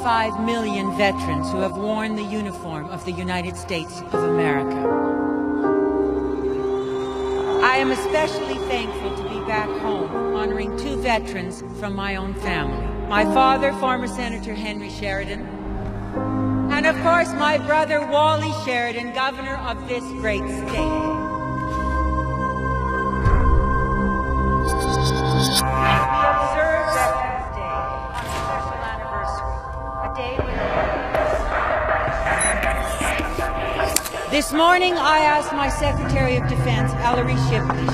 25 million veterans who have worn the uniform of the United States of America. I am especially thankful to be back home, honoring two veterans from my own family. My father, former Senator Henry Sheridan, and of course my brother Wally Sheridan, governor of this great state. This morning, I asked my Secretary of Defense, Ellery Shipley,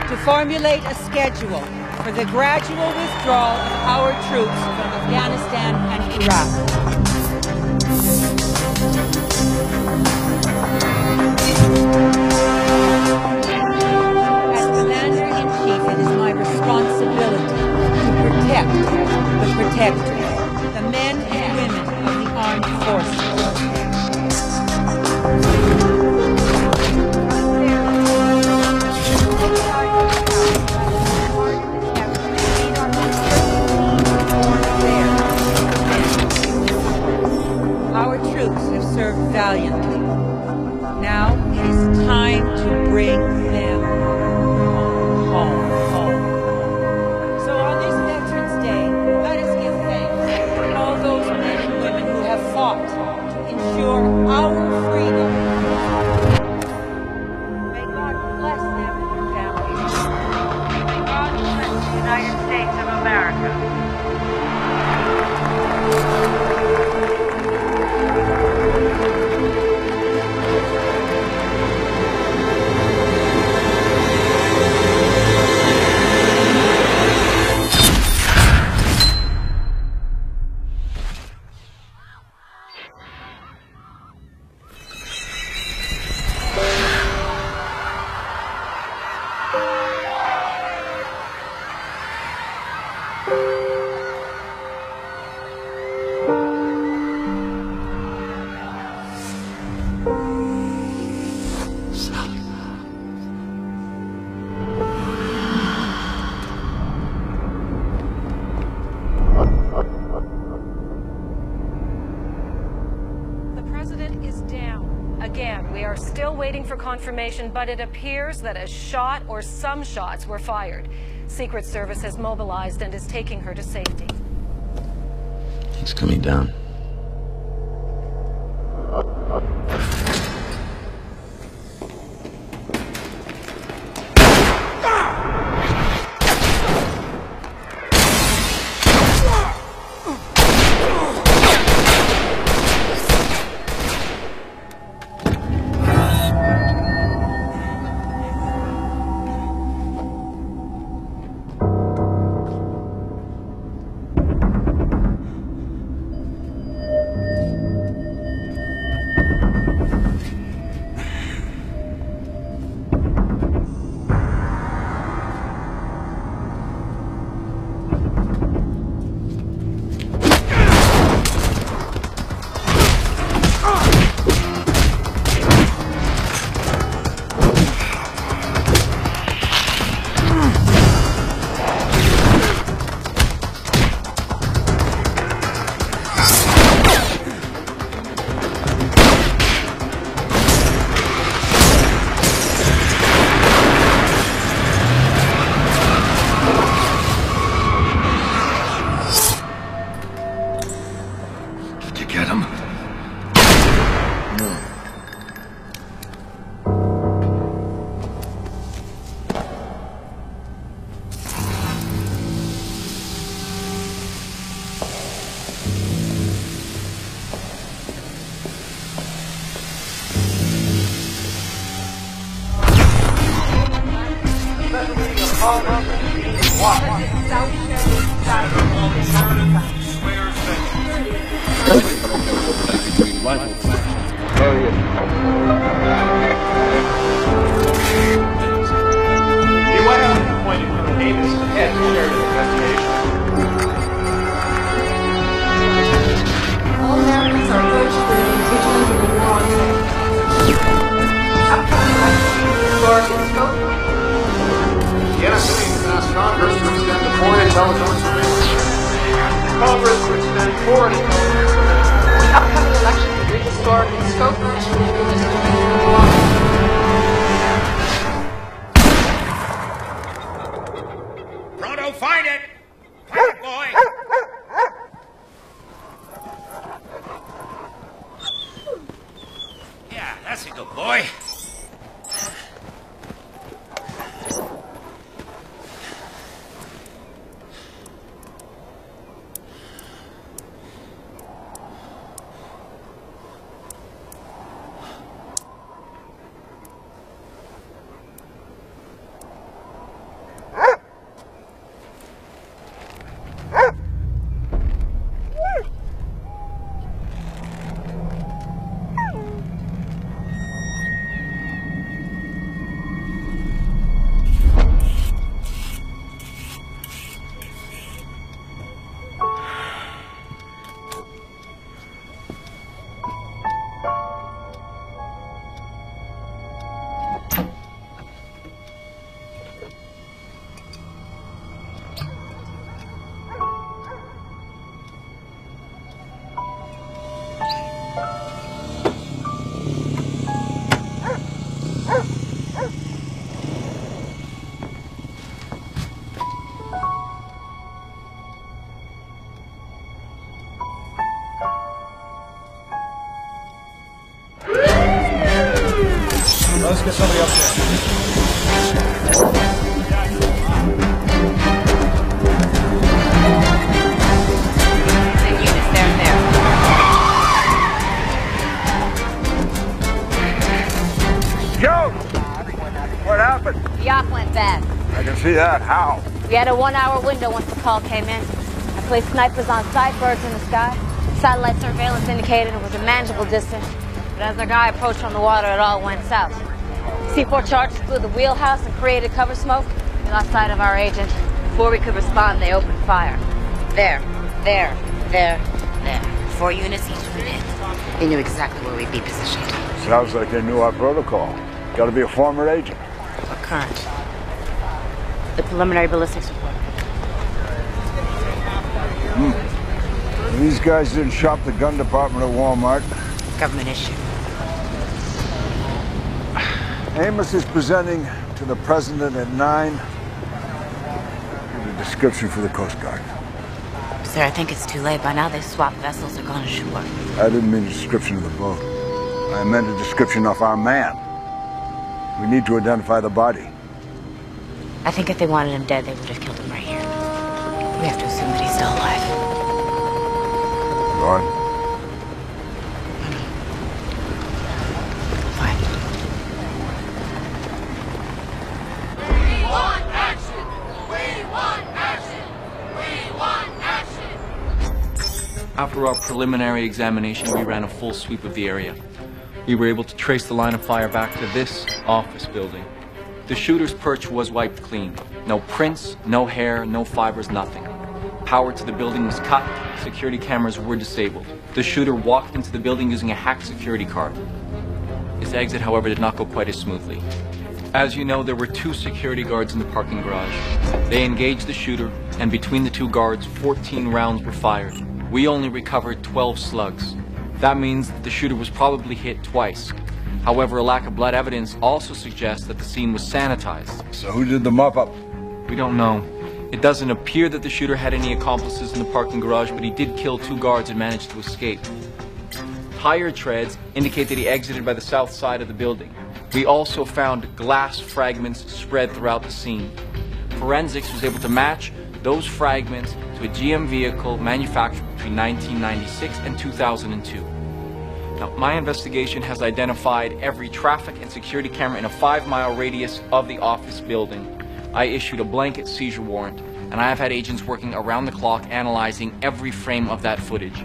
to formulate a schedule for the gradual withdrawal of our troops from Afghanistan and Iraq. As Commander-in-Chief, it is my responsibility to protect the protectors, the men and women of the armed forces. Our troops have served valiantly. Now it is time to bring them home. So on this Veterans Day, let us give thanks to all those men and women who have fought to ensure our freedom. May God bless them and their families. May God bless the United States of America. Again, we are still waiting for confirmation, but it appears that a shot or some shots were fired. Secret Service has mobilized and is taking her to safety. He's coming down. Congress to extend foreign get somebody up there. Joe! What happened? The yacht went bad. I can see that. How? We had a 1-hour window once the call came in. I placed snipers on sight, birds in the sky. Satellite surveillance indicated it was a manageable distance. But as our guy approached on the water, it all went south. C4 charges blew the wheelhouse and created cover smoke. We lost sight of our agent. Before we could respond, they opened fire. There. 4 units each unit. They knew exactly where we'd be positioned. Sounds like they knew our protocol. Gotta be a former agent. Or current. The preliminary ballistics report. These guys didn't shop the gun department at Walmart. Government issue. Amos is presenting to the president at 9. Give a description for the Coast Guard. Sir, I think it's too late. By now they've swapped vessels or gone ashore. I didn't mean a description of the boat. I meant a description of our man. We need to identify the body. I think if they wanted him dead, they would have killed him right here. We have to assume that he's still alive. Go on. Fine. We want action! We want action! We want action! After our preliminary examination, we ran a full sweep of the area. We were able to trace the line of fire back to this office building. The shooter's perch was wiped clean. No prints, no hair, no fibers, nothing. Power to the building was cut. Security cameras were disabled. The shooter walked into the building using a hacked security card. His exit, however, did not go quite as smoothly. As you know, there were 2 security guards in the parking garage. They engaged the shooter, and between the 2 guards, 14 rounds were fired. We only recovered 12 slugs. That means that the shooter was probably hit twice. However, a lack of blood evidence also suggests that the scene was sanitized. So who did the mop-up? We don't know. It doesn't appear that the shooter had any accomplices in the parking garage, but he did kill 2 guards and managed to escape. Tire treads indicate that he exited by the south side of the building. We also found glass fragments spread throughout the scene. Forensics was able to match those fragments to a GM vehicle manufactured between 1996 and 2002. Now, my investigation has identified every traffic and security camera in a 5-mile radius of the office building. I issued a blanket seizure warrant, and I have had agents working around the clock analyzing every frame of that footage.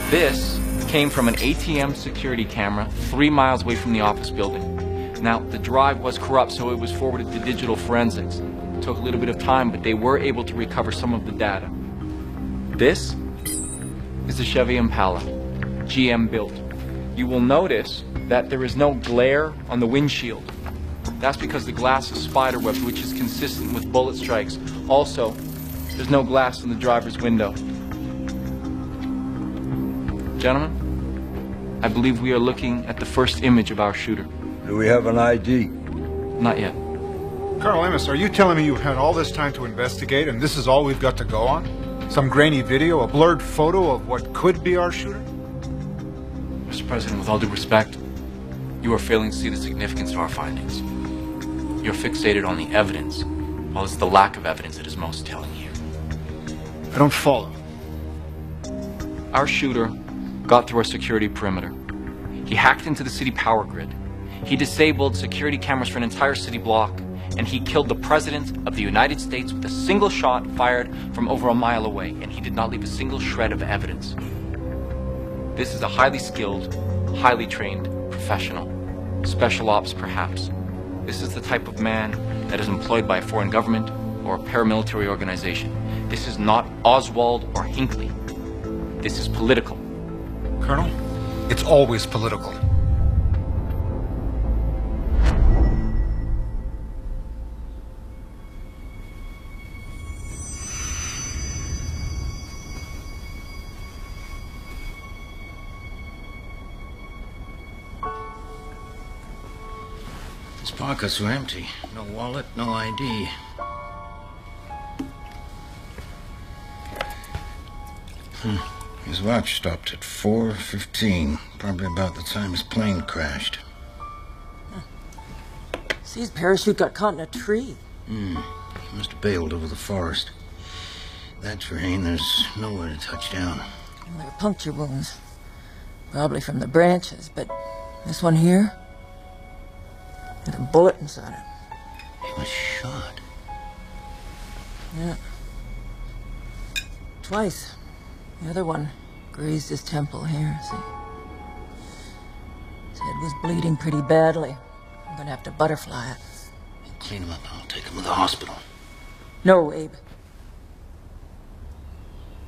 This came from an ATM security camera 3 miles away from the office building. Now, the drive was corrupt, so it was forwarded to digital forensics. It took a little bit of time, but they were able to recover some of the data. This is the Chevy Impala, GM built. You will notice that there is no glare on the windshield. That's because the glass is spiderwebbed, which is consistent with bullet strikes. Also, there's no glass in the driver's window. Gentlemen, I believe we are looking at the first image of our shooter. Do we have an ID? Not yet. Colonel Amos, are you telling me you've had all this time to investigate and this is all we've got to go on? Some grainy video, a blurred photo of what could be our shooter? Mr. President, with all due respect, you are failing to see the significance of our findings. You're fixated on the evidence, while it's the lack of evidence that is most telling here. I don't follow. Our shooter got through our security perimeter. He hacked into the city power grid. He disabled security cameras for an entire city block, and he killed the President of the United States with a single shot fired from over a mile away, and he did not leave a single shred of evidence. This is a highly skilled, highly trained professional. Special ops, perhaps. This is the type of man that is employed by a foreign government or a paramilitary organization. This is not Oswald or Hinckley. This is political. Colonel, it's always political. His pockets were empty. No wallet, no ID. His watch stopped at 4:15, probably about the time his plane crashed. See, his parachute got caught in a tree. He must have bailed over the forest. That terrain, there's nowhere to touch down. And there are puncture wounds. Probably from the branches, but this one here had a bullet inside it. He was shot. Yeah. Twice. The other one grazed his temple here, see? His head was bleeding pretty badly. I'm gonna have to butterfly it. Clean him up and I'll take him to the hospital. No, Abe.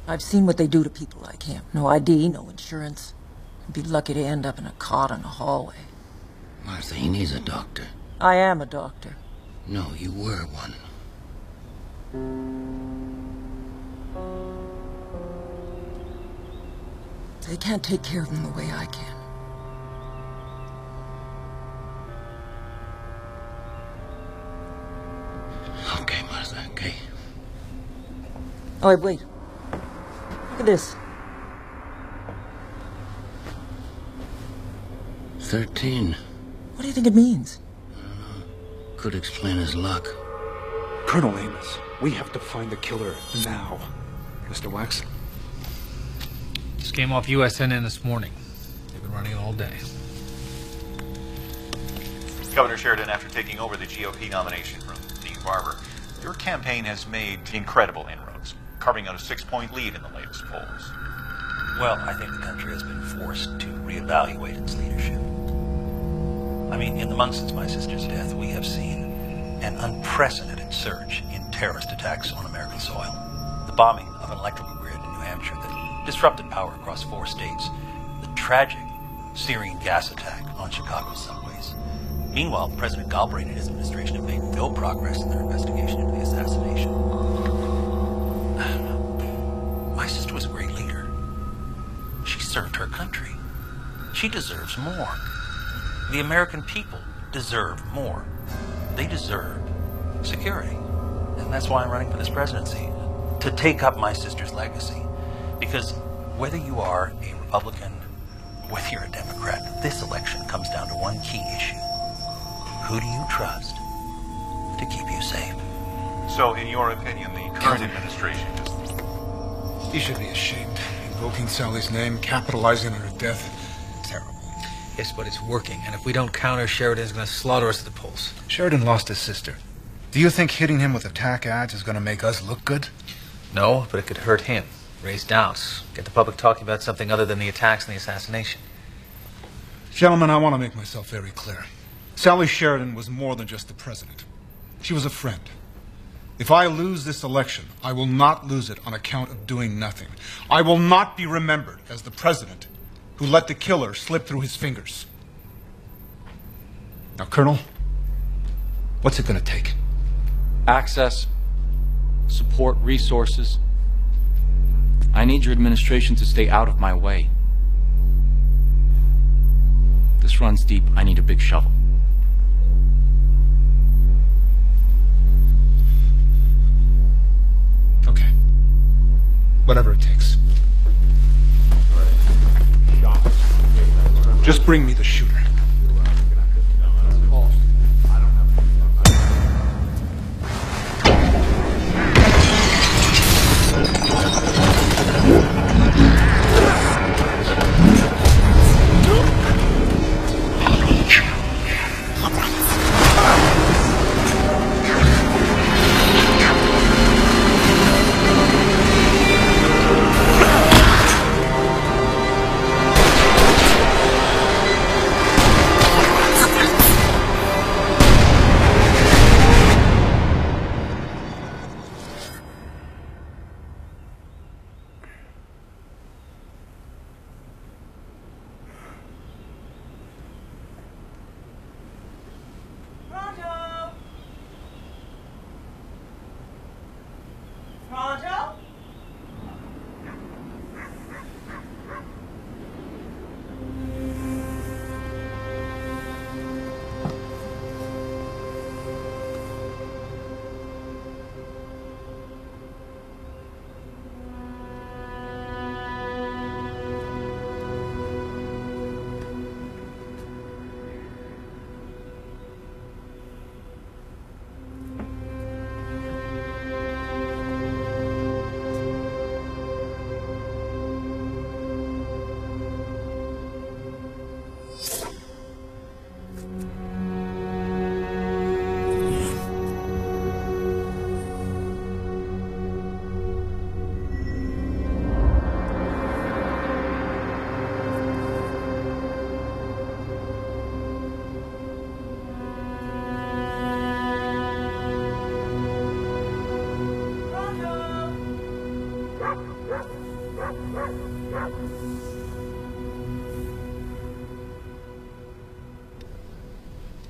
I've seen what they do to people like him. No ID, no insurance. He'd be lucky to end up in a cot in a hallway. Martha, he needs a doctor. I am a doctor. No, you were one. They can't take care of him the way I can. Okay, Martha, okay. Oh, wait. Look at this. 13. What do you think it means? Could explain his luck. Colonel Amos, we have to find the killer now. Mr. Wax? Just came off USNN this morning. They've been running all day. Governor Sheridan, after taking over the GOP nomination from Dean Barber, your campaign has made incredible inroads, carving out a 6-point lead in the latest polls. Well, I think the country has been forced to reevaluate its leadership. I mean, in the months since my sister's death, we have seen an unprecedented surge in terrorist attacks on American soil. The bombing of an electrical grid in New Hampshire that disrupted power across 4 states. The tragic Syrian gas attack on Chicago's subways. Meanwhile, President Galbraith and his administration have made no progress in their investigation into the assassination. My sister was a great leader. She served her country. She deserves more. The American people deserve more. They deserve security. And that's why I'm running for this presidency. To take up my sister's legacy. Because whether you are a Republican, whether you're a Democrat, this election comes down to one key issue. Who do you trust to keep you safe? So, in your opinion, the current administration is... He should be ashamed. Invoking Sally's name, capitalizing on her death. Terrible. Yes, but it's working, and if we don't counter, Sheridan's going to slaughter us at the polls. Sheridan lost his sister. Do you think hitting him with attack ads is going to make us look good? No, but it could hurt him. Raise doubts. Get the public talking about something other than the attacks and the assassination. Gentlemen, I want to make myself very clear. Sally Sheridan was more than just the president. She was a friend. If I lose this election, I will not lose it on account of doing nothing. I will not be remembered as the president who let the killer slip through his fingers. Now, Colonel, what's it going to take? Access, support, resources. I need your administration to stay out of my way. This runs deep. I need a big shovel. Okay. Whatever it takes. Just bring me the shooter.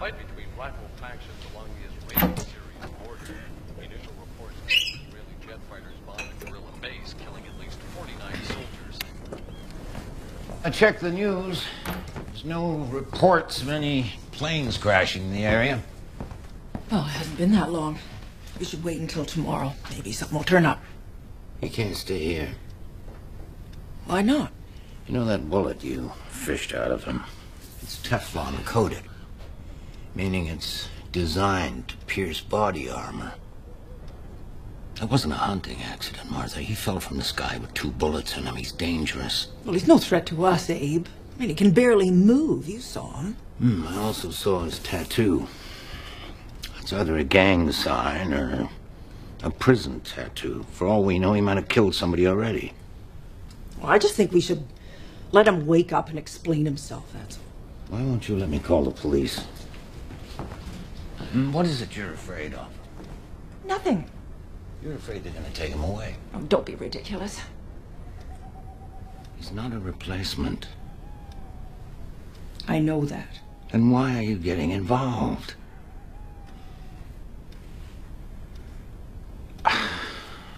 fight between rival factions along the Israeli-Syrian border. Initial reports of Israeli jet fighters bombed a guerrilla base, killing at least 49 soldiers. I checked the news. There's no reports of any planes crashing in the area. Well, it hasn't been that long. We should wait until tomorrow. Maybe something will turn up. You can't stay here. Why not? You know that bullet you fished out of him? It's Teflon coated, meaning it's designed to pierce body armor. It wasn't a hunting accident, Martha. He fell from the sky with 2 bullets in him. He's dangerous. Well, he's no threat to us, Abe. I mean, he can barely move. You saw him. I also saw his tattoo. It's either a gang sign or a prison tattoo. For all we know, he might have killed somebody already. Well, I just think we should let him wake up and explain himself, that's all. Why won't you let me call the police? What is it you're afraid of? Nothing. You're afraid they're going to take him away. Oh, don't be ridiculous. He's not a replacement. I know that. Then why are you getting involved?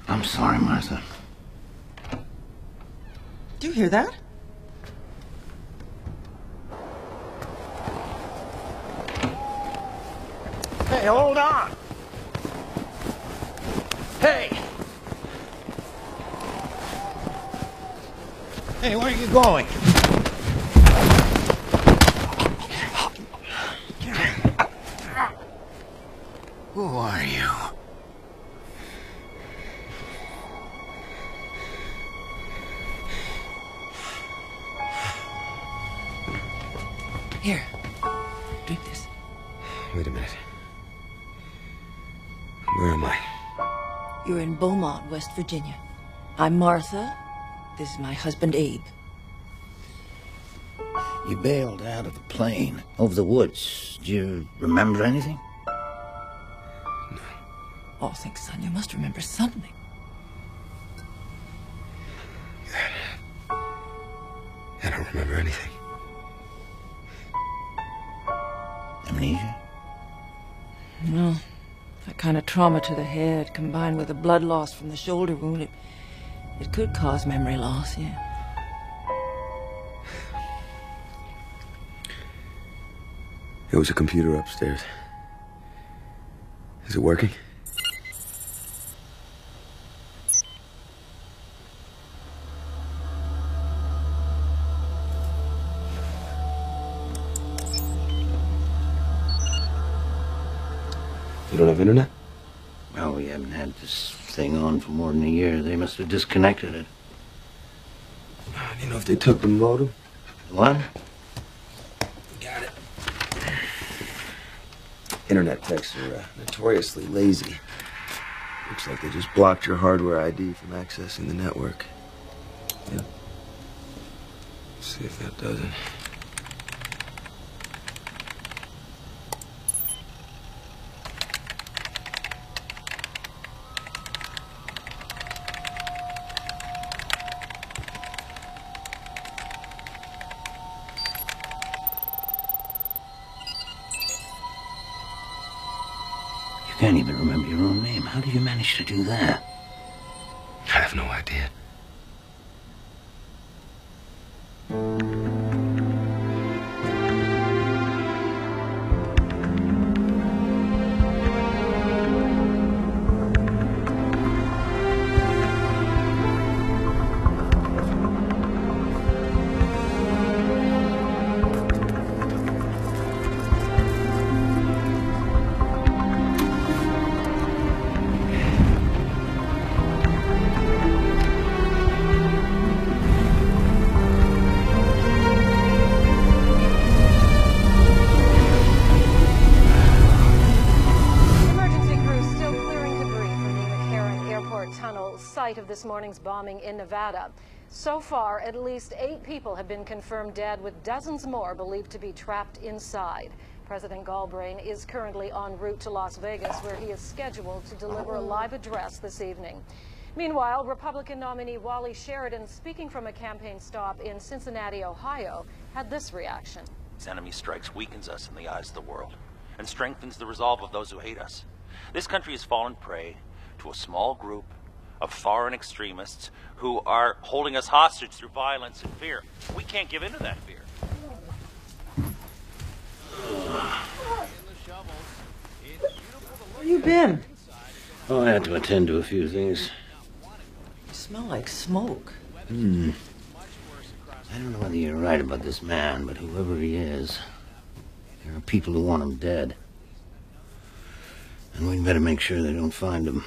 I'm sorry, Martha. Do you hear that? Hey, hold on! Hey! Hey, where are you going? Who are you? Here. Drink this. Wait a minute. Where am I? You're in Beaumont, West Virginia. I'm Martha. This is my husband, Abe. You bailed out of the plane over the woods. Do you remember anything? No. Oh, think, son, you must remember something. I don't remember anything. Amnesia? No. That kind of trauma to the head, combined with the blood loss from the shoulder wound, it could cause memory loss, yeah. There was a computer upstairs. Is it working? You don't have internet? Well, we haven't had this thing on for more than a year. They must have disconnected it. You know if they took the modem? What? Got it. Internet techs are notoriously lazy. Looks like they just blocked your hardware ID from accessing the network. Yeah. See if that does it. You can't even remember your own name. How did you manage to do that? I have no idea. Of this morning's bombing in Nevada. So far, at least 8 people have been confirmed dead, with dozens more believed to be trapped inside. President Galbraith is currently en route to Las Vegas, where he is scheduled to deliver a live address this evening. Meanwhile, Republican nominee Wally Sheridan, speaking from a campaign stop in Cincinnati, Ohio, had this reaction. These enemy strikes weakens us in the eyes of the world. and strengthens the resolve of those who hate us. This country has fallen prey to a small group of foreign extremists who are holding us hostage through violence and fear. We can't give in to that fear. Where you been? Oh, I had to attend to a few things. You smell like smoke. I don't know whether you're right about this man, but whoever he is, there are people who want him dead. And we'd better make sure they don't find him.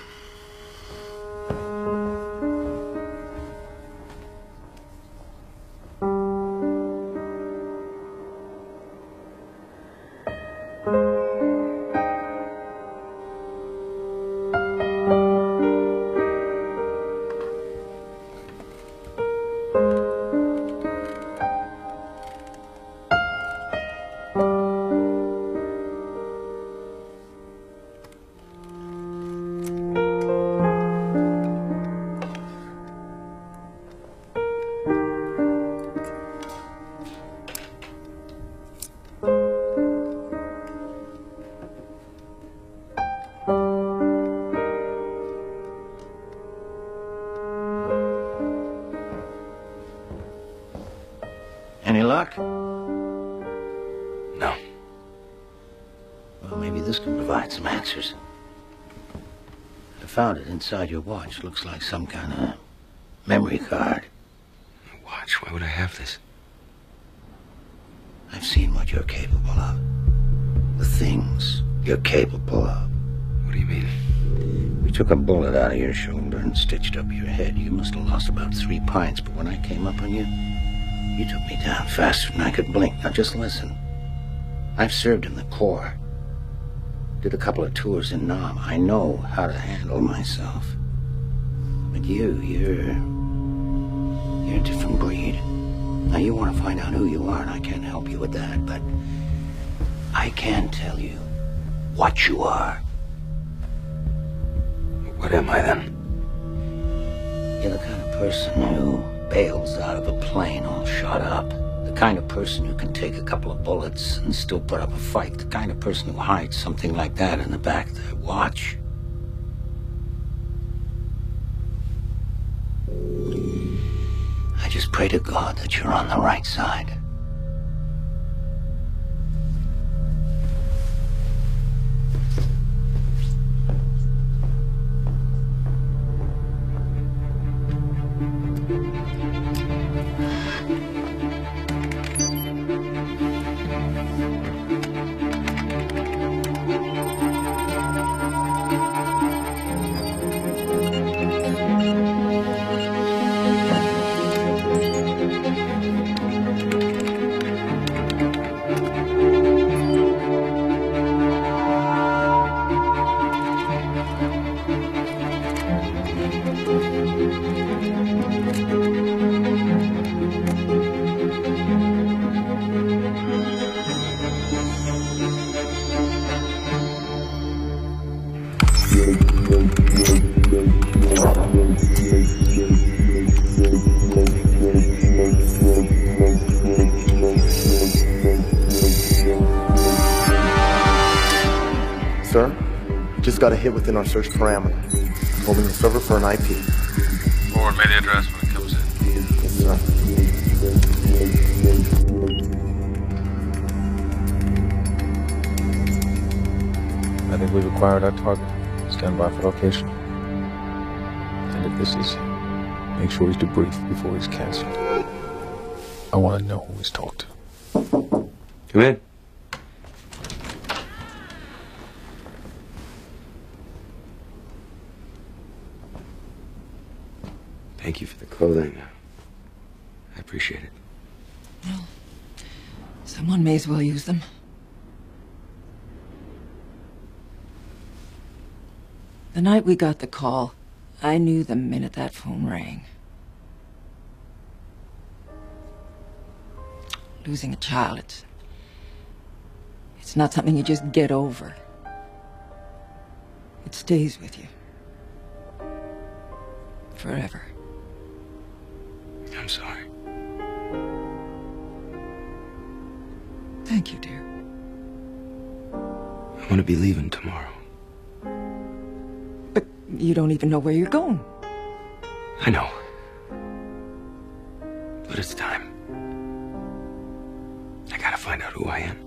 Any luck? No. Well, maybe this can provide some answers. I found it inside your watch. Looks like some kind of memory card. Watch, why would I have this? I've seen what you're capable of. The things you're capable of. What do you mean? We took a bullet out of your shoulder and stitched up your head. You must have lost about 3 pints, but when I came up on you, you took me down faster than I could blink. Now just listen. I've served in the Corps. Did a couple of tours in Nam. I know how to handle myself. But you're a different breed. Now you want to find out who you are, and I can't help you with that, but I can tell you what you are. What am I then? You're the kind of person who bails out of a plane all shot up. The kind of person who can take a couple of bullets and still put up a fight. The kind of person who hides something like that in the back of their watch. I just pray to God that you're on the right side. Sir, just got a hit within our search parameter. Holding the server for an IP. Forward me the address when it comes in. Yes, sir. I think we've acquired our target. Stand by for location. And if this is, make sure he's debriefed before he's canceled. I want to know who he's talked to. Come in. Thank you for the clothing. I appreciate it. Well, someone may as well use them. The night we got the call, I knew the minute that phone rang. Losing a child, it's not something you just get over. It stays with you. Forever. I'm sorry. Thank you, dear. I want to be leaving tomorrow. But you don't even know where you're going. I know. But it's time. I gotta find out who I am.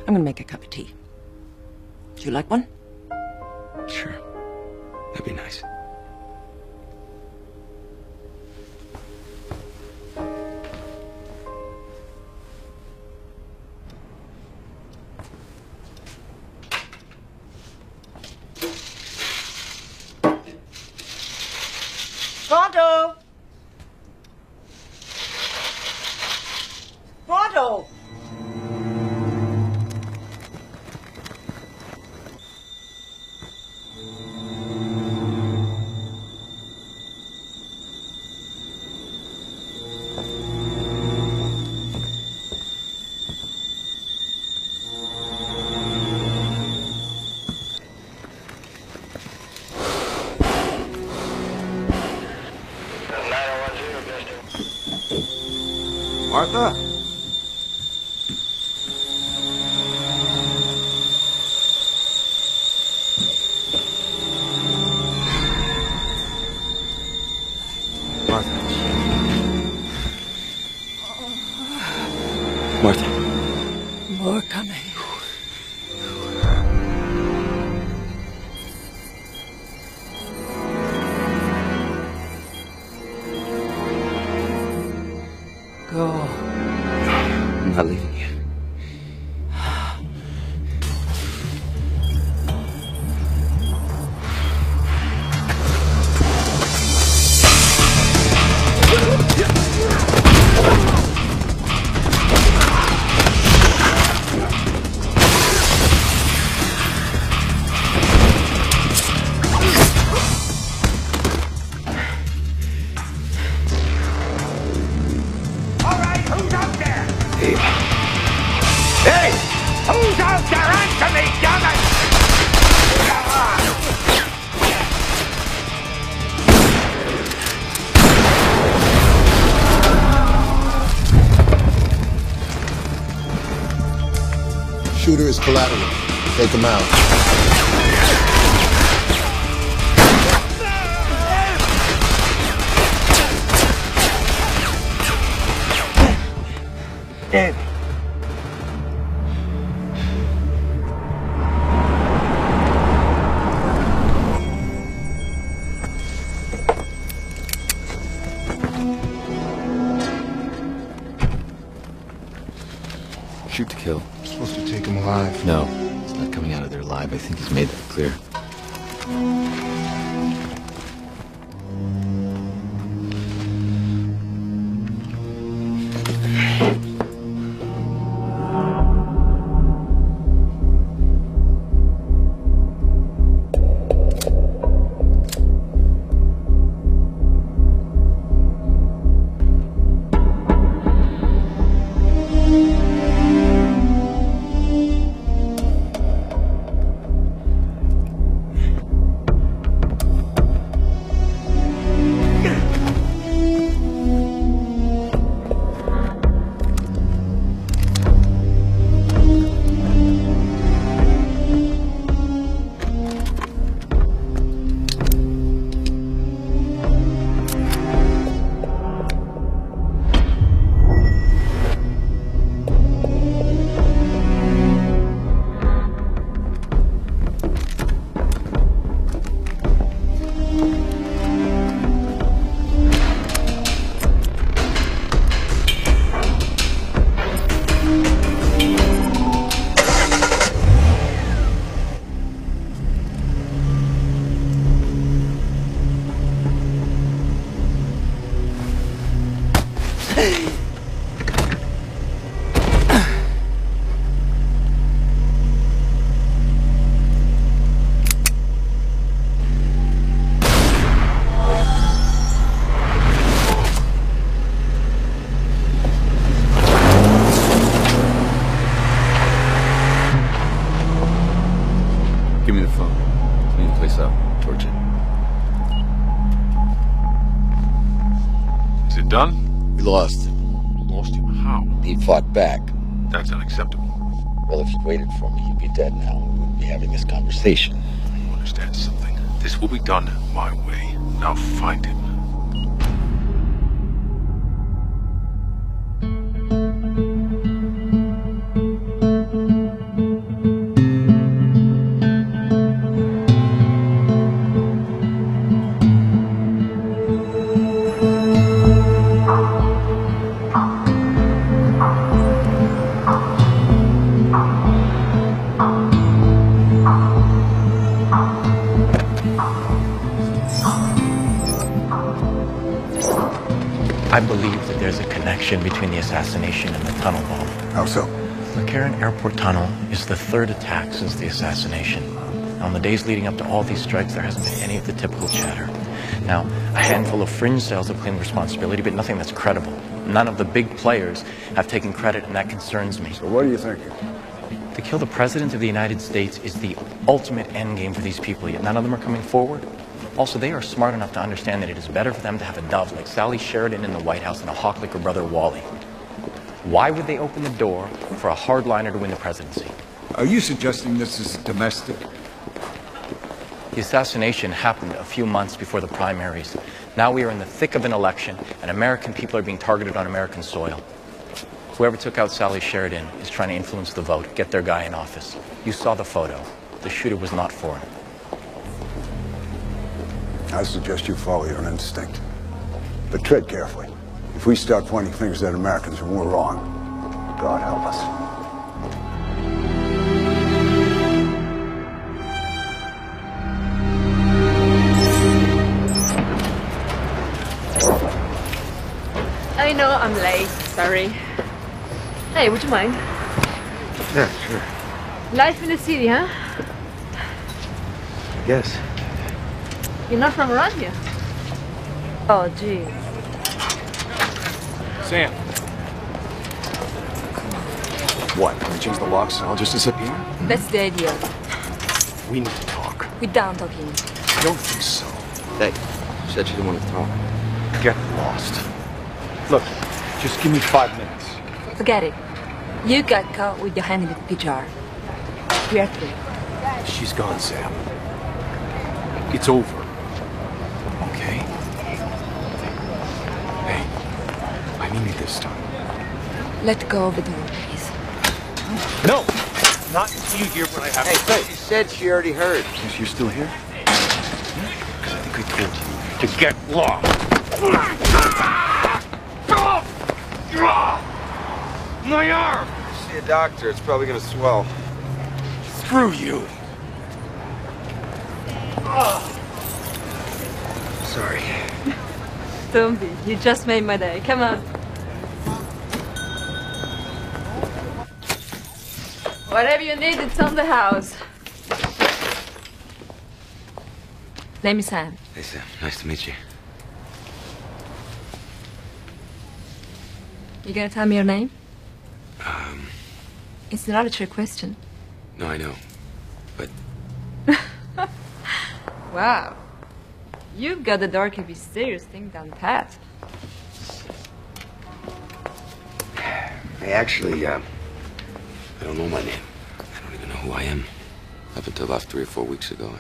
I'm gonna make a cup of tea. Would you like one? Sure. That'd be nice. Pronto! Pronto! Martha? Martha. Martha. More coming. Go. I'm not leaving you. Hey! Who's out there? Answer me, damn it! Shooter is collateral. Take him out. Dave. Shoot to kill. I'm supposed to take him alive. No, he's not coming out of there alive. I think he's made that clear. Give me the phone. Clean the place up. Torch it. Is it done? We lost. lost him. How? He fought back. That's unacceptable. Well, if you waited for me, you'd be dead now. We wouldn't be having this conversation. You understand something? This will be done my way. Now find him. I believe that there's a connection between the assassination and the tunnel bomb. How so? McCarran Airport Tunnel is the third attack since the assassination. On the days leading up to all these strikes, there hasn't been any of the typical chatter. Now, a handful of fringe cells have claimed responsibility, but nothing that's credible. None of the big players have taken credit, and that concerns me. So what are you thinking? To kill the President of the United States is the ultimate endgame for these people, yet none of them are coming forward. Also, they are smart enough to understand that it is better for them to have a dove like Sally Sheridan in the White House than a hawk like her brother Wally. Why would they open the door for a hardliner to win the presidency? Are you suggesting this is domestic? The assassination happened a few months before the primaries. Now we are in the thick of an election, and American people are being targeted on American soil. Whoever took out Sally Sheridan is trying to influence the vote, get their guy in office. You saw the photo. The shooter was not foreign. I suggest you follow your instinct. But tread carefully. If we start pointing fingers at Americans and we're wrong, God help us. I know I'm late. Sorry. Hey, would you mind? Yeah, sure. Life in the city, huh? Yes. You're not from around here? Oh, gee. Sam. What? Can we change the locks and I'll just disappear? That's the idea. We need to talk. We're done talking. I don't think so. Hey, you said you didn't want to talk. Get lost. Look, just give me 5 minutes. Forget it. You got caught with your hand in the PJR. We are through. She's gone, Sam. It's over. Okay? Hey, I mean it this time. Let go of the door, please. No! Not until you hear what I have to say. She said she already heard. Yes, you're still here? Because I think I told you to get lost. My arm! See a doctor. It's probably gonna swell. Screw you! Sorry. Don't be. You just made my day. Come on. Whatever you need, it's on the house. Name is Sam. Hey, Sam. Nice to meet you. You gonna tell me your name? It's not a trick question. No, I know. But Wow. You've got the dark and mysterious thing down pat. hey, actually, I don't know my name. I don't even know who I am. Up until about 3 or 4 weeks ago,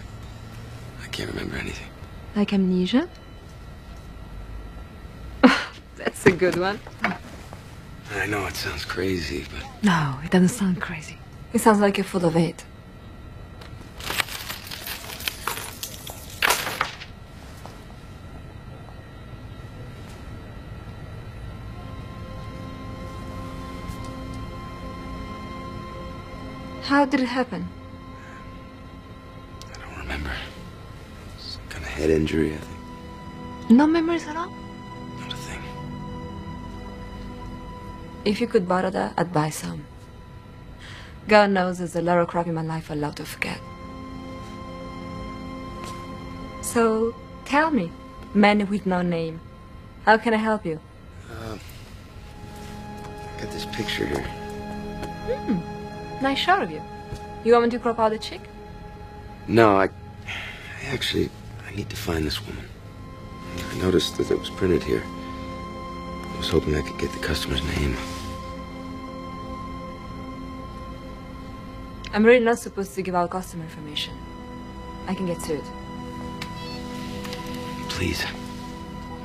I can't remember anything. Like amnesia? That's a good one. I know it sounds crazy, but No, it doesn't sound crazy. It sounds like you're full of it. How did it happen? I don't remember. Some kind of head injury, I think. No memories at all? Not a thing. If you could borrow that, I'd buy some. God knows there's a lot of crap in my life I'd love to forget. So, tell me, man with no name, how can I help you? I got this picture here. Nice shot of you. You want me to crop out the chick? No, I need to find this woman. I noticed that it was printed here. I was hoping I could get the customer's name. I'm really not supposed to give out customer information. I can get sued. Please.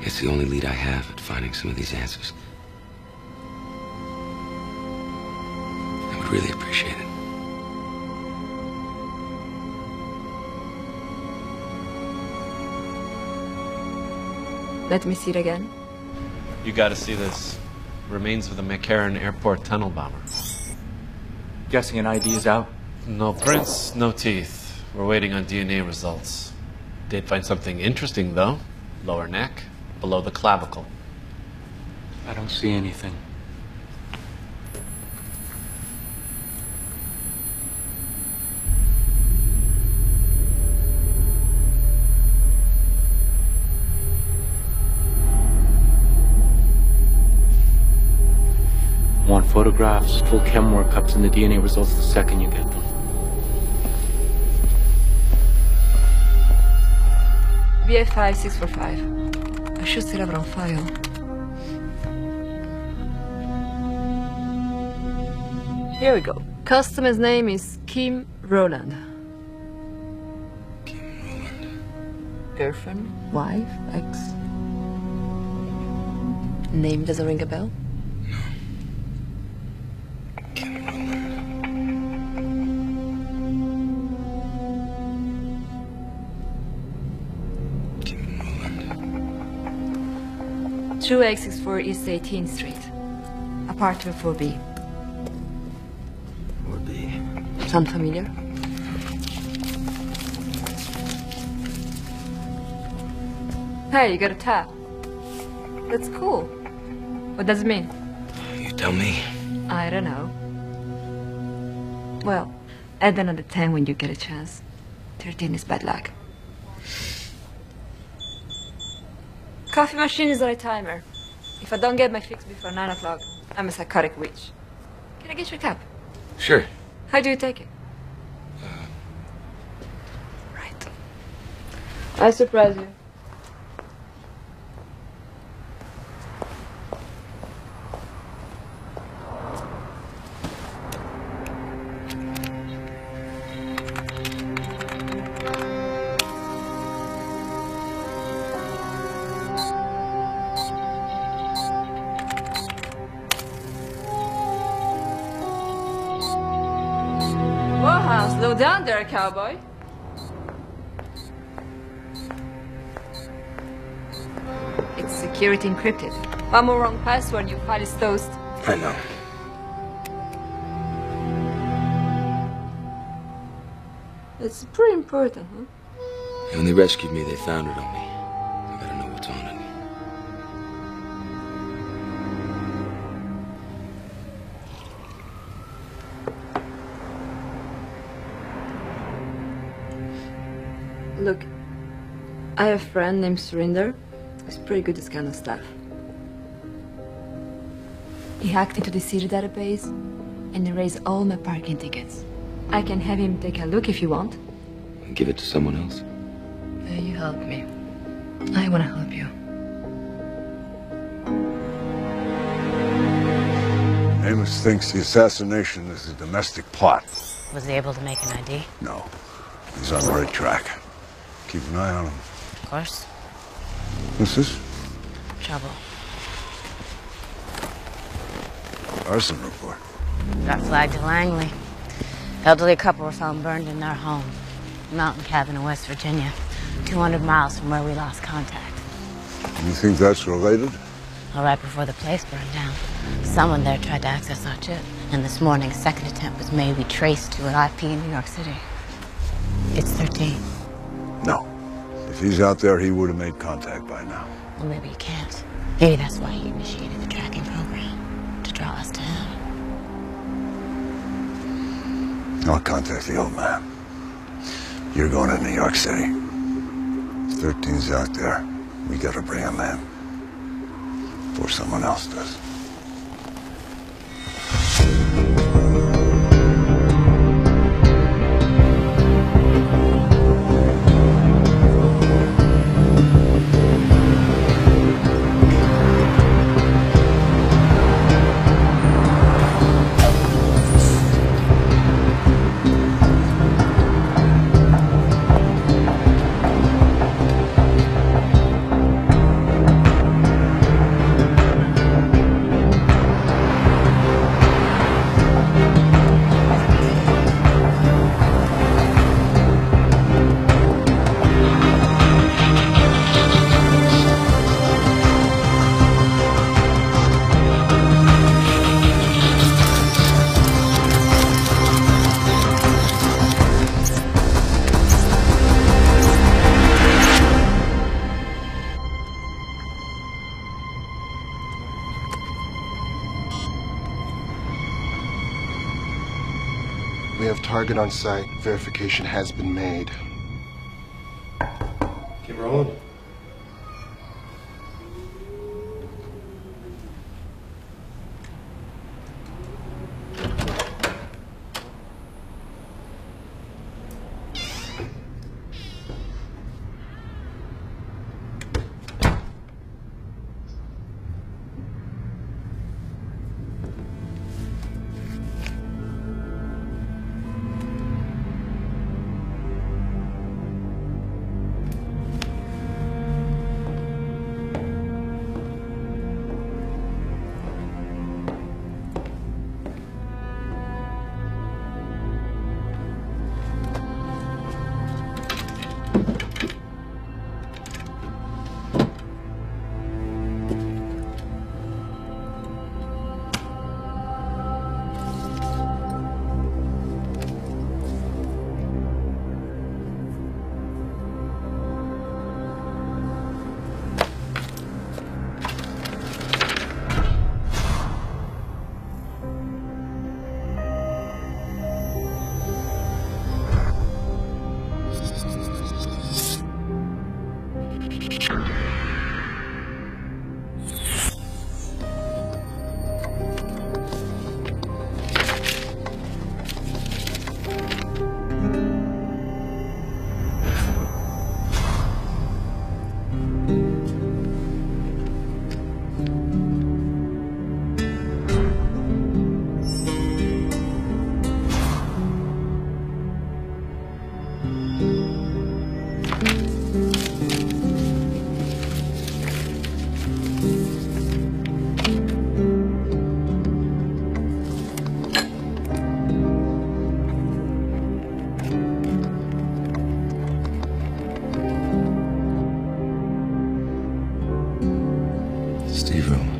It's the only lead I have at finding some of these answers. I would really appreciate it. Let me see it again. You gotta see this. Remains of the McCarran Airport tunnel bomber. Guessing an ID is out? No prints, no teeth. We're waiting on DNA results. Did find something interesting, though. Lower neck, below the clavicle. I don't see anything. Want photographs, full chem workups, and the DNA results the second you get them. BF5 645. I should still have it on file. Here we go. Customer's name is Kim Rowland. Girlfriend, wife, ex. Name doesn't ring a bell? No. 2864 East 18th Street. Apartment 4B. 4B. Sound familiar? Hey, you got a tab. That's cool. What does it mean? You tell me. I don't know. Well, add another 10 when you get a chance. 13 is bad luck. Coffee machine is on a timer. If I don't get my fix before 9 o'clock, I'm a psychotic witch. Can I get your cup? Sure. How do you take it? Right. I surprise you. Slow down there, cowboy. It's security encrypted. One more wrong password, your file is toast. I know. It's pretty important, huh? And when they rescued me, they found it on me. I gotta know what's on it. Look, I have a friend named Surinder who's pretty good at this kind of stuff. He hacked into the city database and erased all my parking tickets. I can have him take a look if you want. Give it to someone else. You help me. I want to help you. Amos thinks the assassination is a domestic plot. Was he able to make an ID? No. He's on the right track. Keep an eye on him. Of course. What's this? Trouble. Arson report. Got flagged to Langley. Elderly couple were found burned in their home. Mountain cabin in West Virginia. 200 miles from where we lost contact. You think that's related? All right before the place burned down. Someone there tried to access our chip. And this morning, a second attempt was made. We traced to an IP in New York City. It's 13. No. If he's out there, he would have made contact by now. Well, maybe he can't. Maybe that's why he initiated the tracking program. To draw us to him. I'll contact the old man. You're going to New York City. 13's out there. We gotta bring him in. Before someone else does. We have target on site. Verification has been made. Keep rolling. Steve Rowland.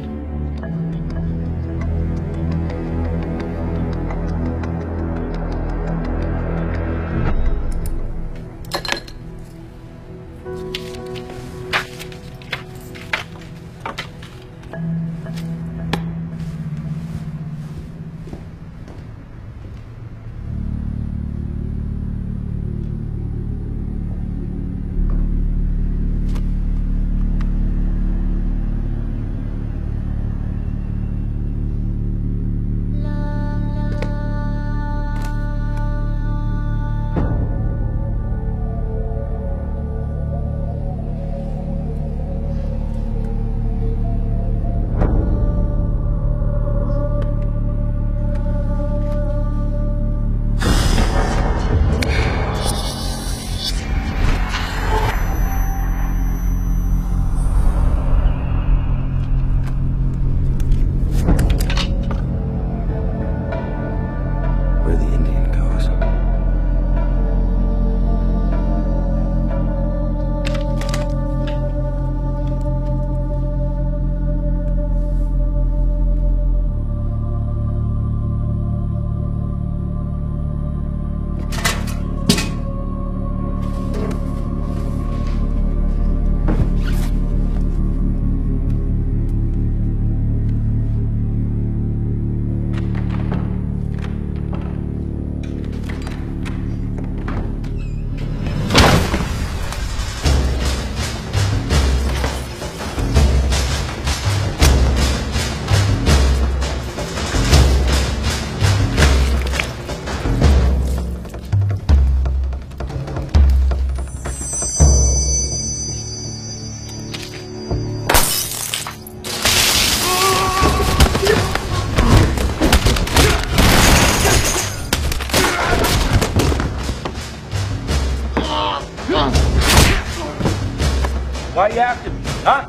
Why you after me, huh?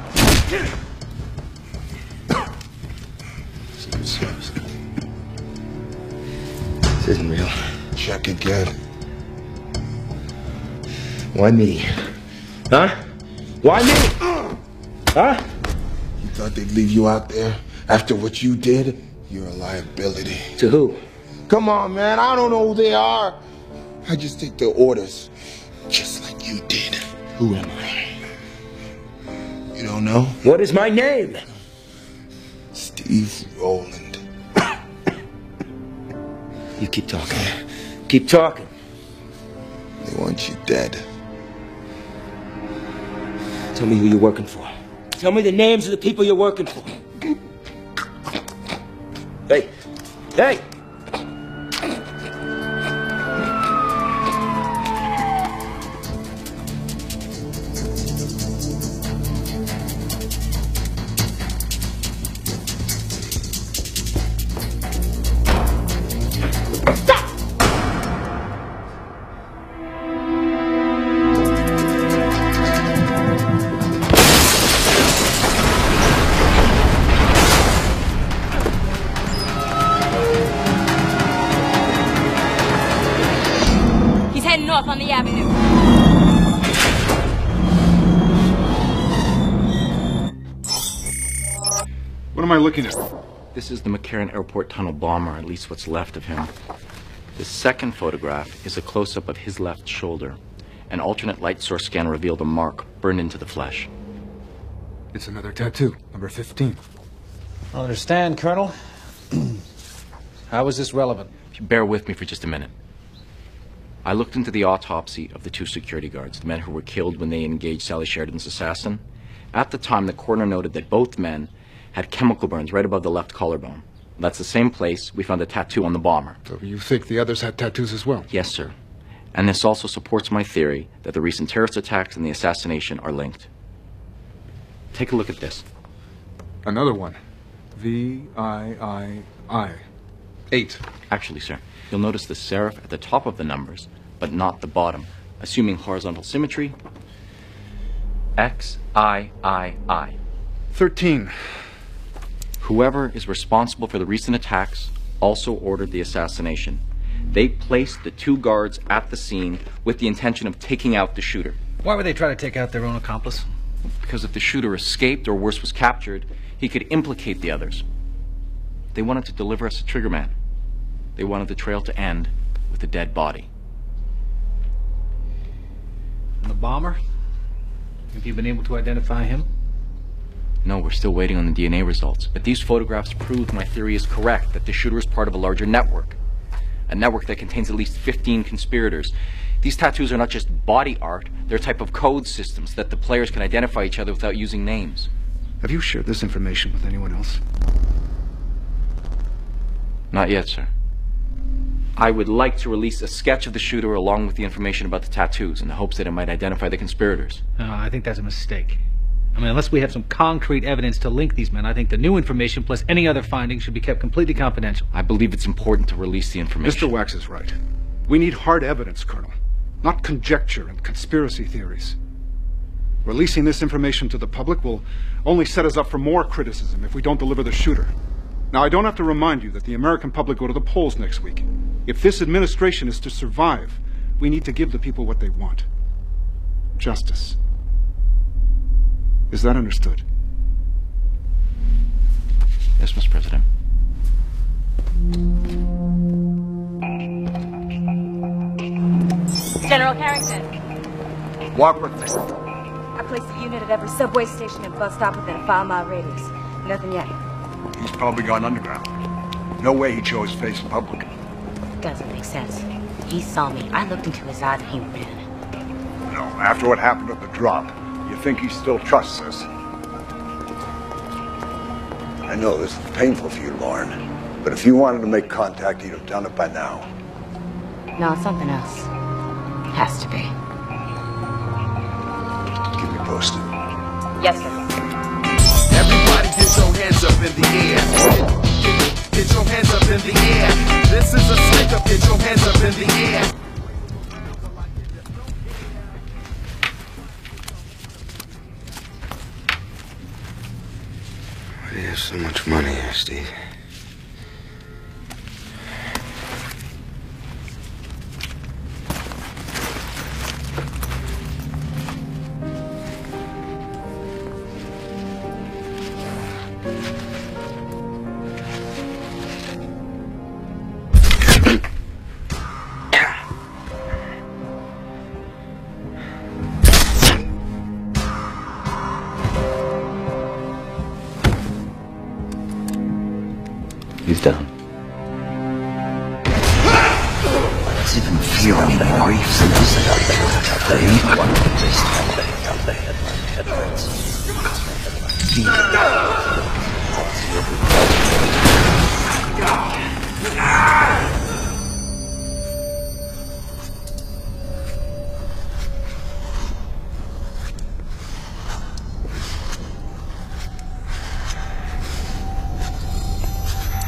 This isn't real. Check again. Why me? Huh? Why me? Huh? You thought they'd leave you out there after what you did? You're a liability. To who? Come on, man. I don't know who they are. I just take their orders. Just like you did. Who am I? You don't know? What is my name? Steve Rowland. You keep talking. Keep talking. They want you dead. Tell me who you're working for. Tell me the names of the people you're working for. Hey! Hey! North on the avenue. What am I looking at? This is the McCarran Airport Tunnel bomber, at least what's left of him. The second photograph is a close-up of his left shoulder. An alternate light source scan revealed a mark burned into the flesh. It's another tattoo, number 15. I understand, Colonel. How is this relevant? If you bear with me for just a minute. I looked into the autopsy of the two security guards, the men who were killed when they engaged Sally Sheridan's assassin. At the time, the coroner noted that both men had chemical burns right above the left collarbone. That's the same place we found a tattoo on the bomber. So you think the others had tattoos as well? Yes, sir. And this also supports my theory that the recent terrorist attacks and the assassination are linked. Take a look at this. Another one. V-I-I-I. 8. Actually, sir, you'll notice the serif at the top of the numbers, but not the bottom. Assuming horizontal symmetry, X-I-I-I. 13. Whoever is responsible for the recent attacks also ordered the assassination. They placed the two guards at the scene with the intention of taking out the shooter. Why would they try to take out their own accomplice? Because if the shooter escaped or worse was captured, he could implicate the others. They wanted to deliver us a triggerman. They wanted the trail to end with a dead body. And the bomber? Have you been able to identify him? No, we're still waiting on the DNA results. But these photographs prove my theory is correct, that the shooter is part of a larger network. A network that contains at least 15 conspirators. These tattoos are not just body art, they're a type of code systems that the players can identify each other without using names. Have you shared this information with anyone else? Not yet, sir. I would like to release a sketch of the shooter along with the information about the tattoos in the hopes that it might identify the conspirators. I think that's a mistake. I mean, unless we have some concrete evidence to link these men, I think the new information plus any other findings should be kept completely confidential. I believe it's important to release the information. Mr. Wax is right. We need hard evidence, Colonel, not conjecture and conspiracy theories. Releasing this information to the public will only set us up for more criticism if we don't deliver the shooter. Now, I don't have to remind you that the American public go to the polls next week. If this administration is to survive, we need to give the people what they want. Justice. Is that understood? Yes, Mr. President. General Carrington. Walk with me. I placed a unit at every subway station and bus stop within a 5-mile radius. Nothing yet. He's probably gone underground. No way he'd show his face in public. Doesn't make sense. He saw me. I looked into his eyes and he ran. No, after what happened at the drop, you think he still trusts us? I know this is painful for you, Lauren, but if you wanted to make contact, you'd have done it by now. No, it's something else. Has to be. Keep me posted. Yes, sir. Everybody get your hands up in the air. Get your hands up in the air. This is a stick up, get your hands up in the air. Why do you have so much money here, Steve? does even feel any grief since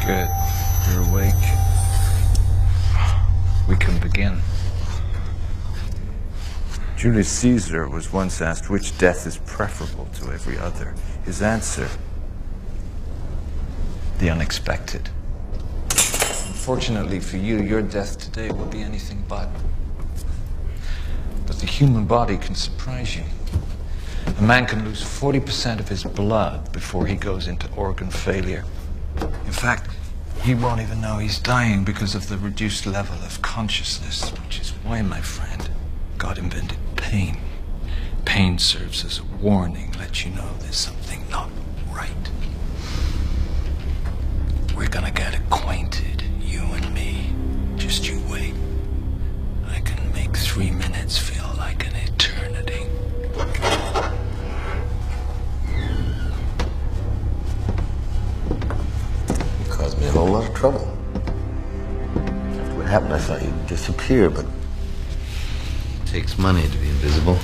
Good. You're awake. We can begin. Julius Caesar was once asked which death is preferable to every other. His answer, the unexpected. Unfortunately for you, your death today will be anything but. But the human body can surprise you. A man can lose 40% of his blood before he goes into organ failure. In fact, he won't even know he's dying because of the reduced level of consciousness, which is why, my friend, God invented pain. Pain serves as a warning, lets you know there's something not right. We're gonna get acquainted, you and me. Just you wait. I can make 3 minutes feel like an eternity. You caused me a whole lot of trouble. After what happened, I thought you'd disappear, but it takes money to be invisible,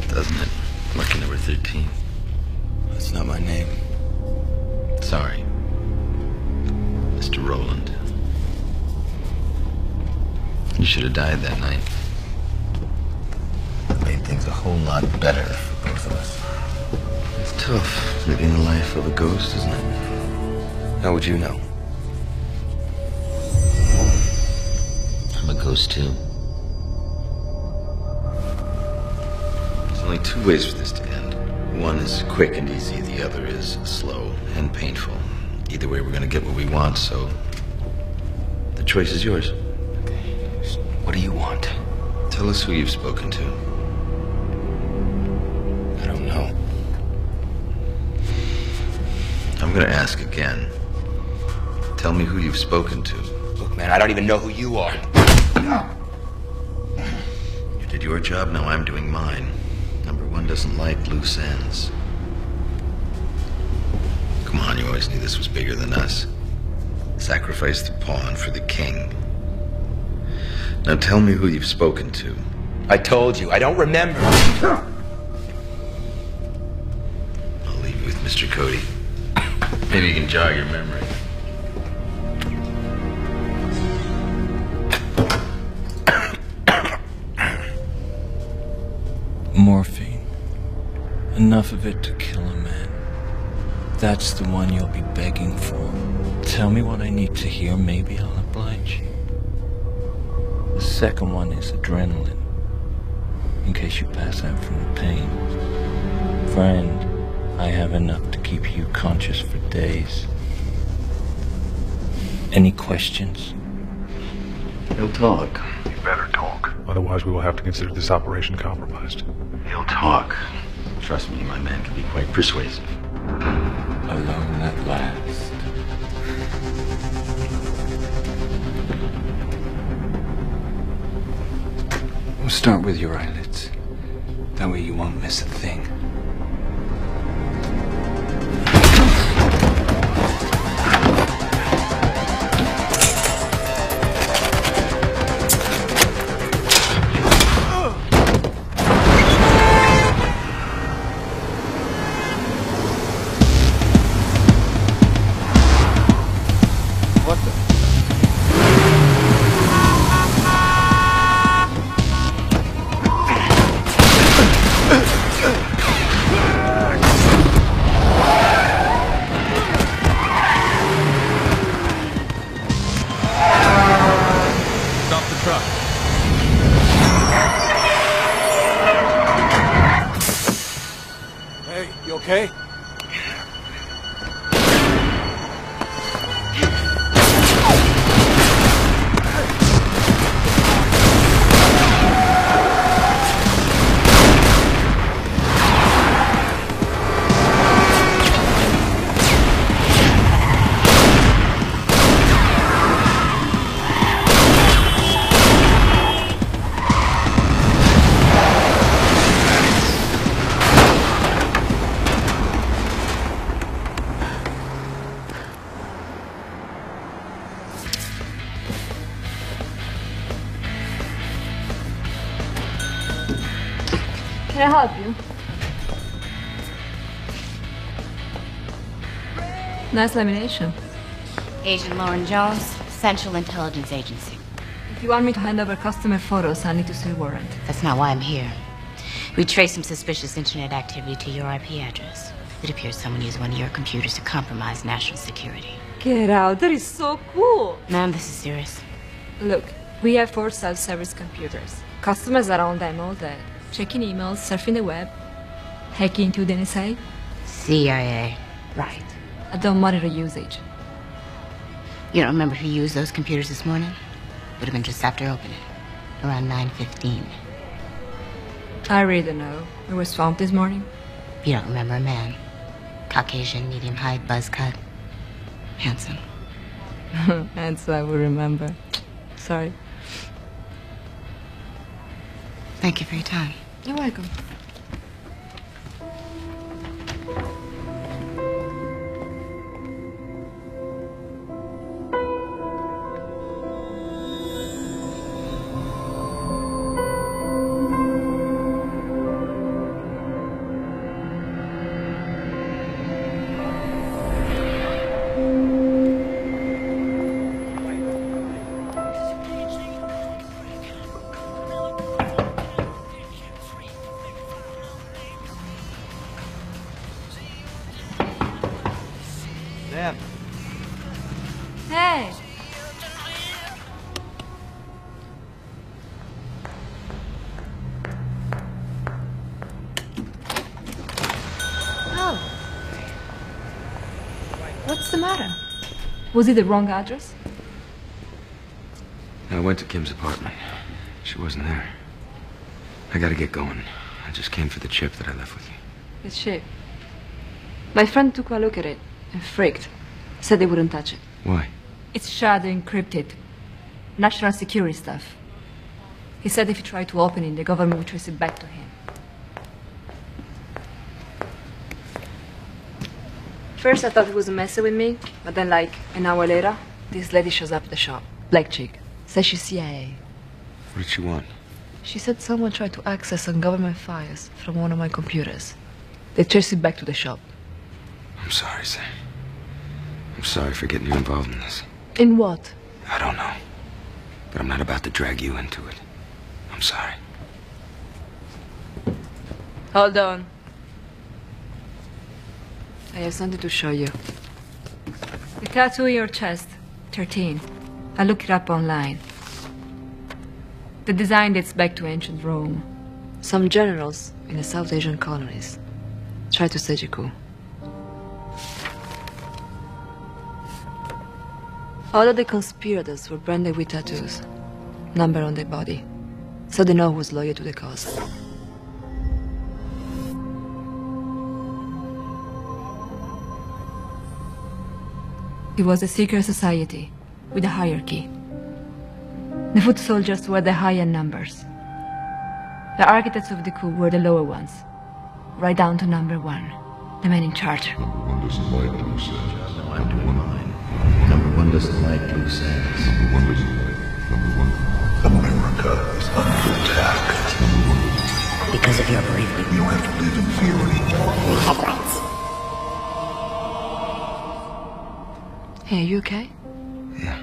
doesn't it? Lucky number 13. That's not my name. Sorry. Mr. Roland. You should have died that night. It made things a whole lot better for both of us. It's tough living the life of a ghost, isn't it? How would you know? I'm a ghost too. There's only 2 ways for this to end. One is quick and easy, the other is slow and painful. Either way, we're gonna get what we want, so the choice is yours. What do you want? Tell us who you've spoken to. I don't know. I'm gonna ask again. Tell me who you've spoken to. Look, man, I don't even know who you are. You did your job, now I'm doing mine. Number 1 doesn't like loose ends. Come on, you always knew this was bigger than us. Sacrifice the pawn for the king. Now tell me who you've spoken to. I told you, I don't remember. I'll leave you with Mr. Cody. Maybe you can jog your memory. Morphine. Enough of it to kill a man. That's the one you'll be begging for. Tell me what I need to hear, maybe I'll oblige you. The second one is adrenaline, in case you pass out from the pain. Friend, I have enough to keep you conscious for days. Any questions? He'll talk. You better talk. Otherwise, we will have to consider this operation compromised. He'll talk. Trust me, my man can be quite persuasive. Alone at last. We'll start with your eyelids. That way you won't miss a thing. Okay? Can I help you? Nice lamination. Agent Lauren Jones, Central Intelligence Agency. If you want me to hand over customer photos, I need to see a warrant. That's not why I'm here. We traced some suspicious internet activity to your IP address. It appears someone used one of your computers to compromise national security. Get out, that is so cool. Ma'am, this is serious. Look, we have 4 self-service computers. Customers are on them all day. Checking emails, surfing the web, hacking into the NSA. CIA. Right. I don't monitor usage. You don't remember who used those computers this morning? Would have been just after opening. Around 9:15. I really don't know. It was swamped this morning. You don't remember a man. Caucasian, medium height, buzz cut. Handsome. That's what I would remember. Sorry. Thank you for your time. You're welcome. Hey! Oh. What's the matter? Was it the wrong address? I went to Kim's apartment. She wasn't there. I gotta get going. I just came for the chip that I left with you. The chip. My friend took a look at it and freaked. Said they wouldn't touch it. Why? It's shadow encrypted. National security stuff. He said if he tried to open it, the government would trace it back to him. First I thought he was messing with me, but then like an hour later, this lady shows up at the shop. Black chick. Says she's CIA. What did she want? She said someone tried to access some government files from one of my computers. They traced it back to the shop. I'm sorry, Sam. I'm sorry for getting you involved in this. In what? I don't know. But I'm not about to drag you into it. I'm sorry. Hold on. I have something to show you. The tattoo on your chest, 13. I looked it up online. The design dates back to ancient Rome. Some generals in the South Asian colonies tried to stage a coup. All of the conspirators were branded with tattoos, number on their body, so they know who was loyal to the cause. It was a secret society with a hierarchy. The foot soldiers were the higher numbers. The architects of the coup were the lower ones, right down to number 1, the man in charge. Number 1 doesn't like blue sands. No, I'm doing mine. Number 1 doesn't like blue sands. Number 1 doesn't like. Number 1. America is under attack. Because of your bravery. You don't have to live in fear anymore. We have rights. Hey, are you okay? Yeah.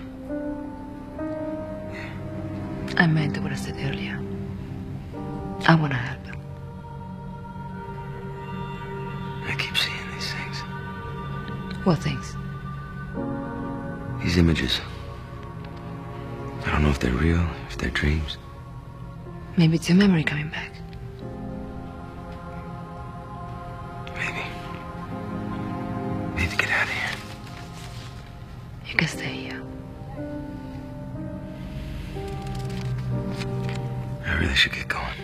I meant what I said earlier. I want to help. I keep seeing these things. What things? These images. I don't know if they're real, if they're dreams. Maybe it's your memory coming back. Maybe. We need to get out of here. You can stay here. I really should get going.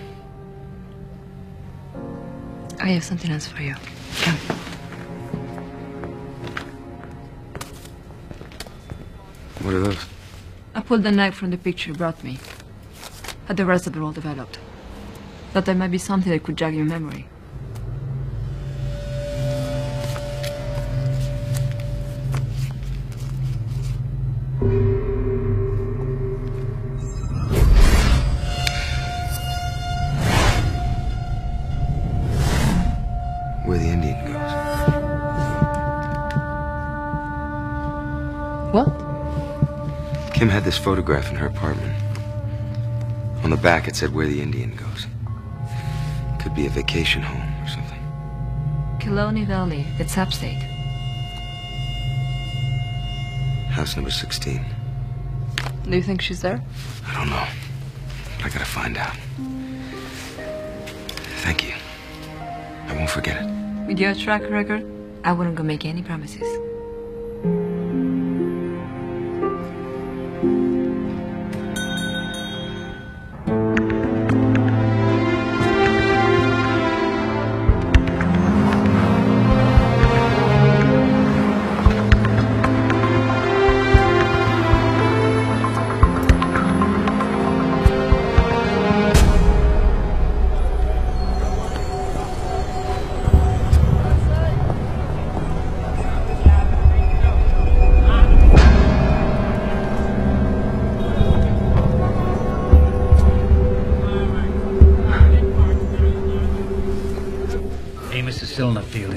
I have something else for you. Come. What are those? I pulled the knife from the picture you brought me. Had the rest of it all developed. Thought there might be something that could jog your memory. Kim had this photograph in her apartment. On the back it said where the Indian goes. Could be a vacation home or something. Killarney Valley, it's upstate. House number 16. Do you think she's there? I don't know. I gotta find out. Thank you. I won't forget it. With your track record, I wouldn't go make any promises.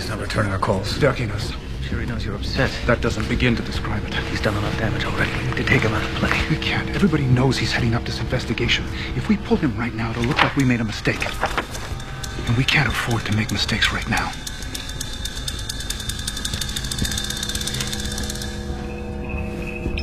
He's not returning our calls. Ducking us. Sure he knows you're upset. That doesn't begin to describe it. He's done enough damage already. We need to take him out of play. We can't. Everybody knows he's heading up this investigation. If we pull him right now, it'll look like we made a mistake. And we can't afford to make mistakes right now.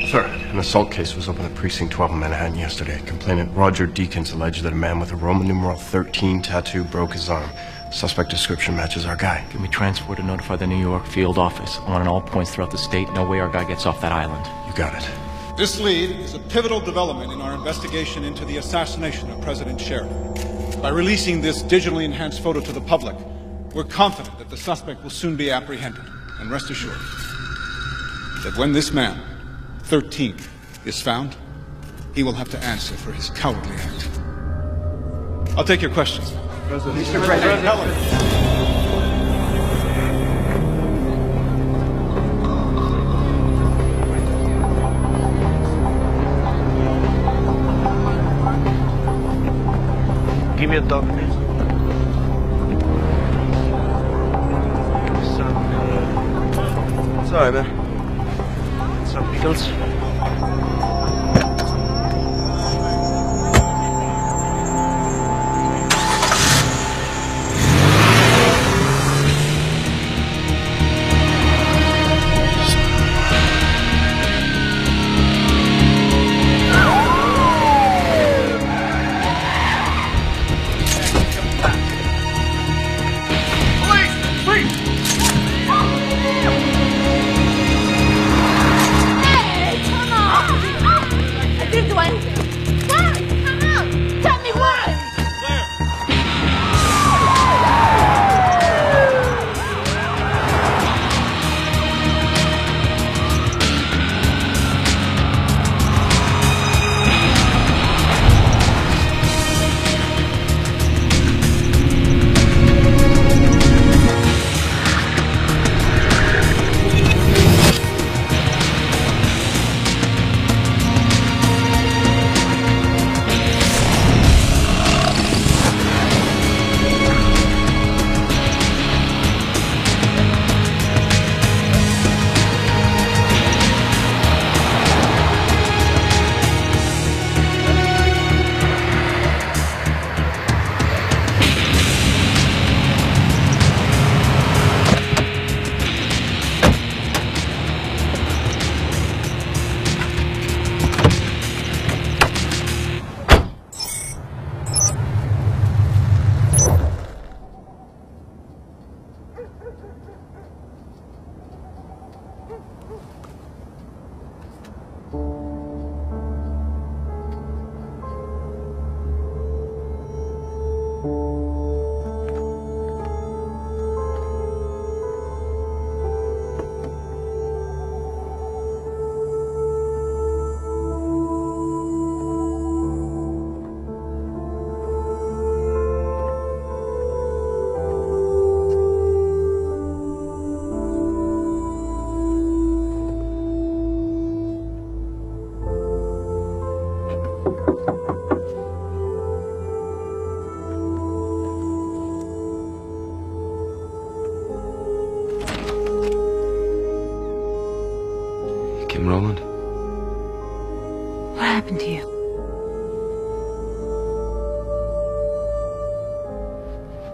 Sir, an assault case was opened at Precinct 12 in Manhattan yesterday. Complainant Roger Deakins alleged that a man with a Roman numeral 13 tattoo broke his arm. Suspect description matches our guy. Can we transport and notify the New York field office? I want on all points throughout the state. No way our guy gets off that island. You got it. This lead is a pivotal development in our investigation into the assassination of President Sheridan. By releasing this digitally enhanced photo to the public, we're confident that the suspect will soon be apprehended. And rest assured that when this man, 13, is found, he will have to answer for his cowardly act. I'll take your questions. Mr. President, Give me a dog, please. Sorry, man. Some pickles.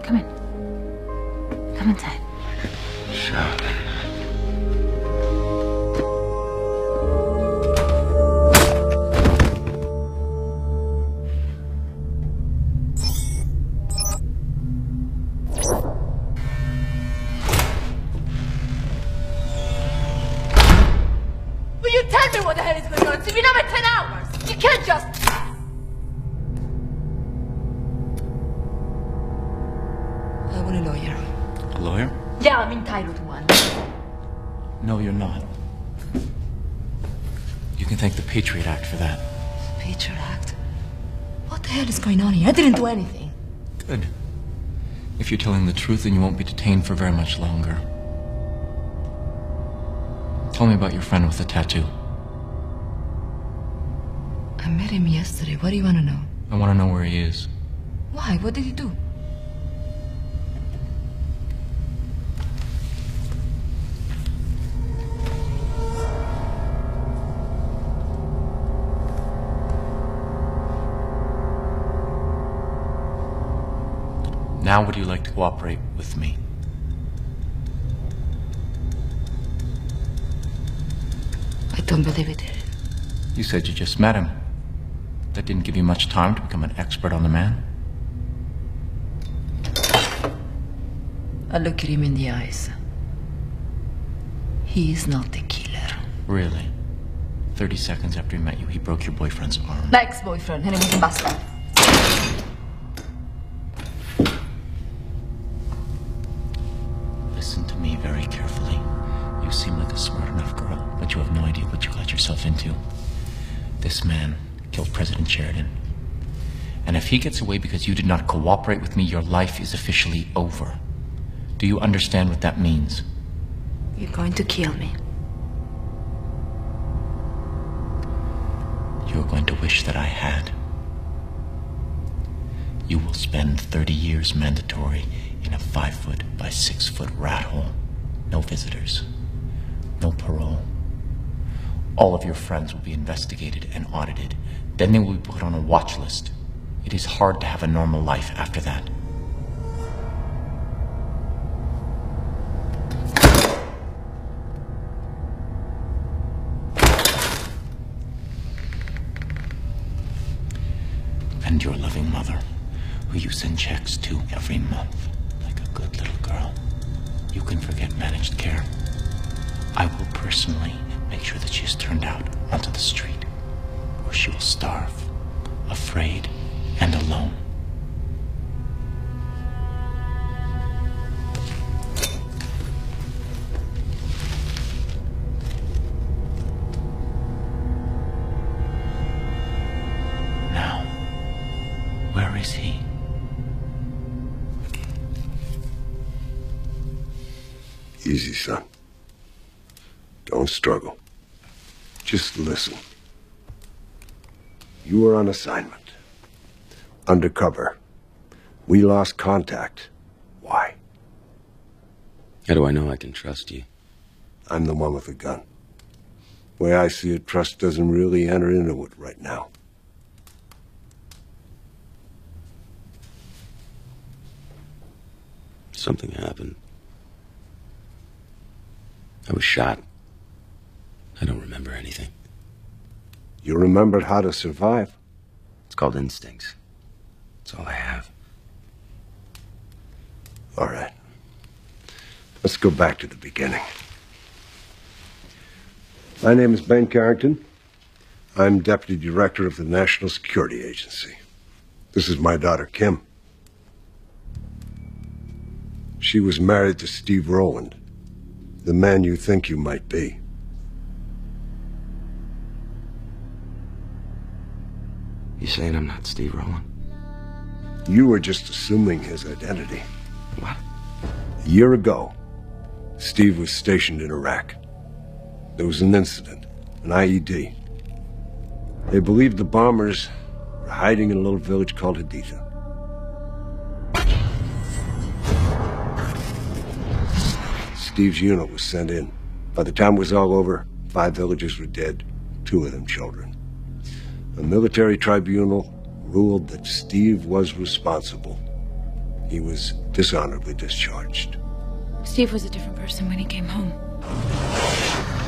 Come in. Come inside. Shut. Will you tell me what the hell is going on? It's been over 10 hours. You can't just... I want a lawyer. A lawyer? Yeah, I'm entitled to one. No, you're not. You can thank the Patriot Act for that. Patriot Act? What the hell is going on here? I didn't do anything. Good. If you're telling the truth, then you won't be detained for very much longer. Tell me about your friend with the tattoo. I met him yesterday. What do you want to know? I want to know where he is. Why? What did he do? Now would you like to cooperate with me? I don't believe it. You said you just met him. That didn't give you much time to become an expert on the man. I look at him in the eyes. He is not the killer. Really? 30 seconds after he met you, he broke your boyfriend's arm. My ex-boyfriend, and he was a bastard. Listen to me very carefully. You seem like a smart enough girl, but you have no idea what you got yourself into. This man killed President Sheridan. And if he gets away because you did not cooperate with me, your life is officially over. Do you understand what that means? You're going to kill me. You're going to wish that I had. You will spend 30 years mandatory in a 5-foot by 6-foot rat hole. No visitors. No parole. All of your friends will be investigated and audited. Then they will be put on a watch list. It is hard to have a normal life after that. And your loving mother, who you send checks to every month, like a good little girl. You can forget managed care. I will personally make sure that she is turned out onto the street, where she will starve, afraid and alone. Now, where is he? Easy, son. Don't struggle. Just listen. You were on assignment. Undercover. We lost contact. Why? How do I know I can trust you? I'm the one with the gun. The way I see it, trust doesn't really enter into it right now. Something happened. I was shot. I don't remember anything. You remembered how to survive? It's called instincts. That's all I have. All right. Let's go back to the beginning. My name is Ben Carrington. I'm Deputy Director of the National Security Agency. This is my daughter, Kim. She was married to Steve Rowland, the man you think you might be. You saying I'm not Steve Rowland? You were just assuming his identity. What? A year ago, Steve was stationed in Iraq. There was an incident, an IED. They believed the bombers were hiding in a little village called Haditha. Steve's unit was sent in. By the time it was all over, 5 villagers were dead, 2 of them children. A military tribunal ruled that Steve was responsible. He was dishonorably discharged. Steve was a different person when he came home.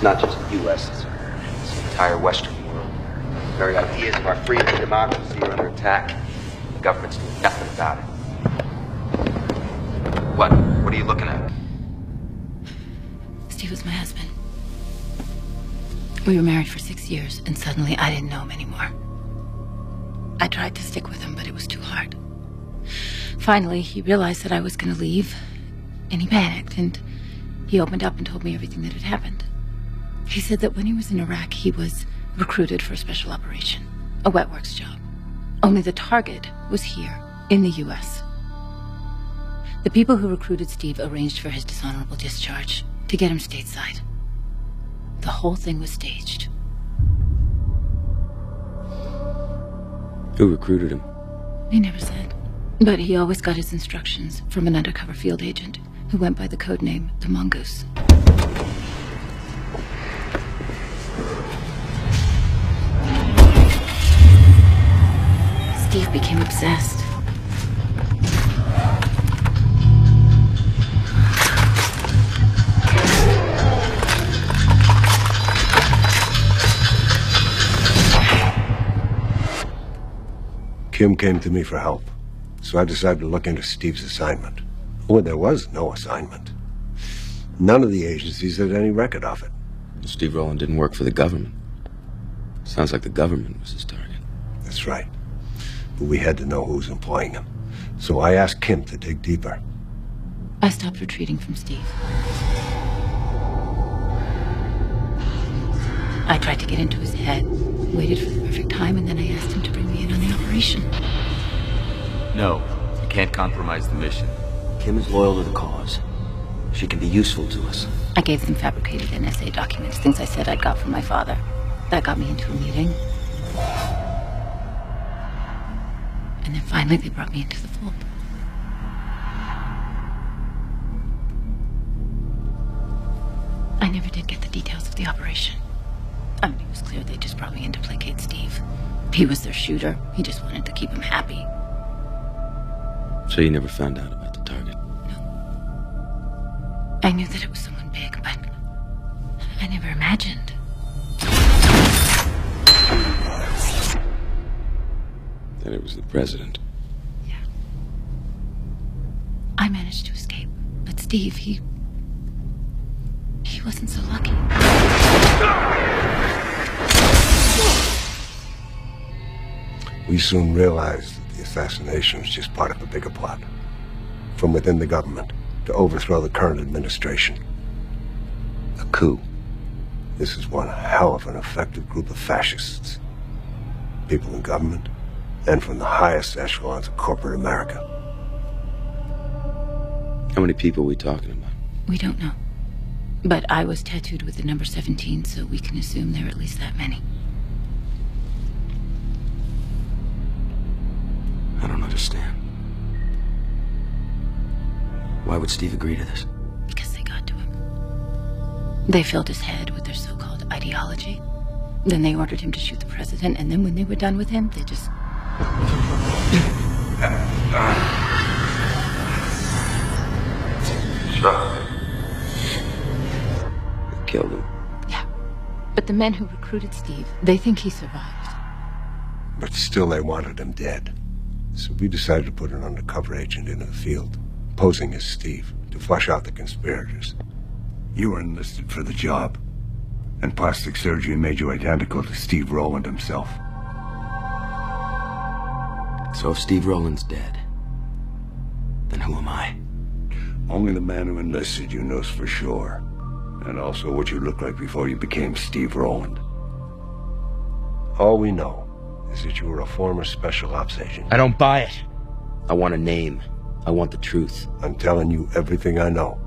Not just the U.S., it's the entire Western world. The very ideas of our freedom and democracy are under attack. The government's doing nothing about it. What? What are you looking at? Steve was my husband. We were married for 6 years, and suddenly I didn't know him anymore. I tried to stick with him, but it was too hard. Finally, he realized that I was going to leave, and he panicked, and he opened up and told me everything that had happened. He said that when he was in Iraq, he was recruited for a special operation, a wet works job. Only the target was here, in the U.S. The people who recruited Steve arranged for his dishonorable discharge to get him stateside. The whole thing was staged. Who recruited him? He never said. But he always got his instructions from an undercover field agent who went by the code name the Mongoose. Steve became obsessed. Kim came to me for help, so I decided to look into Steve's assignment. Well, there was no assignment. None of the agencies had any record of it. Steve Rowland didn't work for the government. Sounds like the government was his target. That's right. But we had to know who was employing him. So I asked Kim to dig deeper. I stopped retreating from Steve. I tried to get into his head, waited for the perfect time, and then I asked him to bring me in on the operation. No, you can't compromise the mission. Kim is loyal to the cause. She can be useful to us. I gave them fabricated NSA documents, things I said I'd got from my father. That got me into a meeting. And then finally they brought me into the fold. I never did get the details of the operation. I mean, it was clear they just brought me in to placate Steve. He was their shooter. He just wanted to keep him happy. So you never found out about the target? I knew that it was someone big, but I never imagined. That it was the president. Yeah. I managed to escape, but Steve, he wasn't so lucky. We soon realized that the assassination was just part of a bigger plot. From within the government, to overthrow the current administration. A coup. This is one hell of an effective group of fascists. People in government, and from the highest echelons of corporate America. How many people are we talking about? We don't know. But I was tattooed with the number 17, so we can assume there are at least that many. I don't understand. Why would Steve agree to this? Because they got to him. They filled his head with their so-called ideology. Then they ordered him to shoot the president, and then when they were done with him, they just... Killed him. Yeah. But the men who recruited Steve, they think he survived. But still they wanted him dead. So we decided to put an undercover agent into the field, posing as Steve, to flush out the conspirators. You were enlisted for the job, and plastic surgery made you identical to Steve Rowland himself. So if Steve Rowland's dead, then who am I? Only the man who enlisted you knows for sure. And also what you looked like before you became Steve Rowland. All we know is that you were a former special ops agent. I don't buy it. I want a name. I want the truth. I'm telling you everything I know.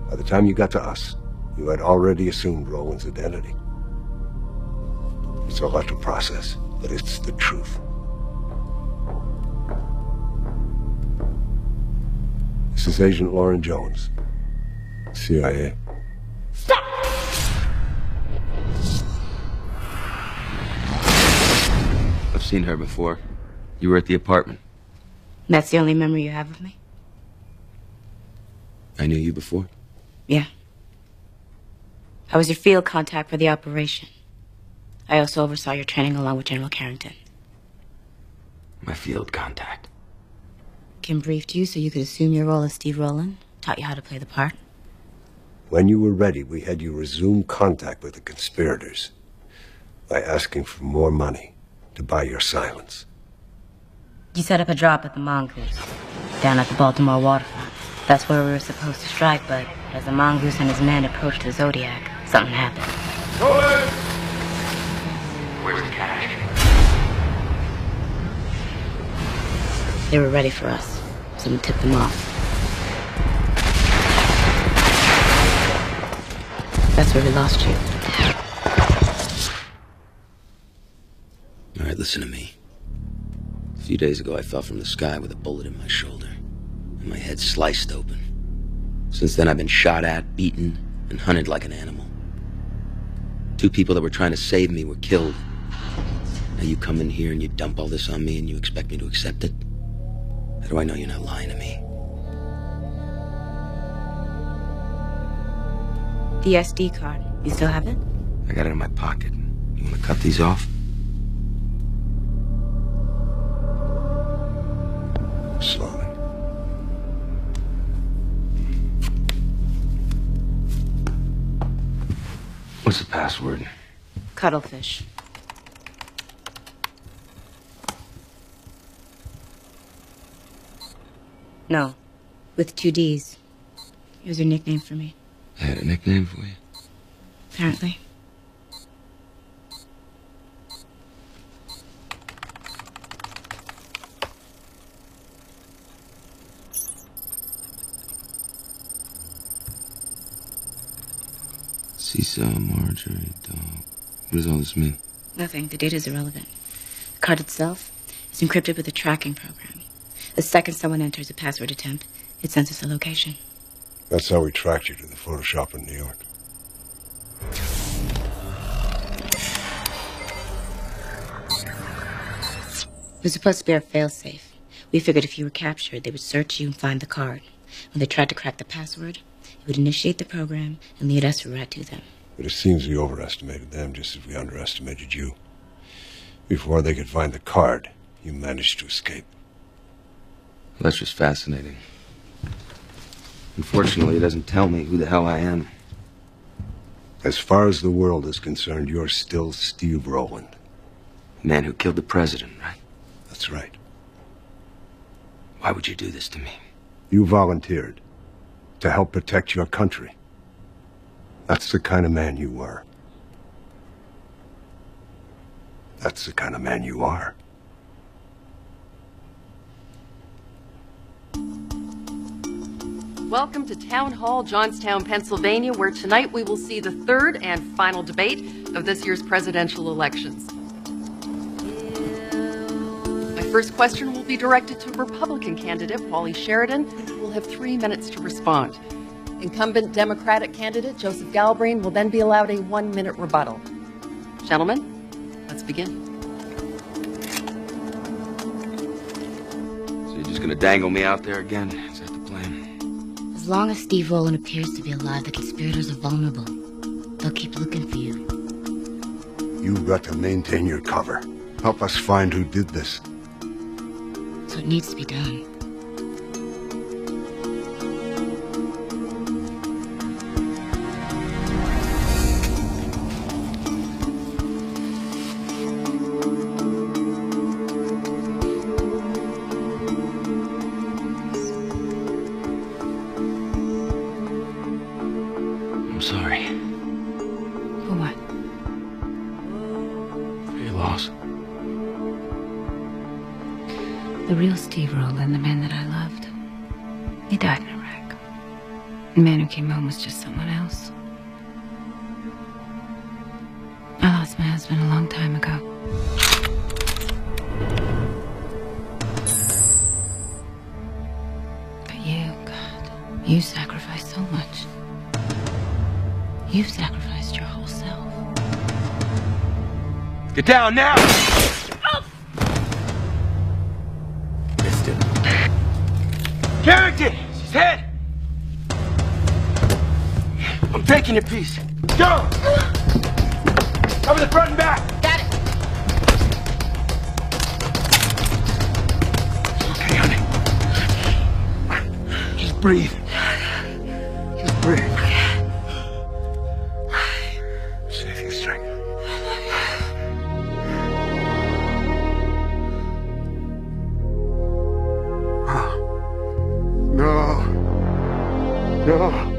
By the time you got to us, you had already assumed Rowland's identity. It's a lot to process, but it's the truth. This is Agent Lauren Jones, CIA. Stop! I've seen her before. You were at the apartment. That's the only memory you have of me? I knew you before? Yeah. I was your field contact for the operation. I also oversaw your training along with General Carrington. My field contact. Kim briefed you so you could assume your role as Steve Rowland, taught you how to play the part. When you were ready, we had you resume contact with the conspirators by asking for more money to buy your silence. You set up a drop at the Mongoose, down at the Baltimore waterfront. That's where we were supposed to strike, but as the Mongoose and his men approached the Zodiac, something happened. Where's the cash? They were ready for us. Someone tipped them off. That's where we lost you. All right, listen to me. A few days ago, I fell from the sky with a bullet in my shoulder, and my head sliced open. Since then, I've been shot at, beaten, and hunted like an animal. 2 people that were trying to save me were killed. Now you come in here and you dump all this on me and you expect me to accept it? How do I know you're not lying to me? The SD card. You still have it? I got it in my pocket. You want to cut these off? Slowly. What's the password? Cuttlefish. No. With 2 Ds. Here's your nickname for me. I had a nickname for you? Apparently. Seesaw, Marjorie, dog. What does all this mean? Nothing. The data is irrelevant. The card itself is encrypted with a tracking program. The second someone enters a password attempt, it sends us a location. That's how we tracked you to the photo shop in New York. It was supposed to be our failsafe. We figured if you were captured, they would search you and find the card. When they tried to crack the password, it would initiate the program and lead us right to them. But it seems we overestimated them just as we underestimated you. Before they could find the card, you managed to escape. Well, that's just fascinating. Unfortunately, it doesn't tell me who the hell I am. As far as the world is concerned, you're still Steve Rowland. The man who killed the president, right? That's right. Why would you do this to me? You volunteered to help protect your country. That's the kind of man you were. That's the kind of man you are. Welcome to Town Hall, Johnstown, Pennsylvania, where tonight we will see the third and final debate of this year's presidential elections. My first question will be directed to Republican candidate Wally Sheridan, who will have 3 minutes to respond. Incumbent Democratic candidate Joseph Galbraith will then be allowed a 1-minute rebuttal. Gentlemen, let's begin. So you're just gonna dangle me out there again? Is that the plan? As long as Steve Rowland appears to be alive, the conspirators are vulnerable. They'll keep looking for you. You've got to maintain your cover. Help us find who did this. So it needs to be done. I'm sorry. For what? For your loss. The real Steve Rowland, the man that I loved, he died in Iraq. The man who came home was just someone else. I lost my husband a long time ago. But you, God, you sacrificed so much. You've sacrificed your whole self. Get down now! Carrington! She's hit! taking your piece. Go! Cover the front and back. Got it. Okay, honey. Just breathe. Just breathe. Save your strength. No. No.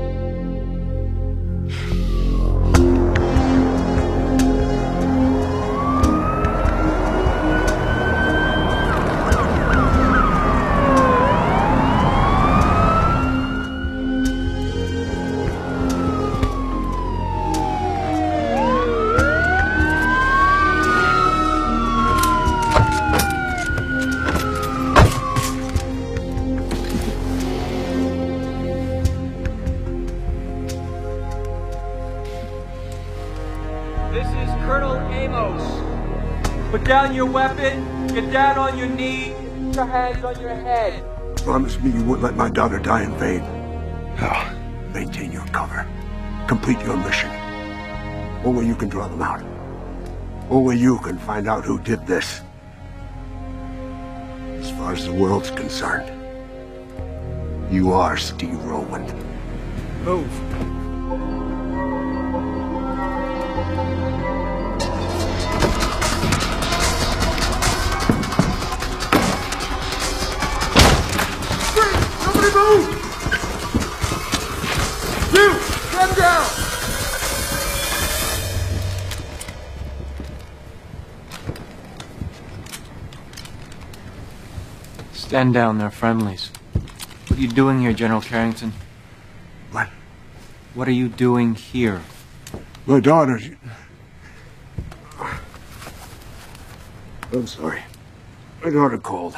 This is Colonel Amos. Put down your weapon, get down on your knee, put your hands on your head. Promise me you won't let my daughter die in vain. No. Maintain your cover. Complete your mission. Only you can draw them out. Only you can find out who did this. As far as the world's concerned, you are Steve Rowan. Move. Somebody move! You! Stand down! Stand down, they're friendlies. What are you doing here, General Carrington? What? What are you doing here? My daughter... I'm sorry. My daughter called.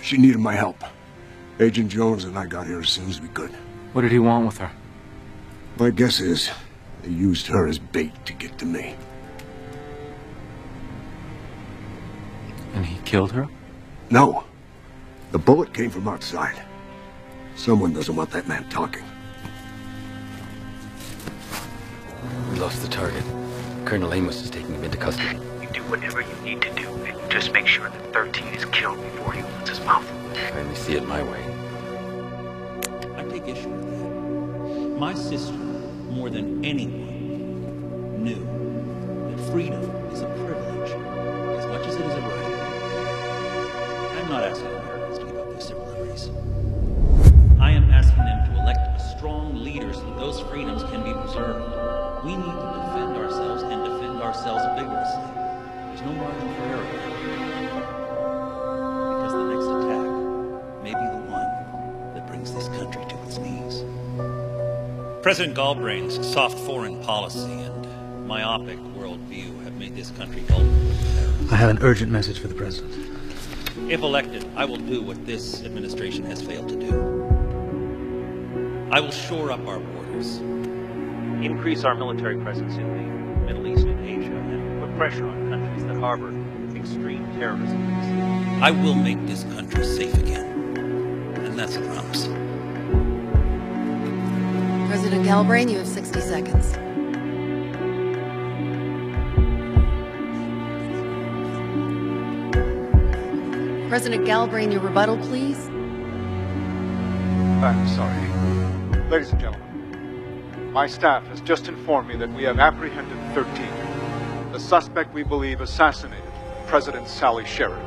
She needed my help. Agent Jones and I got here as soon as we could. What did he want with her? My guess is they used her as bait to get to me. And he killed her? No. The bullet came from outside. Someone doesn't want that man talking. We lost the target. Colonel Amos is taking him into custody. You do whatever you need to do, and just make sure that 13 is killed before he opens his mouth. I only see it my way. I take issue with that. My sister, more than anyone, knew that freedom is a privilege as much as it is a right. I'm not asking Americans to give up their civil liberties. I am asking them to elect a strong leader so that those freedoms can be preserved. We need to defend ourselves and defend ourselves vigorously. There's no margin for error. Because the next attack may be the one that brings this country to its knees. President Galbraith's soft foreign policy and myopic worldview have made this country vulnerable. I have an urgent message for the president. If elected, I will do what this administration has failed to do. I will shore up our borders, increase our military presence in the Middle East and Asia, and put pressure on countries that harbor extreme terrorism. I will make this country safe again, and that's a promise. President Galbraith, you have 60 seconds. President Galbraith, your rebuttal, please. I'm sorry. Ladies and gentlemen, my staff has just informed me that we have apprehended 13. The suspect we believe assassinated President Sally Sheridan.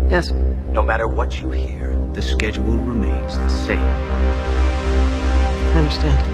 Yes. No matter what you hear, the schedule remains the same. I understand.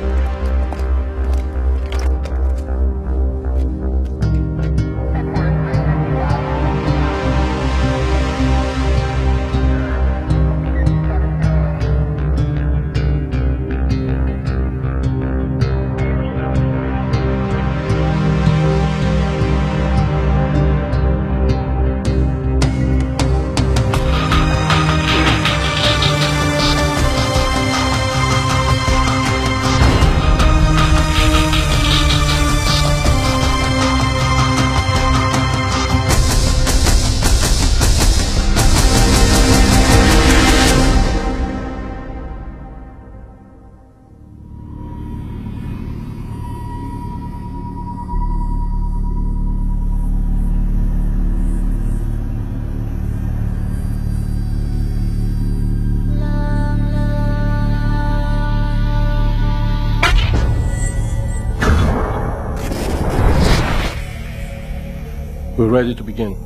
ready to begin.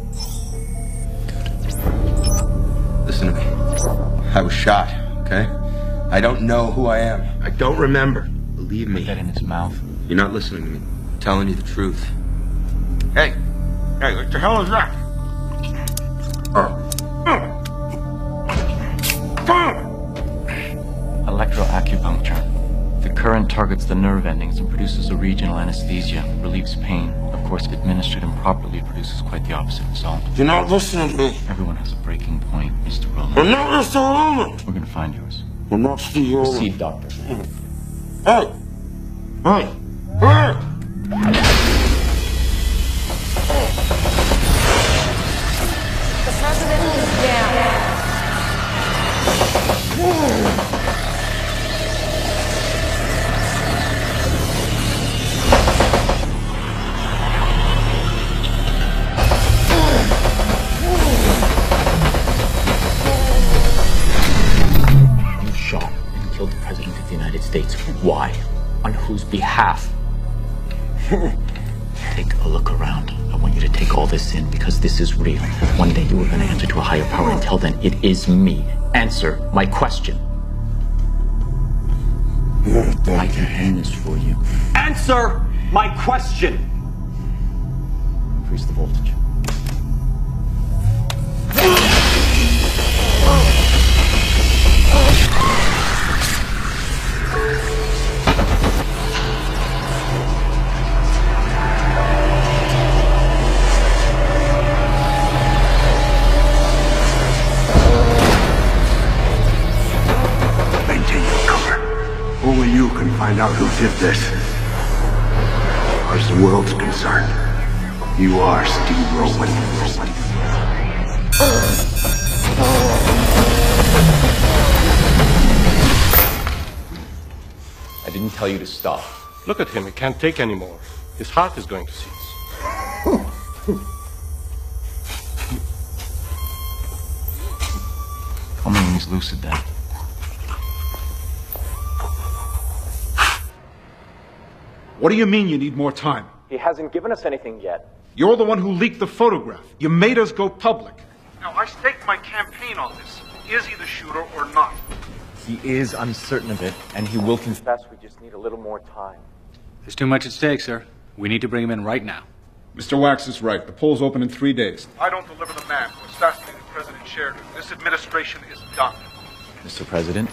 Listen to me. I was shot, okay? I don't know who I am. I don't remember. Believe me. Put that in hhis mouth. You're not listening to me. I'm telling you the truth. Hey! Hey, what the hell is that? Electroacupuncture. The current targets the nerve endings and produces a regional anesthesia, relieves pain. Of course, if administered improperly, it produces quite the opposite result. You're not listening to me. Everyone has a breaking point, Mr. Roland. I'm not Mr. Roland. We're gonna find yours. I'm not Steve Roland. Proceed, Doctor. Hey! Hey! Hey! The president is down. You shot and killed the President of the United States. Why? On whose behalf? Take a look around. I want you to take all this in because this is real. One day you are going to answer to a higher power. Until then, it is me. Answer my question. I can end this for you. Answer my question! Increase the voltage. Maintain your cover. Only you can find out who did this. As far as the world's concerned, you are Steve Rowland. I didn't tell you to stop. Look at him. He can't take anymore. His heart is going to cease. Call me when he's lucid, then. What do you mean you need more time? He hasn't given us anything yet. You're the one who leaked the photograph. You made us go public. Now, I staked my campaign on this. Is he the shooter or not? He is uncertain of it, and he will confess. We just need a little more time. There's too much at stake, sir. We need to bring him in right now. Mr. Wax is right. The polls open in 3 days. I don't deliver the man who assassinated President Sheridan. This administration is done. Mr. President,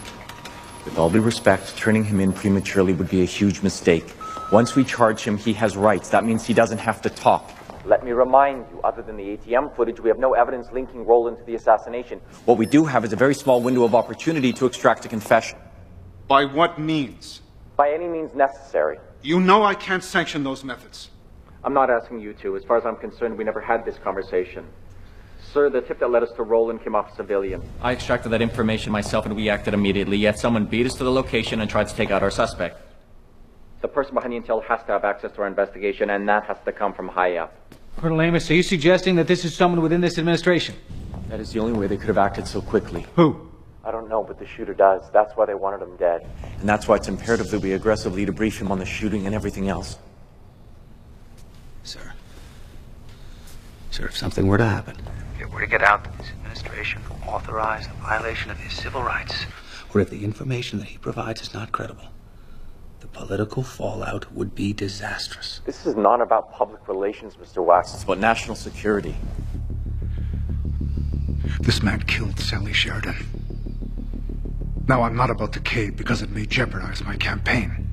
with all due respect, turning him in prematurely would be a huge mistake. Once we charge him, he has rights. That means he doesn't have to talk. Let me remind you, other than the ATM footage, we have no evidence linking Roland to the assassination. What we do have is a very small window of opportunity to extract a confession. By what means? By any means necessary. You know I can't sanction those methods. I'm not asking you to. As far as I'm concerned, we never had this conversation. Sir, the tip that led us to Roland came off a civilian. I extracted that information myself and we acted immediately, yet someone beat us to the location and tried to take out our suspect. The person behind the intel has to have access to our investigation, and that has to come from high up. Colonel Amos, are you suggesting that this is someone within this administration? That is the only way they could have acted so quickly. Who? I don't know, but the shooter does. That's why they wanted him dead. And that's why it's imperative that we aggressively debrief him on the shooting and everything else. Sir, if something were to happen, If it were to get out that this administration authorized a violation of his civil rights, or if the information that he provides is not credible, the political fallout would be disastrous. This is not about public relations, Mr. Wax. It's about national security. This man killed Sally Sheridan. Now I'm not about to cave because it may jeopardize my campaign.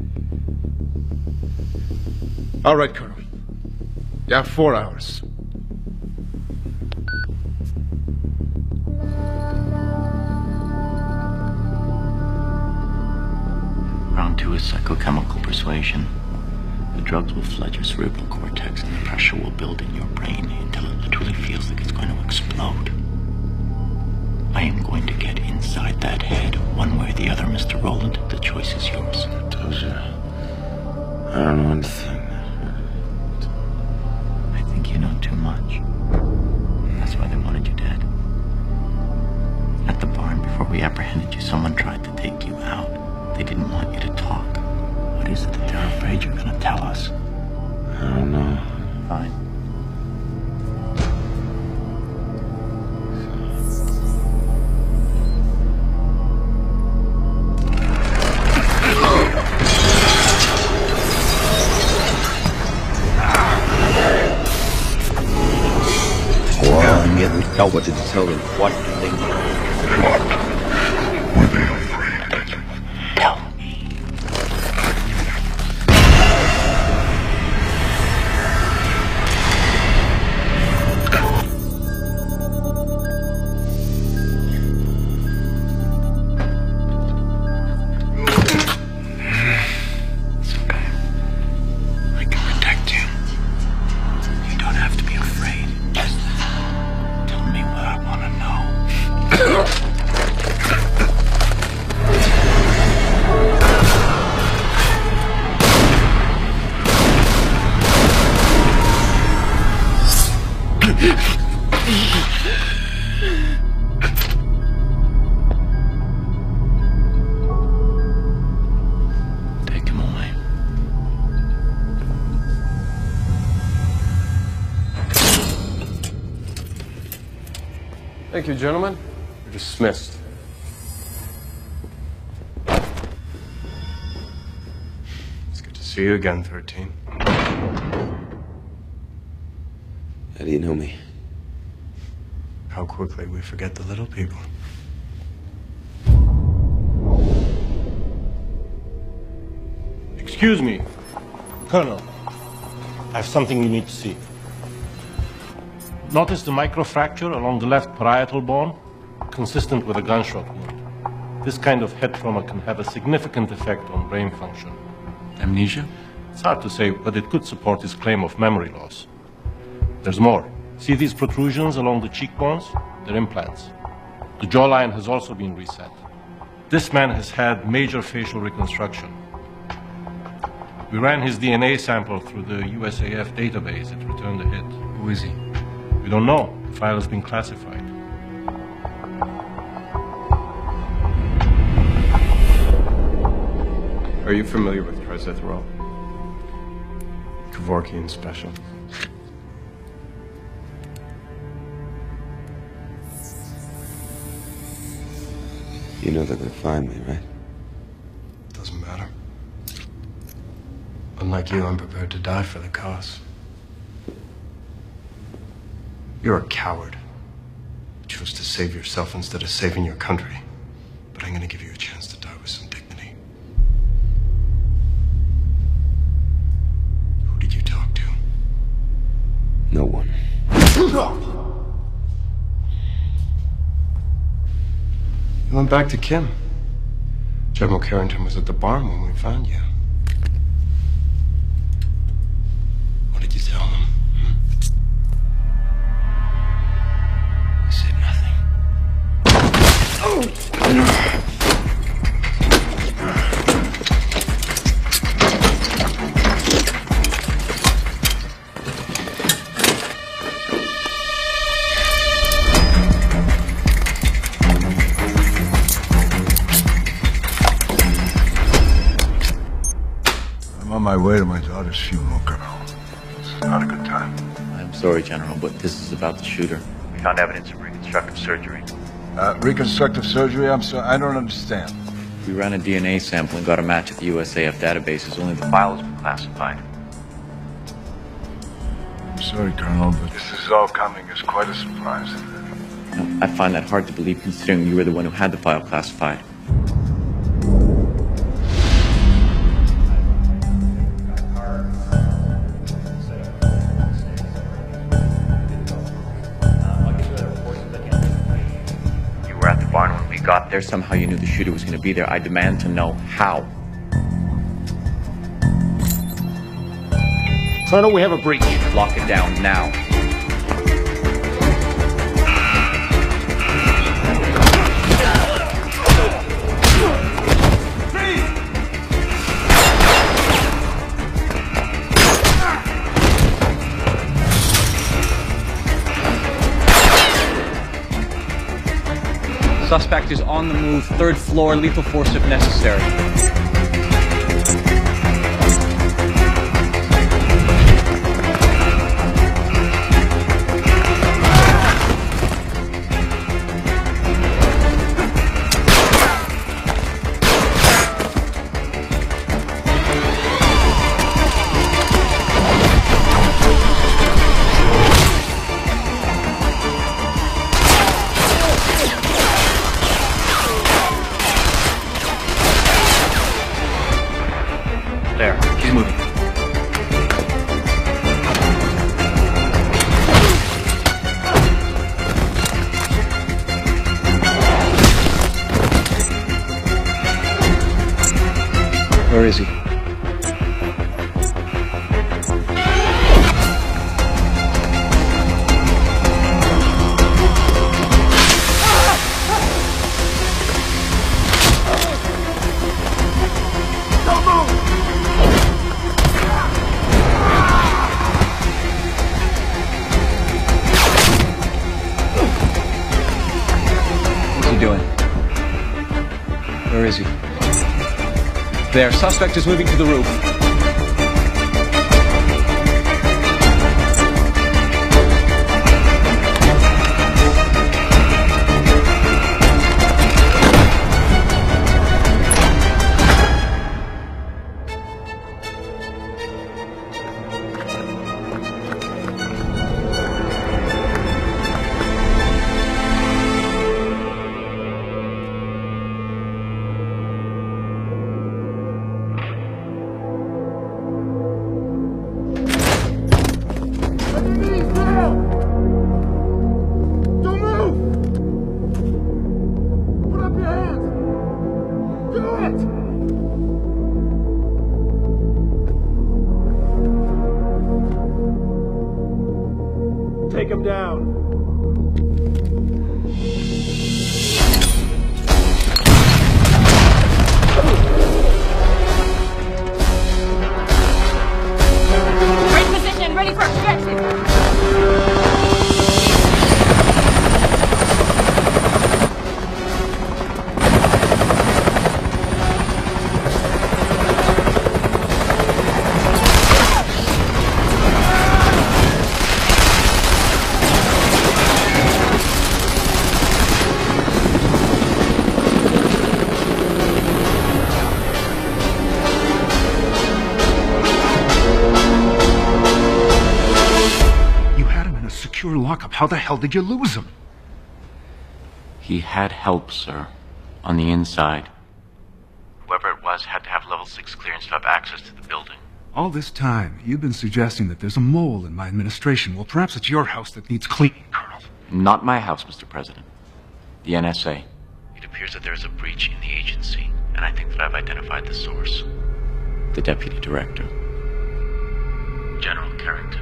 All right, Colonel. You have 4 hours. Round 2 is psychochemical persuasion. The drugs will flood your cerebral cortex and the pressure will build in your brain until it literally feels like it's going to explode. I am going to get inside that head, one way or the other, Mr. Roland. The choice is yours. I told you. I don't know anything. I think you know too much. That's why they wanted you dead. At the barn, before we apprehended you, someone tried to take you out. They didn't want you to talk. What is it that they're afraid you're going to tell us? I don't know. Fine. want you to tell them what they need. What were they afraid? No. Take him away. Thank you, gentlemen. You're dismissed. It's good to see you again, 13. How do you know me? How quickly we forget the little people. Excuse me, Colonel. I have something you need to see. Notice the microfracture along the left parietal bone? Consistent with a gunshot wound. This kind of head trauma can have a significant effect on brain function. Amnesia? It's hard to say, but it could support his claim of memory loss. There's more. See these protrusions along the cheekbones? They're implants. The jawline has also been reset. This man has had major facial reconstruction. We ran his DNA sample through the USAF database. It returned a hit. Who is he? We don't know. The file has been classified. Are you familiar with trizethral? Kevorkian special. You know they're gonna find me, right? Doesn't matter. Unlike you, I'm prepared to die for the cause. You're a coward. You chose to save yourself instead of saving your country. But I'm gonna give you a chance to die with some dignity. Who did you talk to? No one. You went back to Kim. General Carrington was at the barn when we found you. What did you tell him? I said nothing. I'm on my way to my daughter's funeral, Colonel. It's not a good time. I'm sorry, General, but this is about the shooter. We found evidence of reconstructive surgery. Reconstructive surgery? I'm sorry, I don't understand. We ran a DNA sample and got a match at the USAF databases, only the file has been classified. I'm sorry, Colonel, but this is all coming as quite a surprise. I find that hard to believe considering you were the one who had the file classified. You were at the barn when we got there. Somehow you knew the shooter was going to be there. I demand to know how. Colonel, we have a breach. Lock it down now. Suspect is on the move, 3rd floor, lethal force if necessary. Where is he? What's he doing? Where is he? There, suspect is moving to the roof. Take him down. Right position, ready for objective. Secure lockup. How the hell did you lose him? He had help, sir. On the inside. Whoever it was had to have level 6 clearance to have access to the building. All this time, you've been suggesting that there's a mole in my administration. Well, perhaps it's your house that needs cleaning, Colonel. Not my house, Mr. President. The NSA. It appears that there is a breach in the agency, and I think that I've identified the source. The Deputy Director. General Carrington.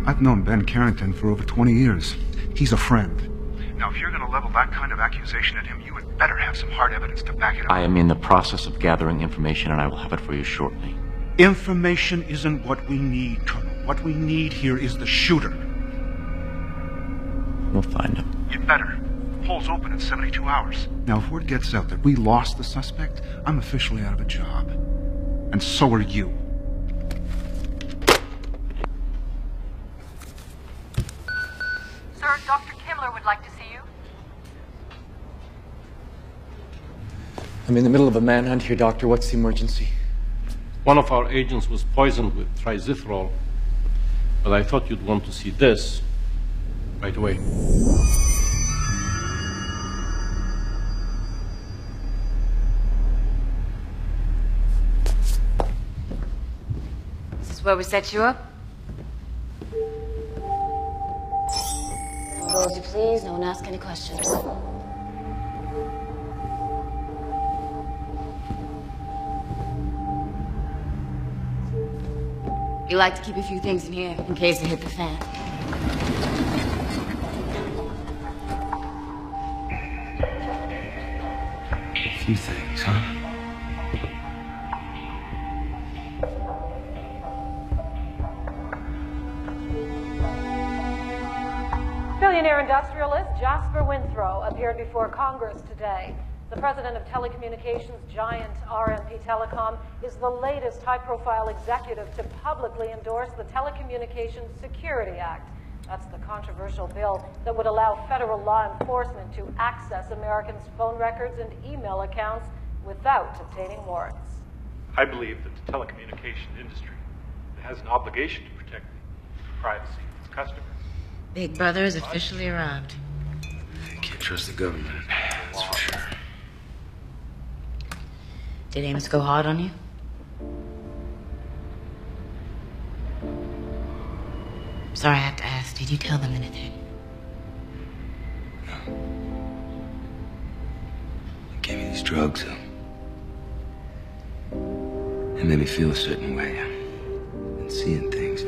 I've known Ben Carrington for over 20 years. He's a friend. Now, if you're going to level that kind of accusation at him, you had better have some hard evidence to back it up. I am in the process of gathering information, and I will have it for you shortly. Information isn't what we need, Colonel. What we need here is the shooter. We'll find him. You better. Polls open in 72 hours. Now, if word gets out that we lost the suspect, I'm officially out of a job. And so are you. Sir, Dr. Kimmler would like to see you. I'm in the middle of a manhunt here, Doctor. What's the emergency? One of our agents was poisoned with trizithrol, but I thought you'd want to see this right away. This is where we set you up? Go as you please, no one ask any questions. We like to keep a few things in here in case they hit the fan. A few things, huh? Billionaire industrialist Jasper Winthrow appeared before Congress today. The president of telecommunications giant RMP Telecom is the latest high-profile executive to publicly endorse the Telecommunications Security Act. That's the controversial bill that would allow federal law enforcement to access Americans' phone records and email accounts without obtaining warrants. I believe that the telecommunications industry has an obligation to protect the privacy of its customers. Big Brother has officially arrived. You can't trust the government, that's for sure. Did Amos go hard on you? Sorry, I have to ask. Did you tell them anything? He gave me these drugs, It made me feel a certain way. And seeing things.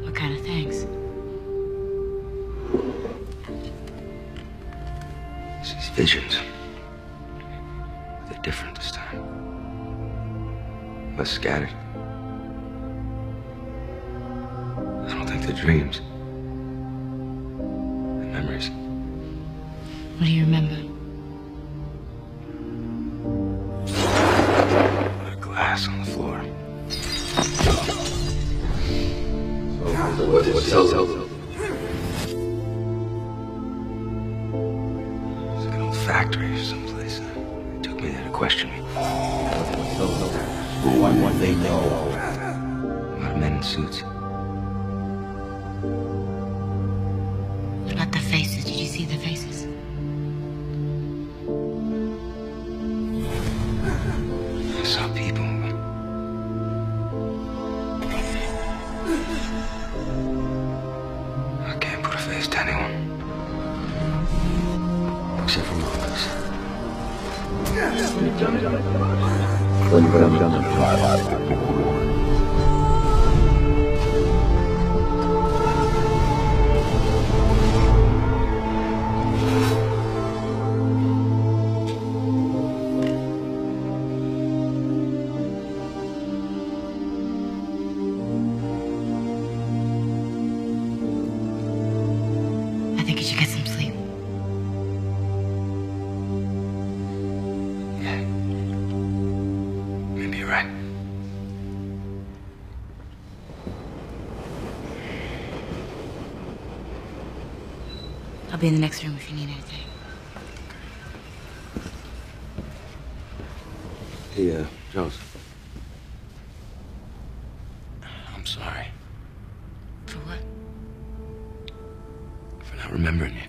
What kind of things? These visions. They're different this time. Less scattered. I don't think they're dreams. They're memories. What do you remember? A glass on the floor. What's it? It's like an old factory or someplace. They took me there to question me. What they know. A lot of men in suits. What about the faces? Did you see the faces? I saw people. I can't put a face to anyone. Except for Marcus. I think you should get some sleep. Yeah. Maybe you're right. I'll be in the next room if you need anything. Hey, Joseph. I'm sorry. For what? For not remembering you.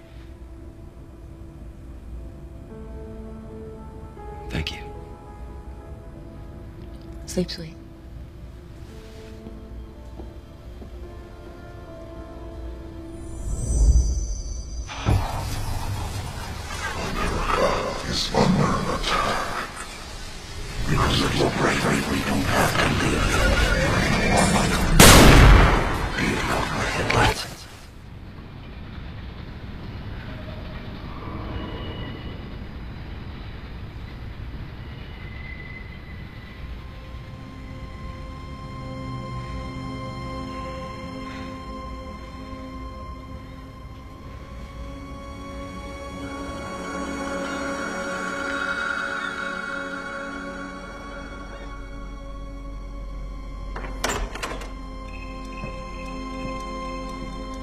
Thank you. Sleep sweet. Is under attack. Because of your bravery, we don't have to live. Be it not my headlights.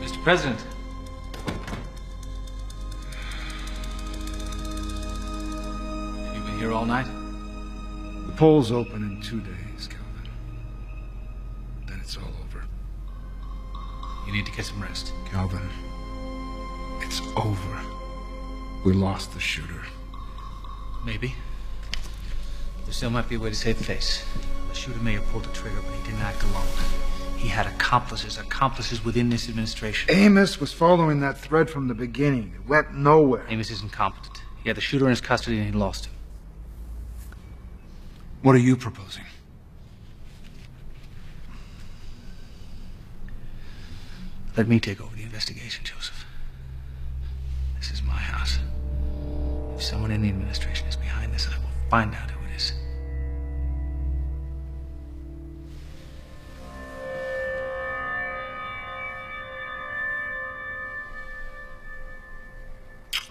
Mr. President. You been here all night? The polls open in 2 days, Calvin. Then it's all over. You need to get some rest. Calvin, it's over. We lost the shooter. Maybe. There still might be a way to save face. The shooter may have pulled the trigger, but he didn't act alone. He had accomplices within this administration. Amos was following that thread from the beginning. It went nowhere. Amos isn't competent. He had the shooter in his custody and he lost him. What are you proposing? Let me take over the investigation, Joseph. This is my house. If someone in the administration is behind this, I will find out who it is.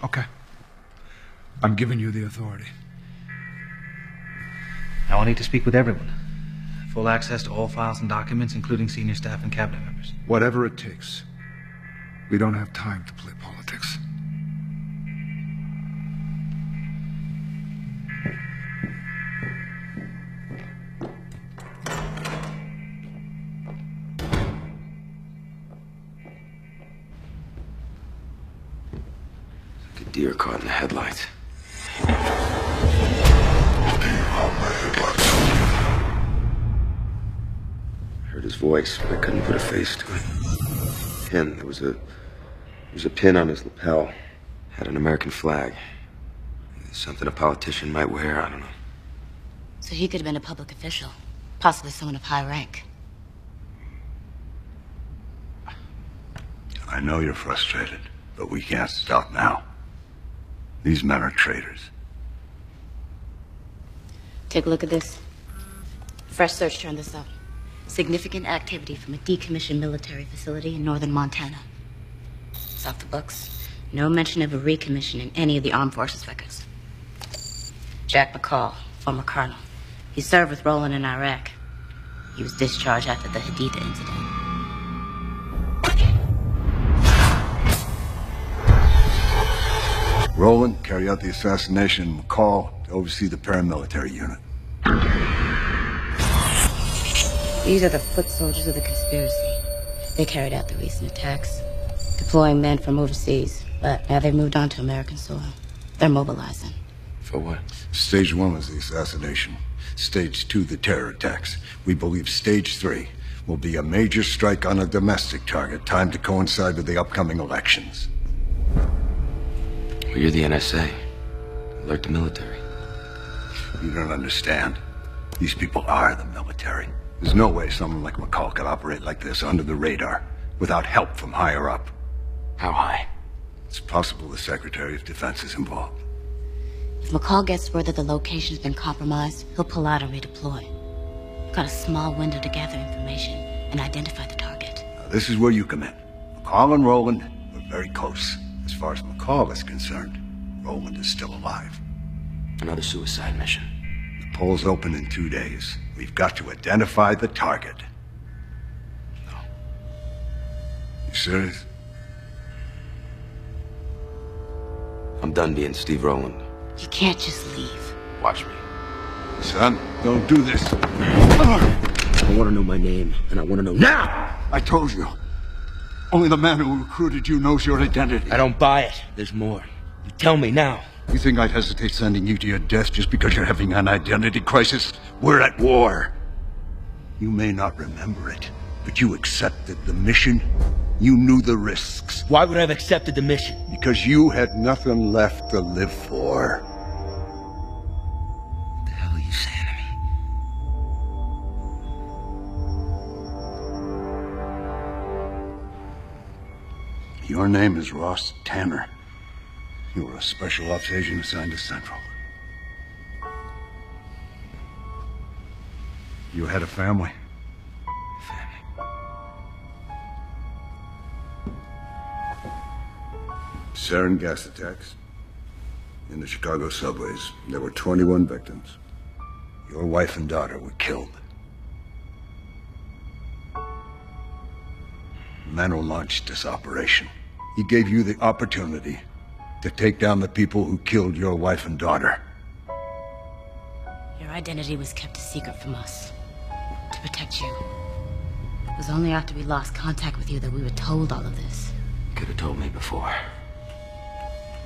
Okay. I'm giving you the authority. Now I'll need to speak with everyone. Full access to all files and documents, including senior staff and cabinet members. Whatever it takes. We don't have time to play politics. Like a deer caught in the headlights. I heard his voice, but I couldn't put a face to it. Pin. There was a pin on his lapel. Had an American flag. Something a politician might wear, I don't know. So he could have been a public official. Possibly someone of high rank. I know you're frustrated, but we can't stop now. These men are traitors. Take a look at this. Fresh search turned this up. Significant activity from a decommissioned military facility in northern Montana. It's off the books. No mention of a recommission in any of the armed forces records. Jack McCall, former colonel. He served with Roland in Iraq. He was discharged after the Haditha incident. Roland, carry out the assassination. McCall, to oversee the paramilitary unit. These are the foot soldiers of the conspiracy. They carried out the recent attacks, deploying men from overseas. But now they've moved on to American soil. They're mobilizing. For what? Stage 1 was the assassination. Stage 2, the terror attacks. We believe Stage 3 will be a major strike on a domestic target, timed to coincide with the upcoming elections. Well, you're the NSA. Alert the military. You don't understand. These people are the military. There's no way someone like McCall could operate like this under the radar, without help from higher up. How high? It's possible the Secretary of Defense is involved. If McCall gets word that the location's been compromised, he'll pull out and redeploy. We've got a small window to gather information and identify the target. Now, this is where you come in. McCall and Roland were very close. As far as McCall is concerned, Roland is still alive. Another suicide mission. The polls open in 2 days. We've got to identify the target. No. You serious? I'm done being Steve Rowland. You can't just leave. Watch me. Son, don't do this. I want to know my name, and I want to know now! I told you. Only the man who recruited you knows your identity. I don't buy it. There's more. You tell me now. You think I'd hesitate sending you to your death just because you're having an identity crisis? We're at war. You may not remember it, but you accepted the mission. You knew the risks. Why would I have accepted the mission? Because you had nothing left to live for. What the hell are you saying to me? Your name is Ross Tanner. You were a special ops agent assigned to Central. You had a family. Sarin gas attacks. In the Chicago subways, there were 21 victims. Your wife and daughter were killed. Mano launched this operation. He gave you the opportunity to take down the people who killed your wife and daughter. Your identity was kept a secret from us. To protect you. It was only after we lost contact with you that we were told all of this. You could have told me before.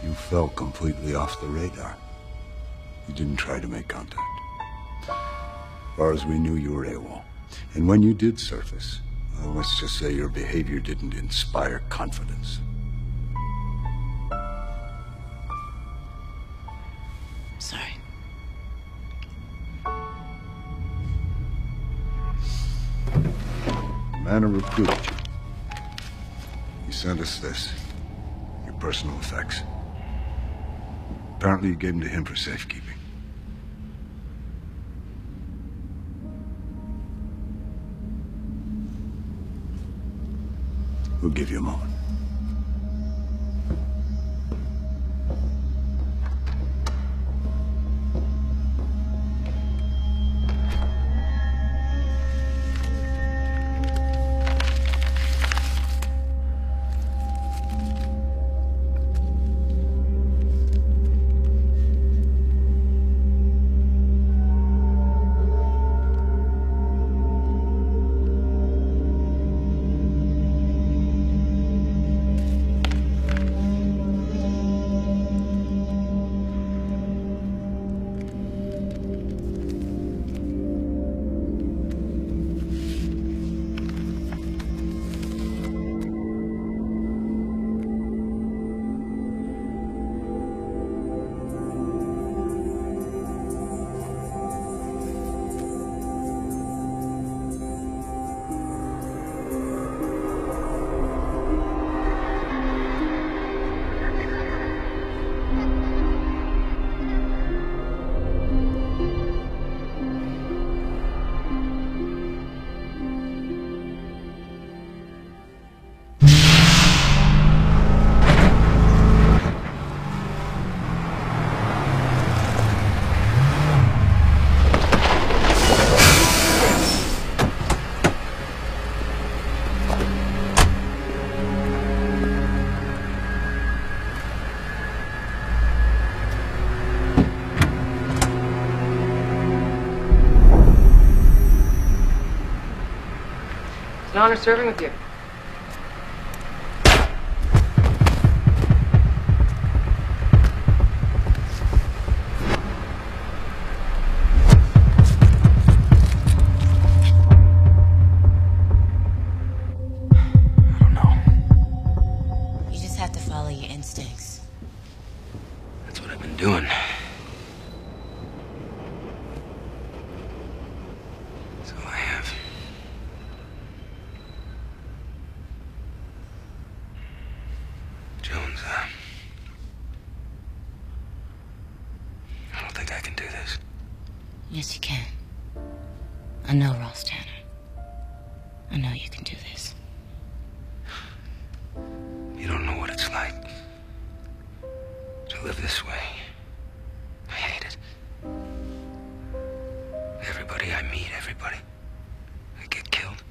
You fell completely off the radar. You didn't try to make contact. As far as we knew, you were AWOL. And when you did surface, well, let's just say your behavior didn't inspire confidence. Sorry. The man who recruited you. He sent us this. Your personal effects. Apparently you gave them to him for safekeeping. We'll give you a moment. an honor serving with you. You just have to follow your instincts. That's what I've been doing. That's all I have. Jones, I don't think I can do this. Yes, you can. I know Ross Tanner. I know you can do this. You don't know what it's like to live this way. I hate it. Everybody I meet, everybody I get killed.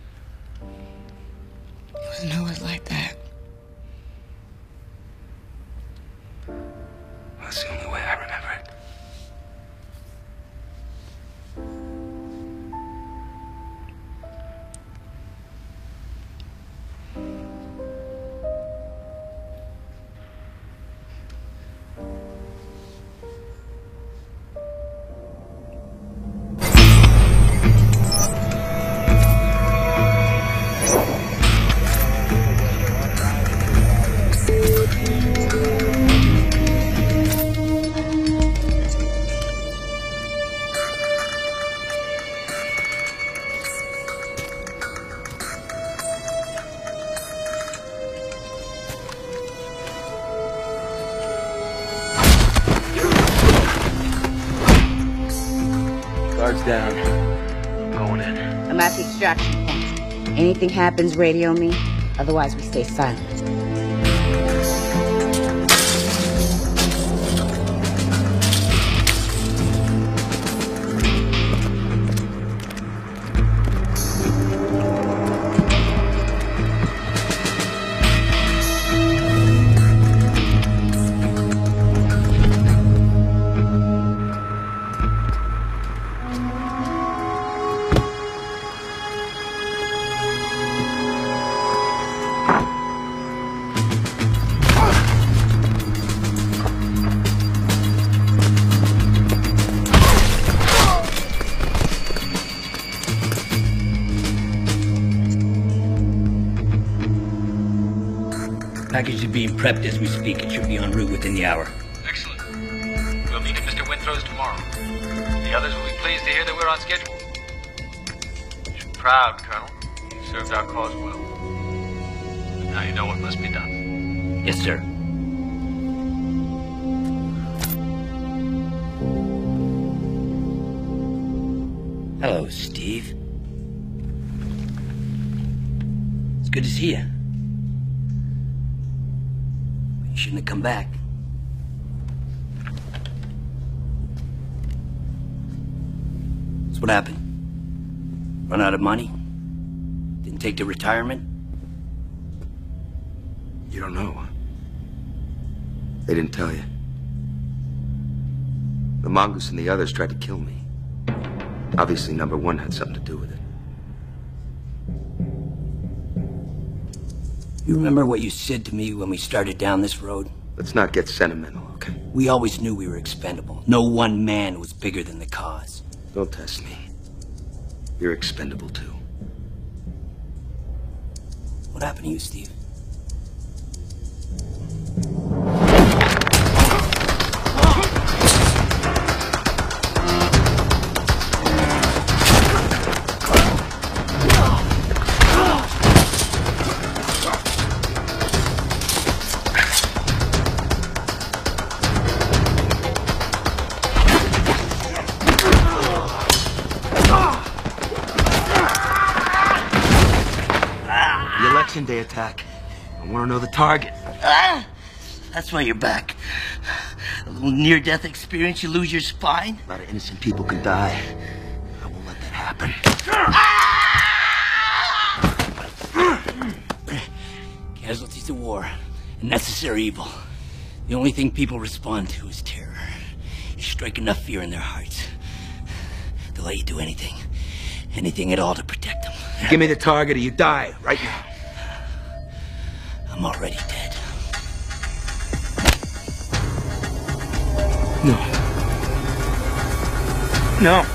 It wasn't always like that. That's the only way I remember it. Guards down. I'm going in. I'm at the extraction point. Anything happens, radio me. Otherwise, we stay silent. Package is being prepped as we speak. It should be en route within the hour. Excellent. We'll meet at Mr. Winthrow's tomorrow. The others will be pleased to hear that we're on schedule. You're proud, Colonel. You served our cause well. But now you know what must be done. Yes, sir. Hello, Steve. It's good to see you. You shouldn't have come back. So what happened? Run out of money? Didn't take the retirement? You don't know. They didn't tell you. The mongoose and the others tried to kill me. Obviously, number one had something to do with it. You remember what you said to me when we started down this road? Let's not get sentimental, okay? We always knew we were expendable. No one man was bigger than the cause. Don't test me. You're expendable, too. What happened to you, Steve? Day attack. I want to know the target. That's why you're back. A little near-death experience, you lose your spine? A lot of innocent people could die. I won't let that happen. Casualties of war. A necessary evil. The only thing people respond to is terror. You strike enough fear in their hearts. They'll let you do anything. Anything at all to protect them. Give me the target or you die, right now. I'm already dead. No. No.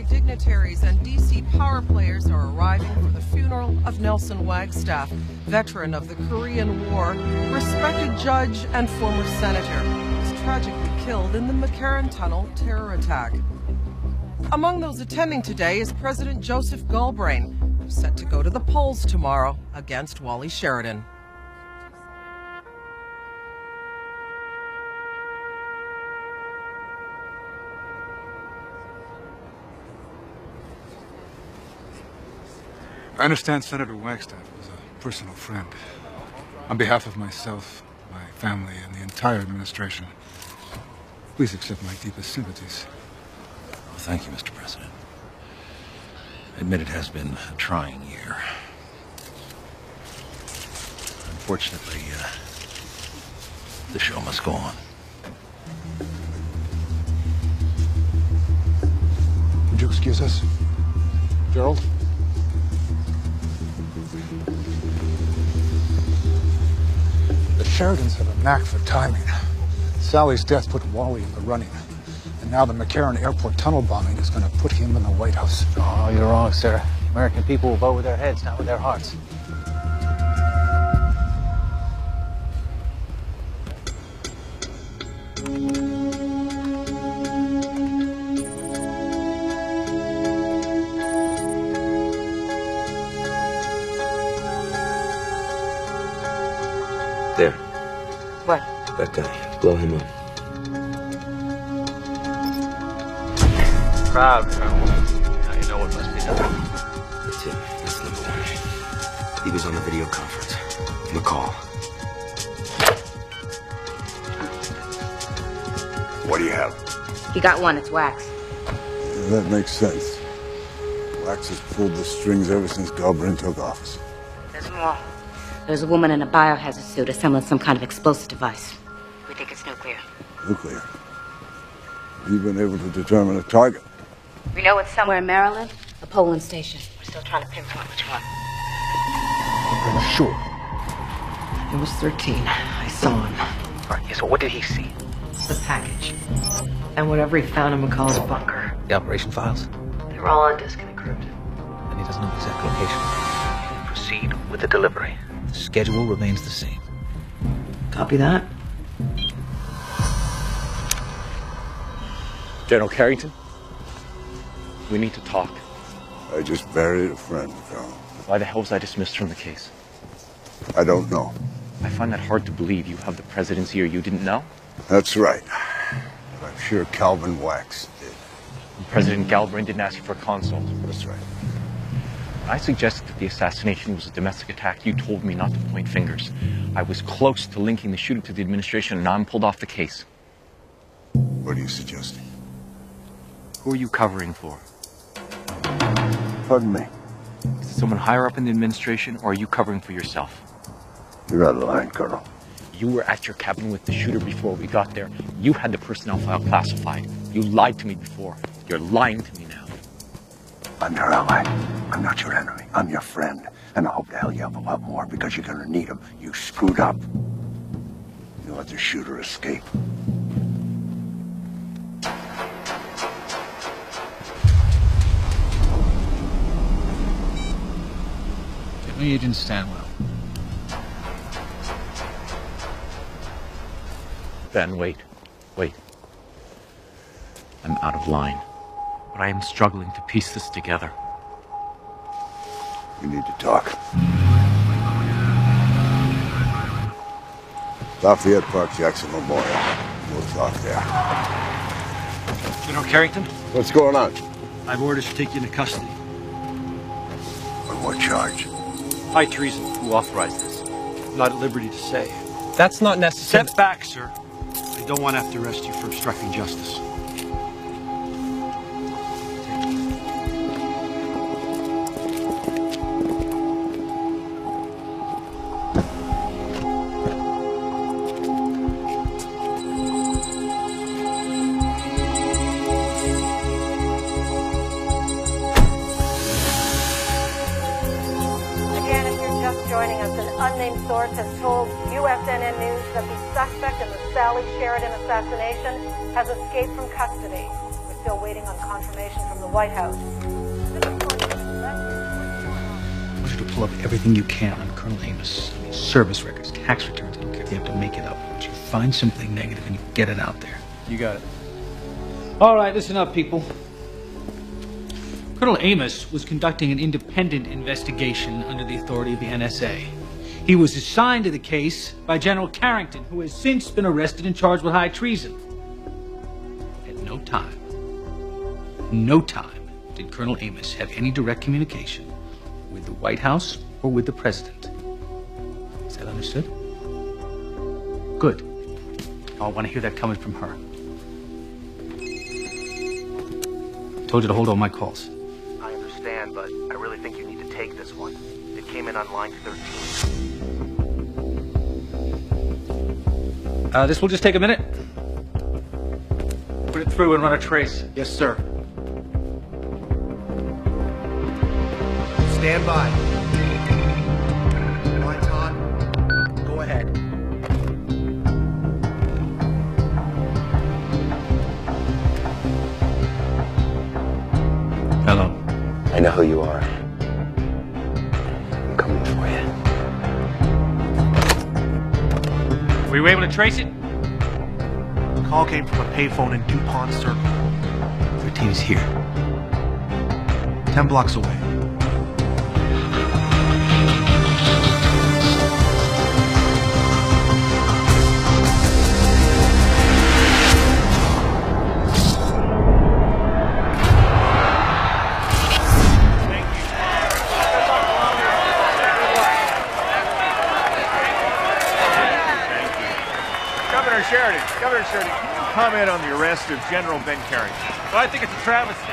Dignitaries and D.C. power players are arriving for the funeral of Nelson Wagstaff, veteran of the Korean War, respected judge and former senator, who was tragically killed in the McCarran Tunnel terror attack. Among those attending today is President Joseph Galbraith, who's set to go to the polls tomorrow against Wally Sheridan. I understand Senator Wagstaff was a personal friend. On behalf of myself, my family, and the entire administration, please accept my deepest sympathies. Well, thank you, Mr. President. I admit it has been a trying year. Unfortunately, the show must go on. Would you excuse us? Gerald? The Sheridans have a knack for timing. Sally's death put Wally in the running. And now the McCarran Airport tunnel bombing is going to put him in the White House. Oh, you're wrong, sir. American people will vote with their heads, not with their hearts. There. What? That guy. Blow him up. Proud, Colonel. Now you know what must be done. That's it. That's number one. He was on the video conference. McCall. What do you have? You got one, it's Wax. Yeah, that makes sense. Wax has pulled the strings ever since Galbraith took office. There's more. There's a woman in a biohazard suit assembling some kind of explosive device. We think it's nuclear. Nuclear? You've been able to determine a target? We know it's somewhere in Maryland, a polling station. We're still trying to pinpoint which one. Sure. It was 13. I saw him. All right, yeah, so what did he see? The package. And whatever he found in McCall's bunker. The operation files? They were all on disk and encrypted. And he doesn't know the exact location. Proceed with the delivery. The schedule remains the same. Copy that. General Carrington, we need to talk. I just buried a friend, Colonel. Why the hell was I dismissed from the case? I don't know. I find that hard to believe. You have the presidency or you didn't know? That's right. But I'm sure Calvin Wax did. And President Galbraith didn't ask you for a consult. That's right. I suggested that the assassination was a domestic attack. You told me not to point fingers. I was close to linking the shooting to the administration, and now I'm pulled off the case. What are you suggesting? Who are you covering for? Pardon me? Is it someone higher up in the administration, or are you covering for yourself? You're out of line, Colonel. You were at your cabin with the shooter before we got there. You had the personnel file classified. You lied to me before. You're lying to me now. I'm your ally. I'm not your enemy. I'm your friend. And I hope to hell you up a lot more because you're gonna need them. You screwed up. You let the shooter escape. Get me Agent Stanwell. Ben, wait. I'm out of line. But I am struggling to piece this together. We need to talk. Lafayette Park, Jackson Memorial. We'll talk there. General Carrington? What's going on? I have orders to take you into custody. On what charge? High treason. Who authorized this? I'm not at liberty to say. That's not necessary. Step back, sir. I don't want to have to arrest you for obstructing justice. Joining us, an unnamed source has told USNN News that the suspect in the Sally Sheridan assassination has escaped from custody. We're still waiting on confirmation from the White House. I want you to pull up everything you can on Colonel Amos. Service records, tax returns, I don't care if you have to make it up. But you find something negative and you get it out there. You got it. All right, listen up, people. Colonel Amos was conducting an independent investigation under the authority of the NSA. He was assigned to the case by General Carrington, who has since been arrested and charged with high treason. At no time did Colonel Amos have any direct communication with the White House or with the President. Is that understood? Good. I want to hear that coming from her. I told you to hold all my calls. I understand, but I really think you need to take this one. It came in on line 13. This will just take a minute. Put it through and run a trace. Yes, sir. Stand by. Lights on. Go ahead. Hello. I know who you are. I'm coming for you. Were you able to trace it? The call came from a payphone in DuPont Circle. 13 is here. 10 blocks away. Governor Sheridan, can you comment on the arrest of General Ben Carrington? Well, I think it's a travesty.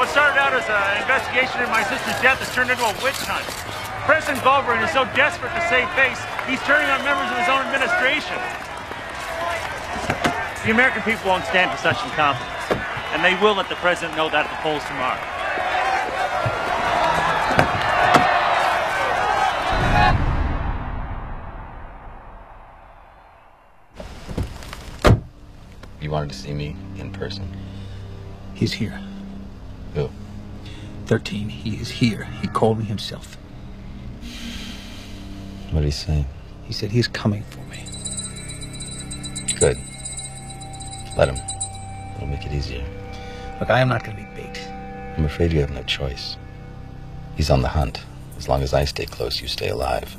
What started out as an investigation into my sister's death has turned into a witch hunt. President Galbraith is so desperate to save face, he's turning on members of his own administration. The American people won't stand for such incompetence. and they will let the president know that at the polls tomorrow. You wanted to see me in person? He's here. Who? 13. He is here. He called me himself. What did he say? He said he's coming for me. Good. Let him. It'll make it easier. Look, I am not going to be bait. I'm afraid you have no choice. He's on the hunt. As long as I stay close, you stay alive.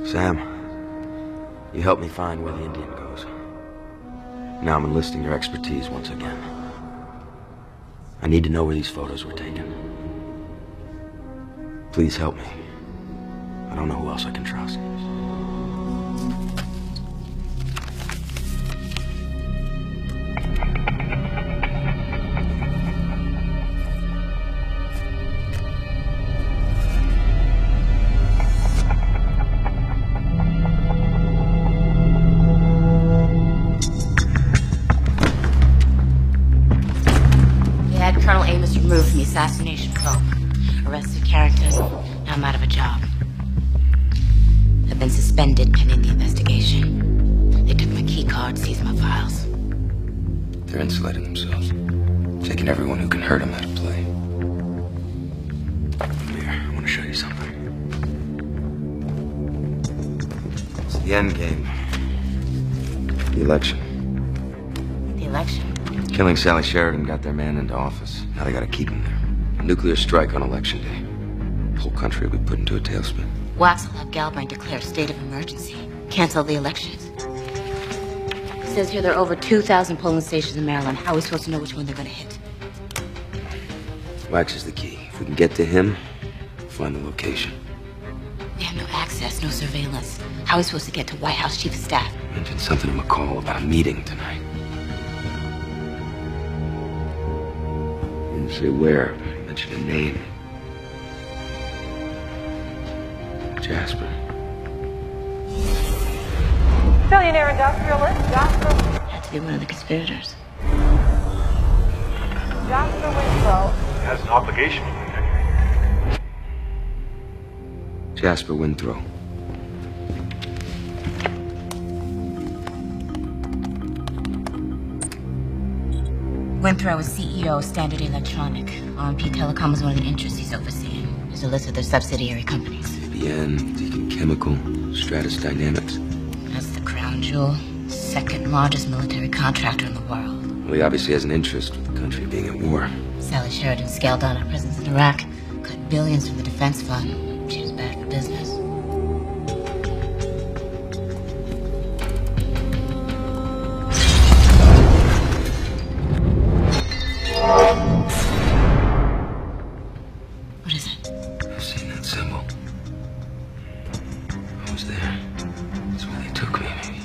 Sam, you helped me find where the Indian goes. Now I'm enlisting your expertise once again. I need to know where these photos were taken. Please help me. I don't know who else I can trust. Colonel Amos removed from the assassination probe. Arrested characters. Now I'm out of a job. I've been suspended pending the investigation. They took my key card, seized my files. They're insulating themselves. Taking everyone who can hurt them out of play. Come here, I want to show you something. It's the end game. The election. The election? Killing Sally Sheridan got their man into office. Now they gotta keep him there. A nuclear strike on election day. The whole country will be put into a tailspin. Wax will have Galbraith declare a state of emergency. Cancel the elections. It says here there are over 2,000 polling stations in Maryland. How are we supposed to know which one they're gonna hit? Wax is the key. If we can get to him, we'll find the location. We have no access, no surveillance. How are we supposed to get to White House Chief of Staff? Mentioned something to McCall about a meeting tonight. Didn't say where, but he mentioned a name. Jasper. Billionaire industrialist Jasper. Had to be one of the conspirators. Jasper Winthrow. Has an obligation. Jasper Winthrow. Winthrow is CEO of Standard Electronic. RMP Telecom is one of the interests he's overseeing. There's a list of their subsidiary companies. BN, Deacon Chemical, Stratus Dynamics. That's the crown jewel. Second largest military contractor in the world. Well, he obviously has an interest with the country being at war. Sally Sheridan scaled down her presence in Iraq, cut billions from the defense fund. She was bad for business. What is it? I've seen that symbol. I was there. That's where they took me, maybe.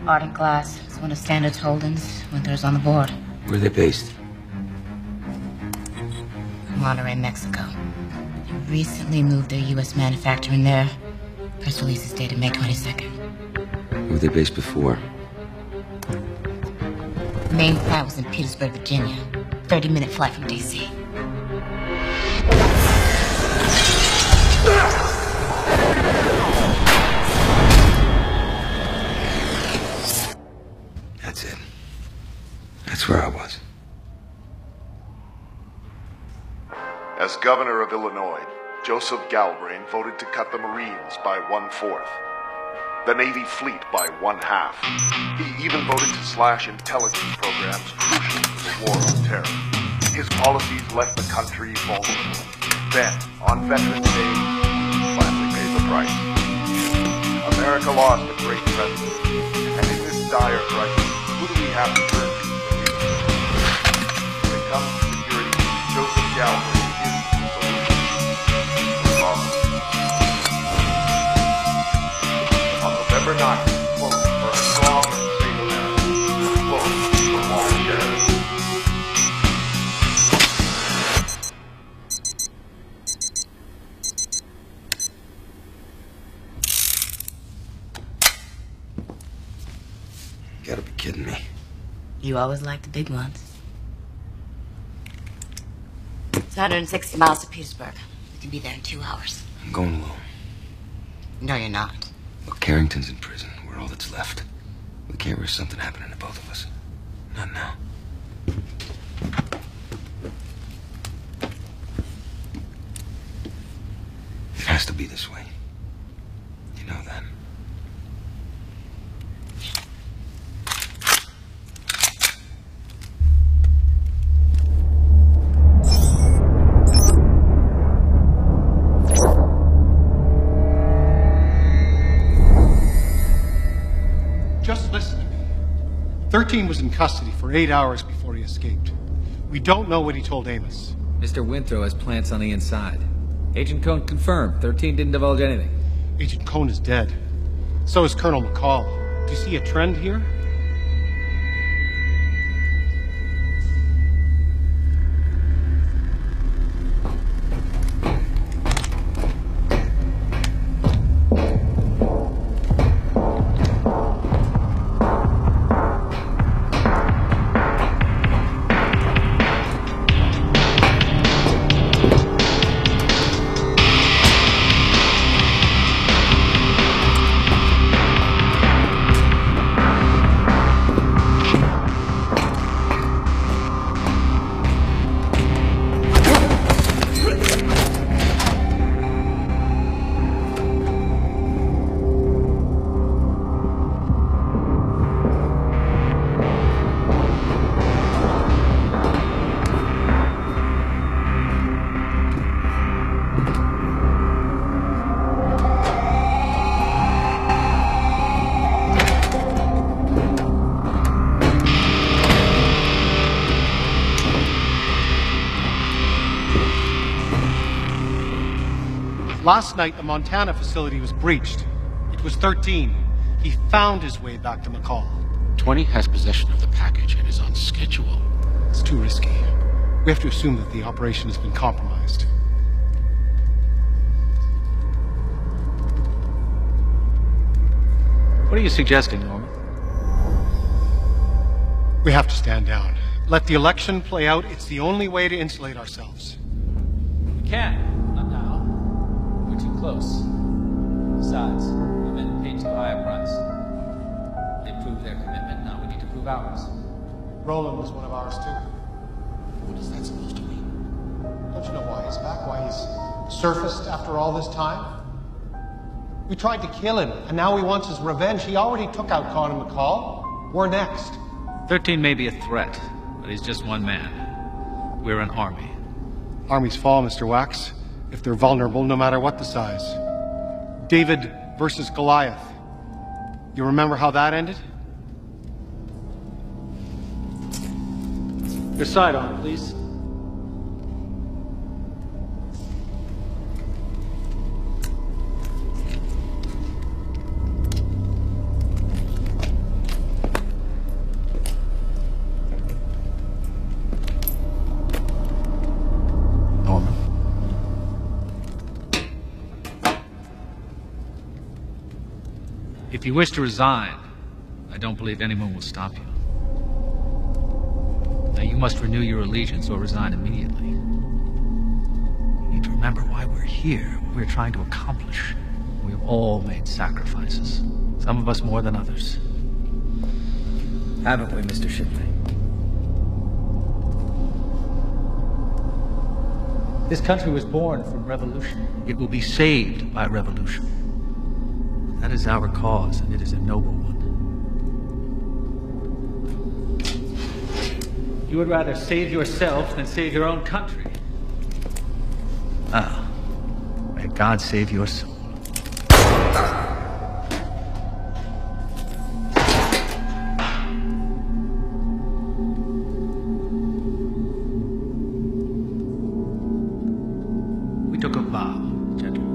Ardent Glass. It's one of Standard's holdings. Winthrow's on the board. Where are they based? Monterrey, Mexico. They recently moved their U.S. manufacturing there. Press release is dated May 22nd. Where were they based before? The main plant was in Petersburg, Virginia. 30-minute flight from D.C. As governor of Illinois, Joseph Galbraith voted to cut the Marines by 1/4, the Navy fleet by 1/2. He even voted to slash intelligence programs crucial to the war on terror. His policies left the country vulnerable. Then, on Veterans Day, he finally paid the price. America lost a great president, and in this dire crisis, who do we have to turn to? When it comes to security, Joseph Galbraith is the solution. On November 9th, vote for a strong and safe America. Vote for Wally Sheridan. You gotta be kidding me. You always like the big ones. It's 160 miles to Petersburg. We can be there in 2 hours. I'm going alone. No, you're not. Well, Carrington's in prison. We're all that's left. We can't risk something happening to both of us. Not now. It has to be this way. You know that. Just listen to me. 13 was in custody for 8 hours before he escaped. We don't know what he told Amos. Mr. Winthrow has plants on the inside. Agent Cohn confirmed 13 didn't divulge anything. Agent Cohn is dead. So is Colonel McCall. Do you see a trend here? Last night, the Montana facility was breached. It was 13. He found his way back to McCall. 20 has possession of the package and is on schedule. It's too risky. We have to assume that the operation has been compromised. What are you suggesting, Norman? We have to stand down. Let the election play out. It's the only way to insulate ourselves. We can't. Not now. We're too close. Besides, the men paid too high a price. They proved their commitment. Now we need to prove ours. Roland was one of ours, too. What is that supposed to mean? Don't you know why he's back? Why he's surfaced after all this time? We tried to kill him, and now he wants his revenge. He already took out Con and McCall. We're next. 13 may be a threat, but he's just one man. We're an army. Armies fall, Mr. Wax, if they're vulnerable, no matter what the size. David versus Goliath. You remember how that ended? Your side on, please. Norman. If you wish to resign, I don't believe anyone will stop you. Now you must renew your allegiance or resign immediately. You need to remember why we're here, what we're trying to accomplish. We've all made sacrifices. Some of us more than others. Haven't we, Mr. Shipley? This country was born from revolution. It will be saved by revolution. That is our cause, and it is a noble one. You would rather save yourself than save your own country. Ah, may God save your soul. We took a vow, gentlemen.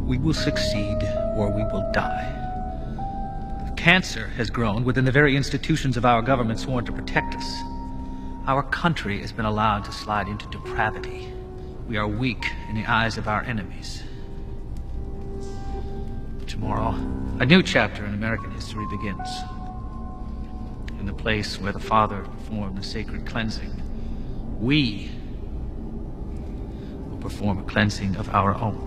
We will succeed or we will die. Cancer has grown within the very institutions of our government sworn to protect us. Our country has been allowed to slide into depravity. We are weak in the eyes of our enemies. Tomorrow, a new chapter in American history begins. In the place where the Father performed the sacred cleansing, we will perform a cleansing of our own.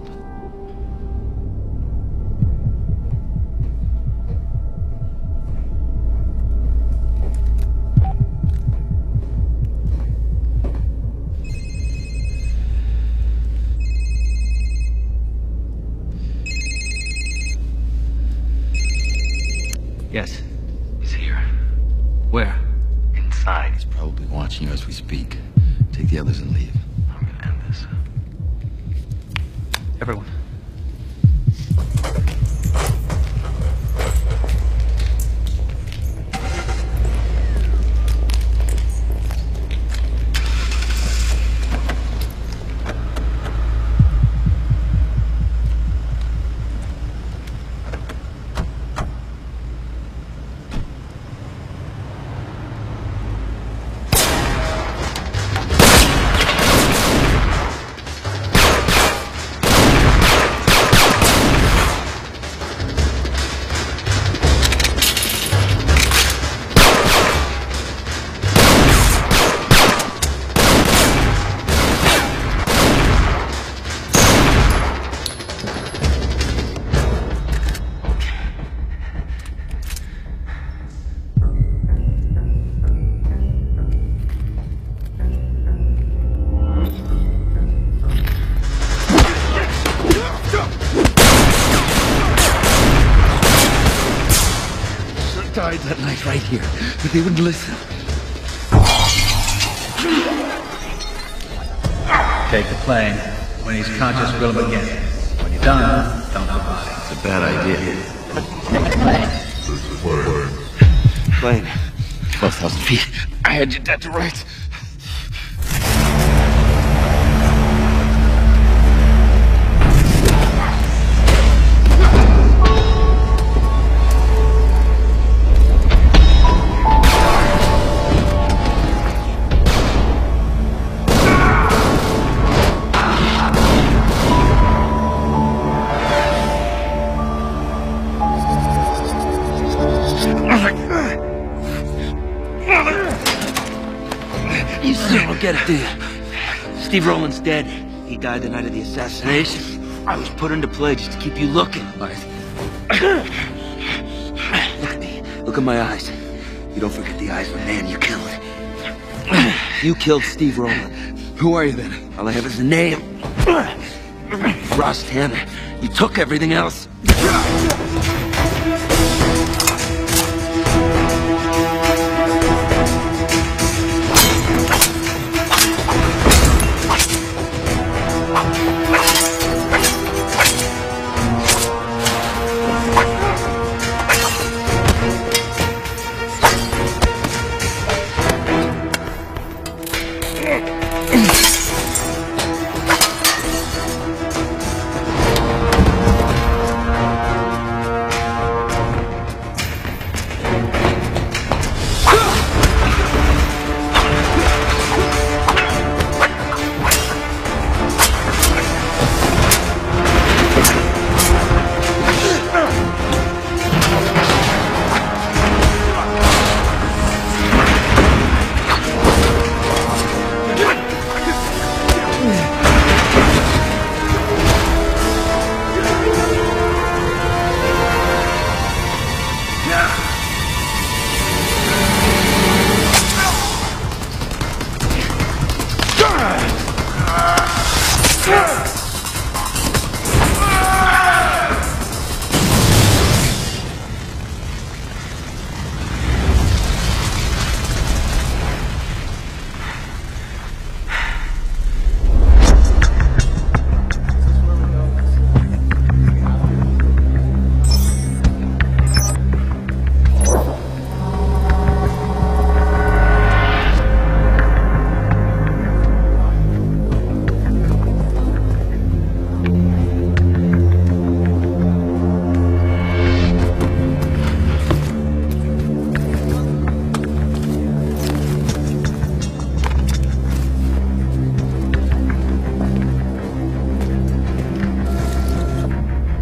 Yes. He's here. Where? Inside. He's probably watching you as we speak. Take the others and leave. I'm gonna end this. Everyone. Died that night right here, but they wouldn't listen. Take the plane. When he's conscious, grill him again. When you're done, dump the body. It's a bad idea. Plane. 12,000 feet. I had you dead to rights. You still don't get it, do you? Steve Rowland's dead. He died the night of the assassination. I was put into play just to keep you looking. Look at me. Look at my eyes. You don't forget the eyes of a man you killed. You killed Steve Rowland. Who are you then? All I have is a name. Ross Tanner. You took everything else.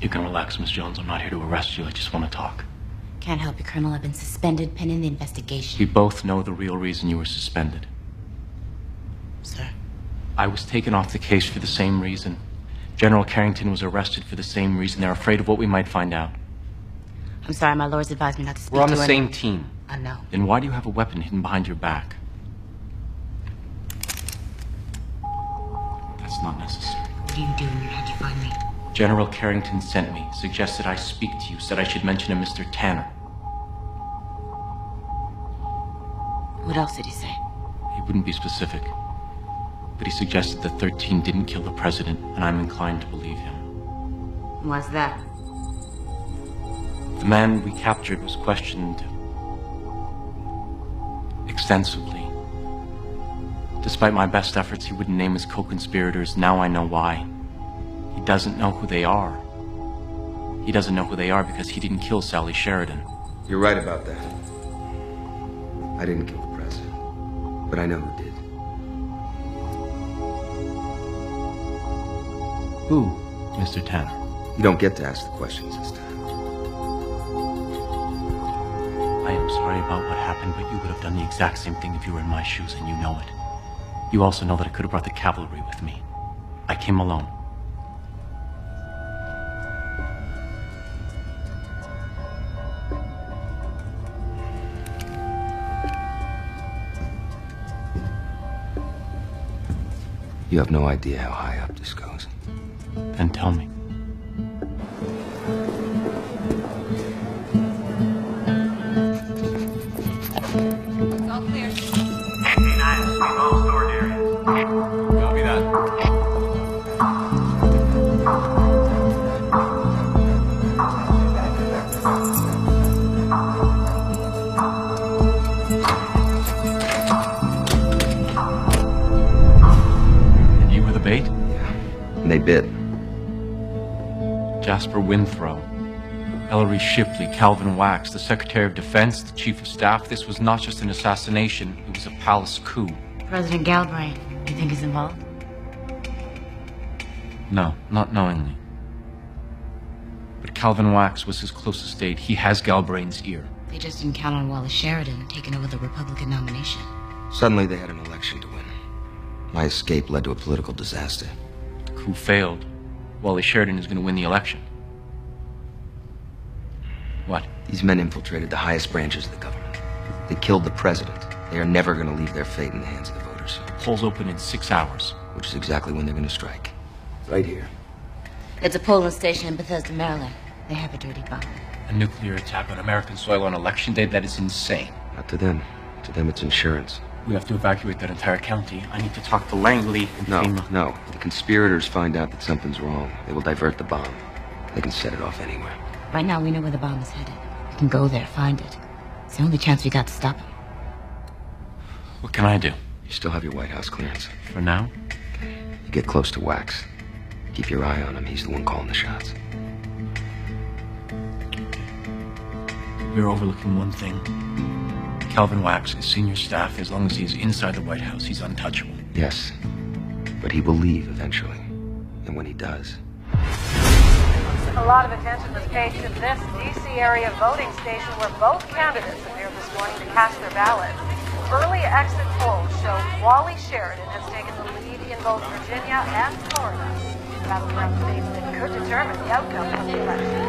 You can relax, Miss Jones. I'm not here to arrest you. I just want to talk. Can't help you, Colonel. I've been suspended pending the investigation. We both know the real reason you were suspended. Sir? I was taken off the case for the same reason. General Carrington was arrested for the same reason. They're afraid of what we might find out. I'm sorry, my lords advised me not to speak to We're on the any- same team. I know. Then why do you have a weapon hidden behind your back? That's not necessary. What are you doing here? How'd you find me? General Carrington sent me, suggested I speak to you, said I should mention a Mr. Tanner. What else did he say? He wouldn't be specific. But he suggested that 13 didn't kill the president, and I'm inclined to believe him. Why's that? The man we captured was questioned extensively. Despite my best efforts, he wouldn't name his co-conspirators. Now I know why. He doesn't know who they are. He doesn't know who they are because he didn't kill Sally Sheridan. You're right about that. I didn't kill the president, but I know who did. Who, Mr. Tanner? You don't get to ask the questions this time. I am sorry about what happened, but you would have done the exact same thing if you were in my shoes, and you know it. You also know that I could have brought the cavalry with me. I came alone. You have no idea how high up this goes. Then tell me. All clear. 89, leave all stored areas. Copy that. And you were the bait? And they bit. Jasper Winthrow, Ellery Shipley, Calvin Wax, the Secretary of Defense, the Chief of Staff. This was not just an assassination, it was a palace coup. President Galbraith, you think he's involved? No, not knowingly. But Calvin Wax was his closest aide. He has Galbraith's ear. They just didn't count on Wallace Sheridan taking over the Republican nomination. Suddenly they had an election to win. My escape led to a political disaster. The coup failed. Wally Sheridan is going to win the election. What? These men infiltrated the highest branches of the government. They killed the president. They are never going to leave their fate in the hands of the voters. Polls open in 6 hours. Which is exactly when they're going to strike. Right here. It's a polling station in Bethesda, Maryland. They have a dirty bomb. A nuclear attack on American soil on election day? That is insane. Not to them. To them, it's insurance. We have to evacuate that entire county. I need to talk to Langley and FEMA. No. The conspirators find out that something's wrong. They will divert the bomb. They can set it off anywhere. Right now, we know where the bomb is headed. We can go there, find it. It's the only chance we got to stop him. What can I do? You still have your White House clearance. For now? You get close to Wax. Keep your eye on him. He's the one calling the shots. We're overlooking one thing. Calvin Wax is senior staff. As long as he's inside the White House, he's untouchable. Yes. But he will leave eventually. And when he does... A lot of attention was paid to this D.C. area voting station where both candidates appeared this morning to cast their ballots. Early exit polls show Wally Sheridan has taken the lead in both Virginia and Florida. Battleground states that could determine the outcome of the election.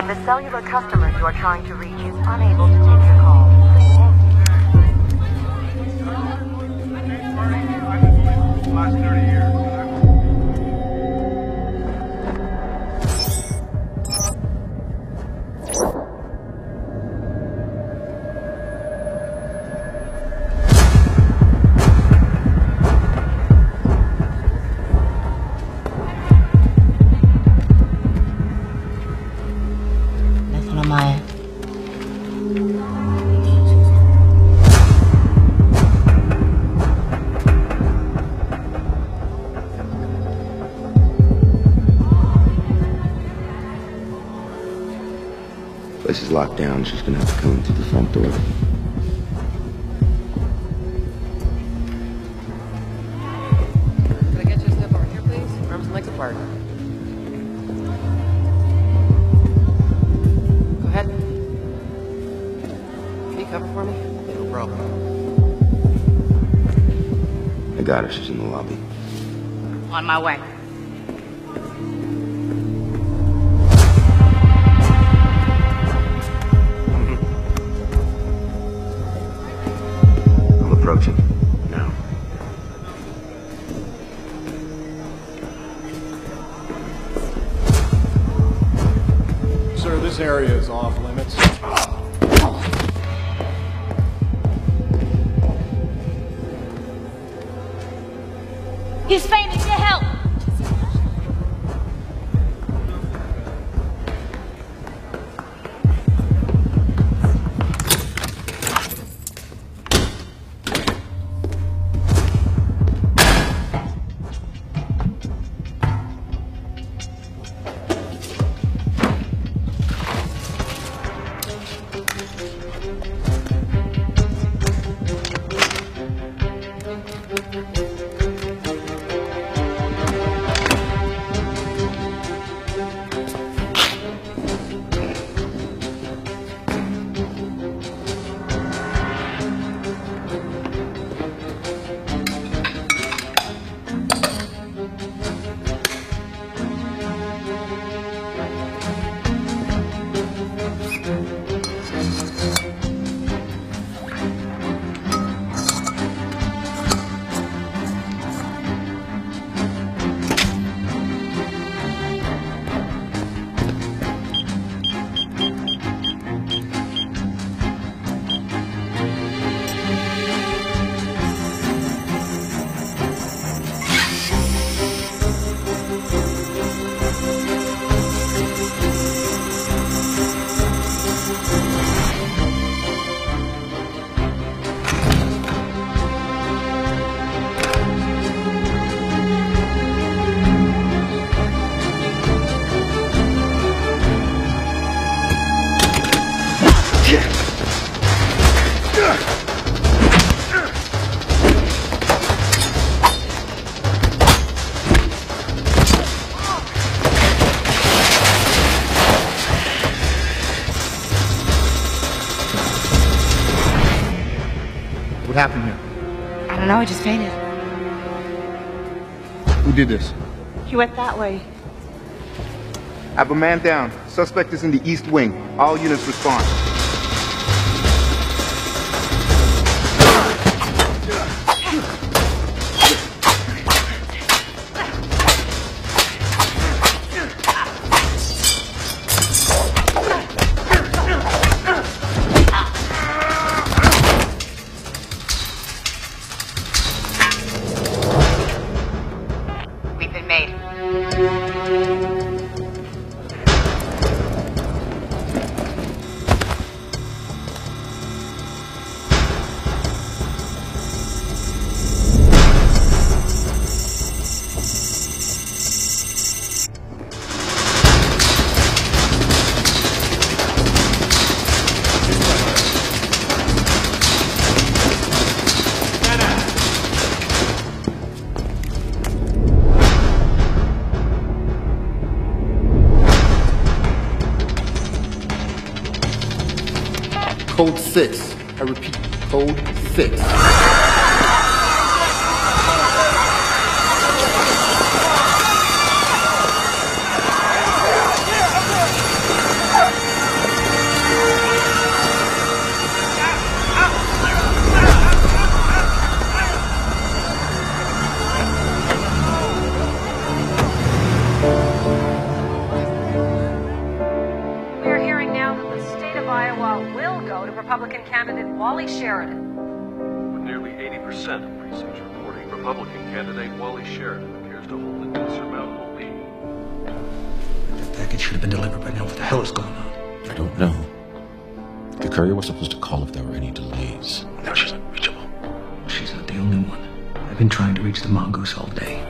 The cellular customer you are trying to reach is unable to take your call. Last 30 years. Nothing on my end. Place is locked down. She's gonna have to come in through the front door. Can I get you a step over here, please? Arms and legs apart. for me? No problem. I got her. She's in the lobby. On my way. I'm approaching. Now. Sir, this area is off limits. He's fainting. Get help! What happened here? I don't know, I just fainted. Who did this? He went that way. I have a man down. Suspect is in the east wing. All units respond. We've been made. Code 6. I repeat, Code 6. We're hearing now that the state of Iowa will go to Republican candidate Wally Sheridan. With nearly 80% of precincts reporting, Republican candidate Wally Sheridan appears to hold an insurmountable lead. That package should have been delivered by now. What the hell is going on? I don't know. The courier was supposed to call if there were any delays. No, she's unreachable. She's not the only one. I've been trying to reach the mongoose all day.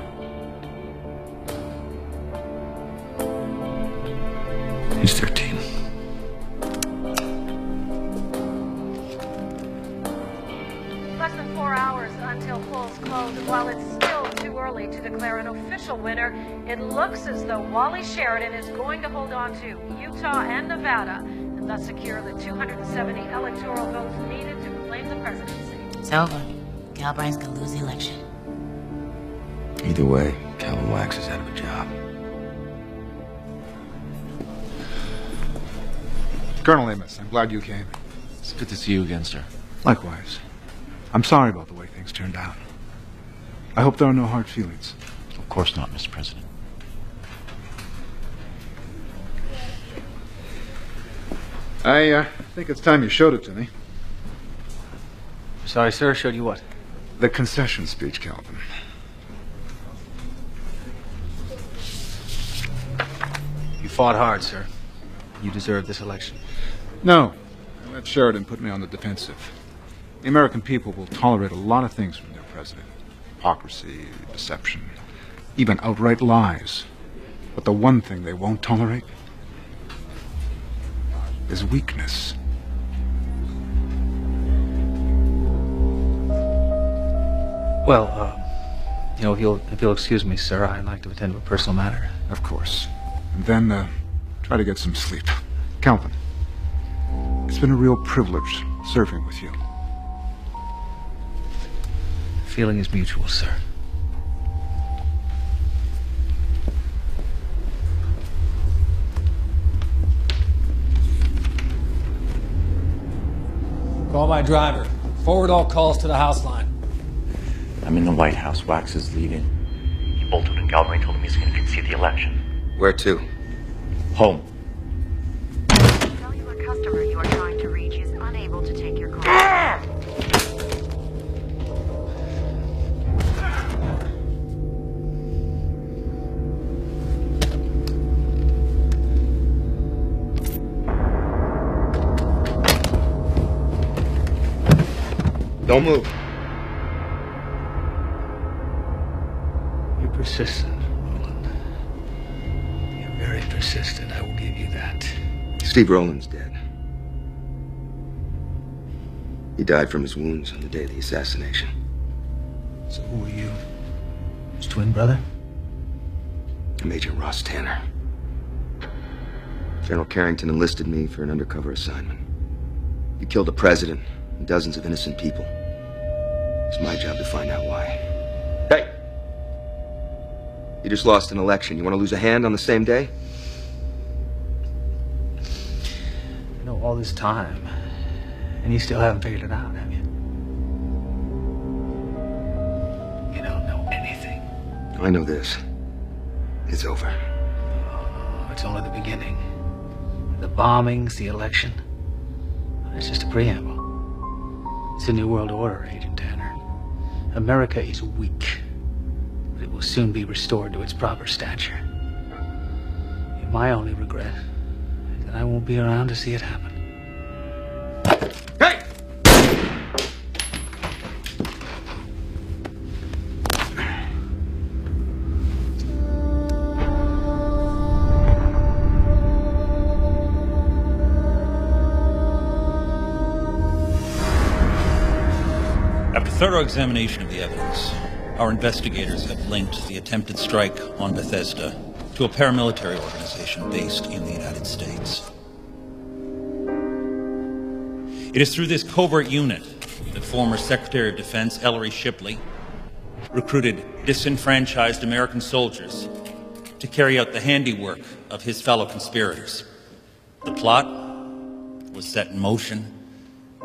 He's 13. Less than 4 hours until polls close, and while it's still too early to declare an official winner, it looks as though Wally Sheridan is going to hold on to Utah and Nevada, and thus secure the 270 electoral votes needed to claim the presidency. It's over. Galbraith's gonna lose the election. Either way, Calvin Wax is out of a job. Colonel Amos, I'm glad you came. It's good to see you again, sir. Likewise. I'm sorry about the way things turned out. I hope there are no hard feelings. Of course not, Mr. President. I think it's time you showed it to me. Sorry, sir. Showed you what? The concession speech, Calvin. You fought hard, sir. You deserve this election. No. I let Sheridan put me on the defensive. The American people will tolerate a lot of things from their president. Hypocrisy, deception, even outright lies. But the one thing they won't tolerate is weakness. Well, if you'll excuse me, sir, I'd like to attend to a personal matter. Of course. And then, try to get some sleep. Calvin, it's been a real privilege serving with you. The feeling is mutual, sir. Call my driver. Forward all calls to the house line. I'm in the White House. Wax is leaving. He bolted when Galbraith told him he's going to concede the election. Where to? Home. The cellular customer you are trying to reach is unable to take your call. Don't move. You're persistent, Roland. You're very persistent, I will give you that. Steve Rowland's dead. He died from his wounds on the day of the assassination. So who are you? His twin brother? Major Ross Tanner. General Carrington enlisted me for an undercover assignment. You killed a president and dozens of innocent people. It's my job to find out why. Hey! You just lost an election. You want to lose a hand on the same day? You know, all this time, and you still haven't figured it out, have you? You don't know anything. I know this. It's over. Oh, it's only the beginning. The bombings, the election. It's just a preamble. It's a new world order, Agent Tanner. America is weak, but it will soon be restored to its proper stature. And my only regret is that I won't be around to see it happen. Hey! After thorough examination of the evidence, our investigators have linked the attempted strike on Bethesda to a paramilitary organization based in the United States. It is through this covert unit that former Secretary of Defense Ellery Shipley recruited disenfranchised American soldiers to carry out the handiwork of his fellow conspirators. The plot was set in motion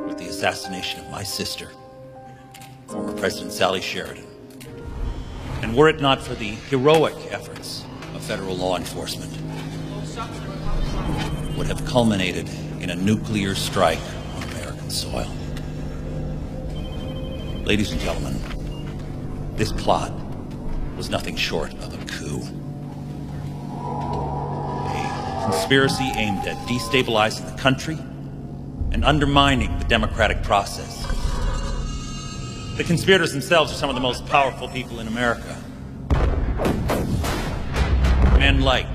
with the assassination of my sister, former President Sally Sheridan. And were it not for the heroic efforts of federal law enforcement, would have culminated in a nuclear strike on American soil. Ladies and gentlemen, this plot was nothing short of a coup. A conspiracy aimed at destabilizing the country and undermining the democratic process. The conspirators themselves are some of the most powerful people in America. Men like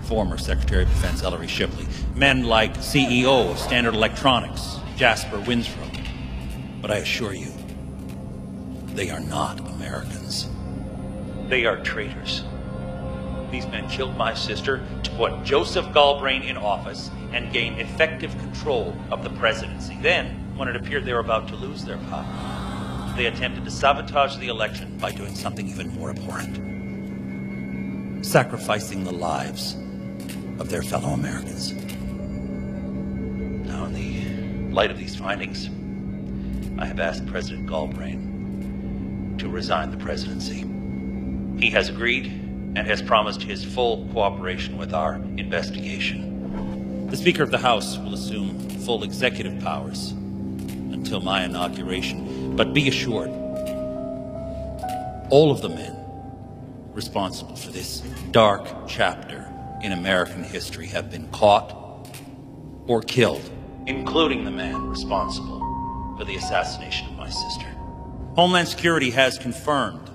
former Secretary of Defense Ellery Shipley. Men like CEO of Standard Electronics, Jasper Winthrop. But I assure you, they are not Americans. They are traitors. These men killed my sister to put Joseph Galbraith in office and gain effective control of the presidency. Then, when it appeared they were about to lose their power, they attempted to sabotage the election by doing something even more abhorrent. Sacrificing the lives of their fellow Americans. Now, in the light of these findings, I have asked President Galbraith to resign the presidency. He has agreed and has promised his full cooperation with our investigation. The Speaker of the House will assume full executive powers until my inauguration, but be assured, all of the men responsible for this dark chapter in American history have been caught or killed, including the man responsible for the assassination of my sister. Homeland Security has confirmed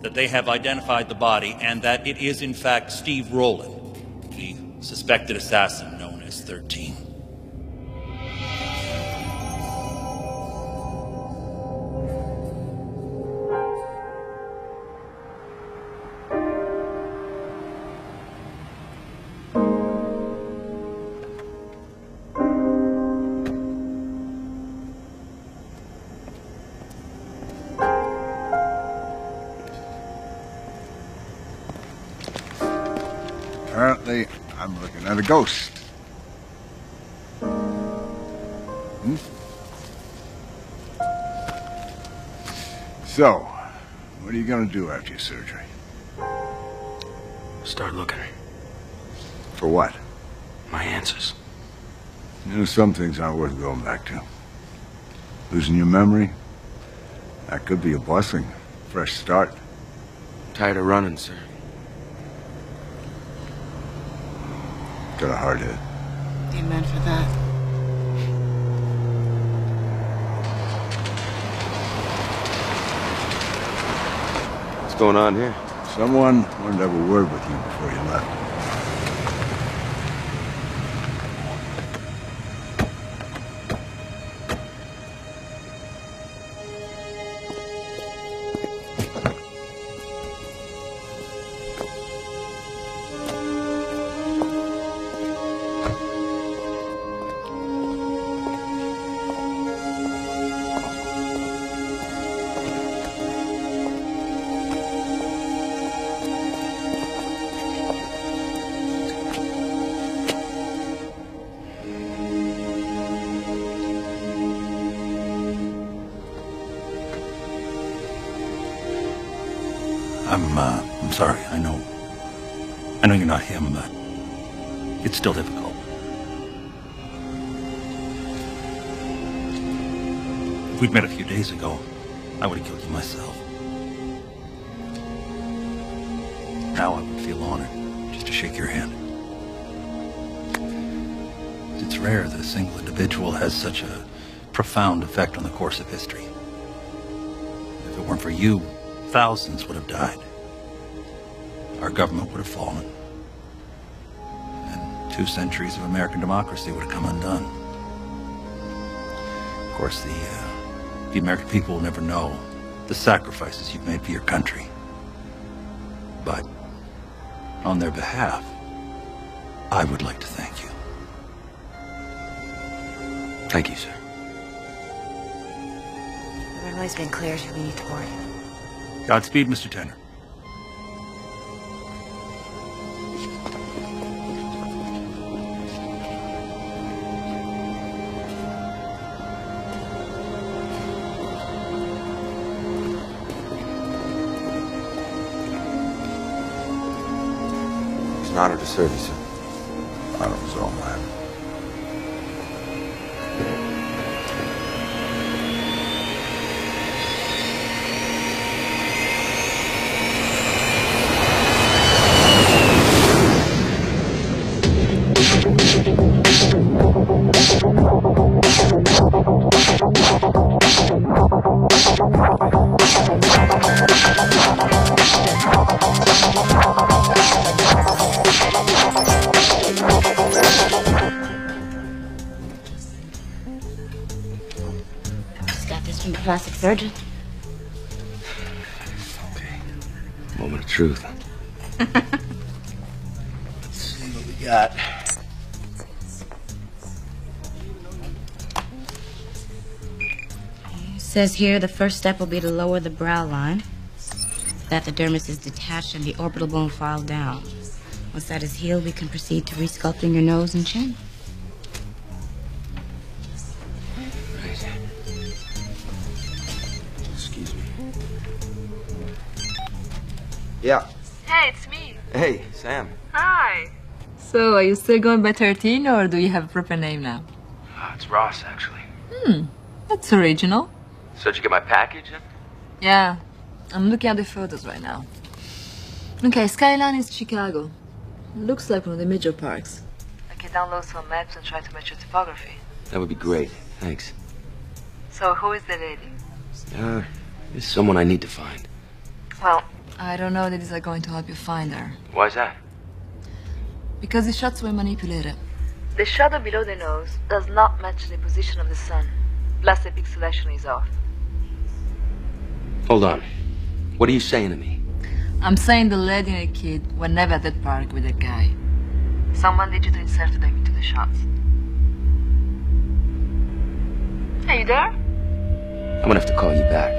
that they have identified the body and that it is in fact Steve Rowland, the suspected assassin known as 13. Apparently, I'm looking at a ghost. So, what are you gonna do after your surgery? Start looking. For what? My answers. You know, some things aren't worth going back to. Losing your memory? That could be a blessing. Fresh start. Tired of running, sir. Got a hard head. Amen for that. What's going on here? Someone wanted to have a word with you before you left. I'm sorry, I know you're not him, but it's still difficult. If we'd met a few days ago, I would have killed you myself. Now I would feel honored just to shake your hand. It's rare that a single individual has such a profound effect on the course of history. If it weren't for you, thousands would have died. Our government would have fallen. And 2 centuries of American democracy would have come undone. Of course, the American people will never know the sacrifices you've made for your country. But on their behalf, I would like to thank you. Thank you, sir. The runway's been cleared. We need to board. Godspeed, Mr. Tanner. It's an honor to serve you, sir. Honor was all mine. Just got this from the plastic surgeon. Okay. Moment of truth. got? It says here the first step will be to lower the brow line. That the dermis is detached and the orbital bone filed down. Once that is healed, we can proceed to resculpting your nose and chin. Right. Excuse me. Yeah. Hey, it's me. Hey, Sam. Hi. So, are you still going by 13 or do you have a proper name now? It's Ross, actually. That's original. So did you get my package? Yeah, I'm looking at the photos right now. Okay, skyline is Chicago. Looks like one of the major parks. I can download some maps and try to match your topography. That would be great. Thanks. So, who is the lady? There's someone I need to find. Well, I don't know that these are going to help you find her. Why's that? Because the shots were manipulated. The shadow below the nose does not match the position of the sun. Plus the pixelation is off. Hold on. What are you saying to me? I'm saying the lady and the kid were never at that park with that guy. Someone digitally inserted them into the shots. Are you there? I'm gonna have to call you back.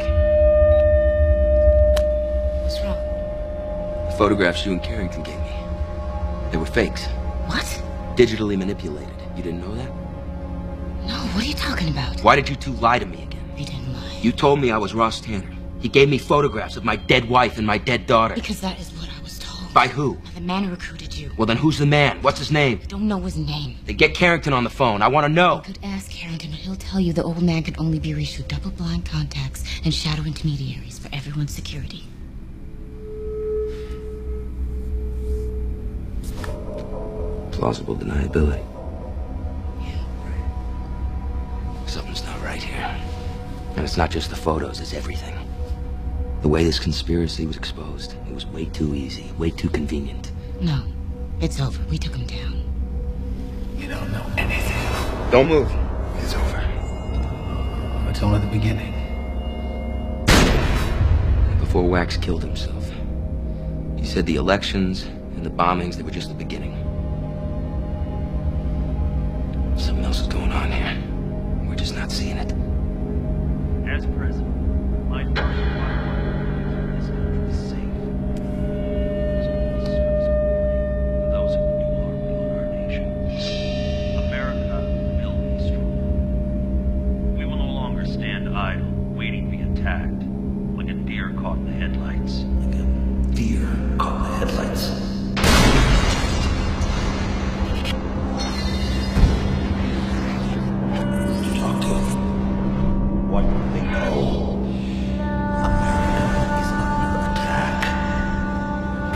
What's wrong? The photographs you and Carrington gave me. They were fakes. What? Digitally manipulated. You didn't know that? No, what are you talking about? Why did you two lie to me again? We didn't lie. You told me I was Ross Tanner. He gave me photographs of my dead wife and my dead daughter. Because that is what I was told. By who? The man who recruited you. Well, then who's the man? What's his name? I don't know his name. Then get Carrington on the phone. I want to know. You could ask Carrington, and he'll tell you the old man could only be reached through double-blind contacts and shadow intermediaries for everyone's security. Plausible deniability. Something's not right here. And it's not just the photos, it's everything. The way this conspiracy was exposed, it was way too easy, way too convenient. No, it's over. We took him down. You don't know anything. Don't move. It's over. It's only the beginning. Before Wax killed himself, he said the elections and the bombings, they were just the beginning. Something else is going on here. We're just not seeing it. As president, my first priority is to keep this country safe. Those who do harm to our nation. America will be strong. We will no longer stand idle, waiting to be attacked, like a deer caught in the headlights. Like a deer caught in the headlights. What they know, America is under attack.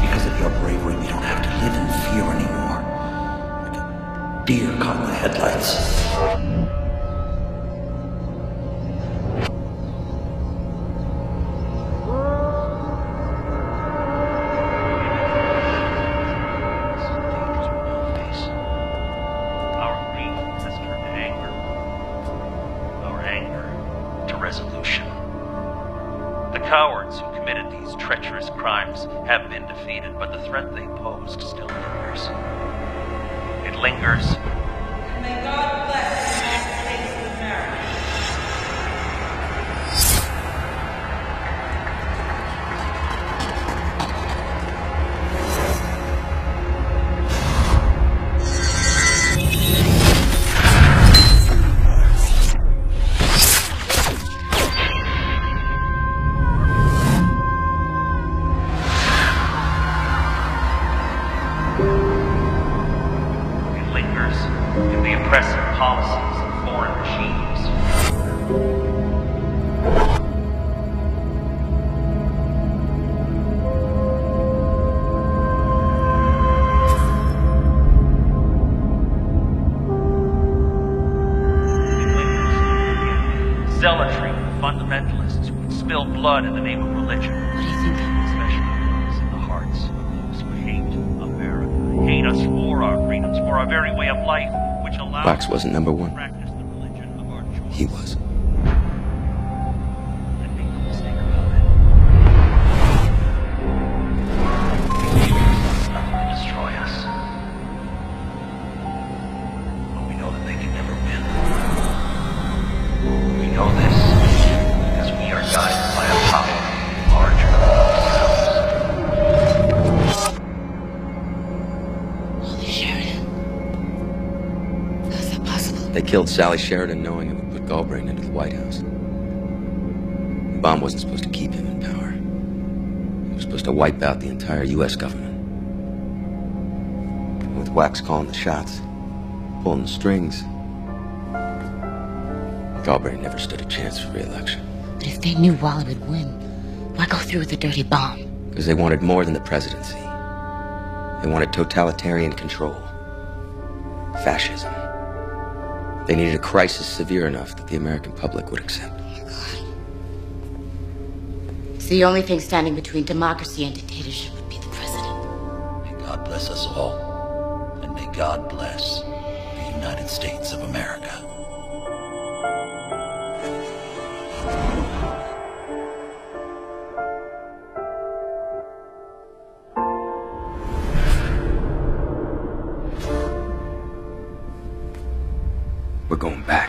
Because of your bravery, we don't have to live in fear anymore. Like a deer caught in the headlights. Our grief has turned to anger. Our anger to resolution. The cowards who committed these treacherous crimes have been defeated, but the threat they posed still lingers. It lingers. May God bless the United States of America. It lingers in the oppressive policies of foreign regimes. Zealotry of fundamentalists who would spill blood in the name of religion. What do you think? Especially those in the hearts of those who hate America, hate us for our freedoms, for our very way of life, which allows Wax us wasn't number to one. practice the religion of our choice. He was. And make no mistake about it. Nothing to destroy us. They killed Sally Sheridan knowing it would put Galbraith into the White House. The bomb wasn't supposed to keep him in power. It was supposed to wipe out the entire U.S. government. And with Wax calling the shots, pulling the strings, Galbraith never stood a chance for re-election. But if they knew Wally would win, why go through with the dirty bomb? Because they wanted more than the presidency. They wanted totalitarian control. Fascism. They needed a crisis severe enough that the American public would accept. It's the only thing standing between democracy and dictatorship would be the president. May God bless us all, and may God bless the United States of America. We're going back.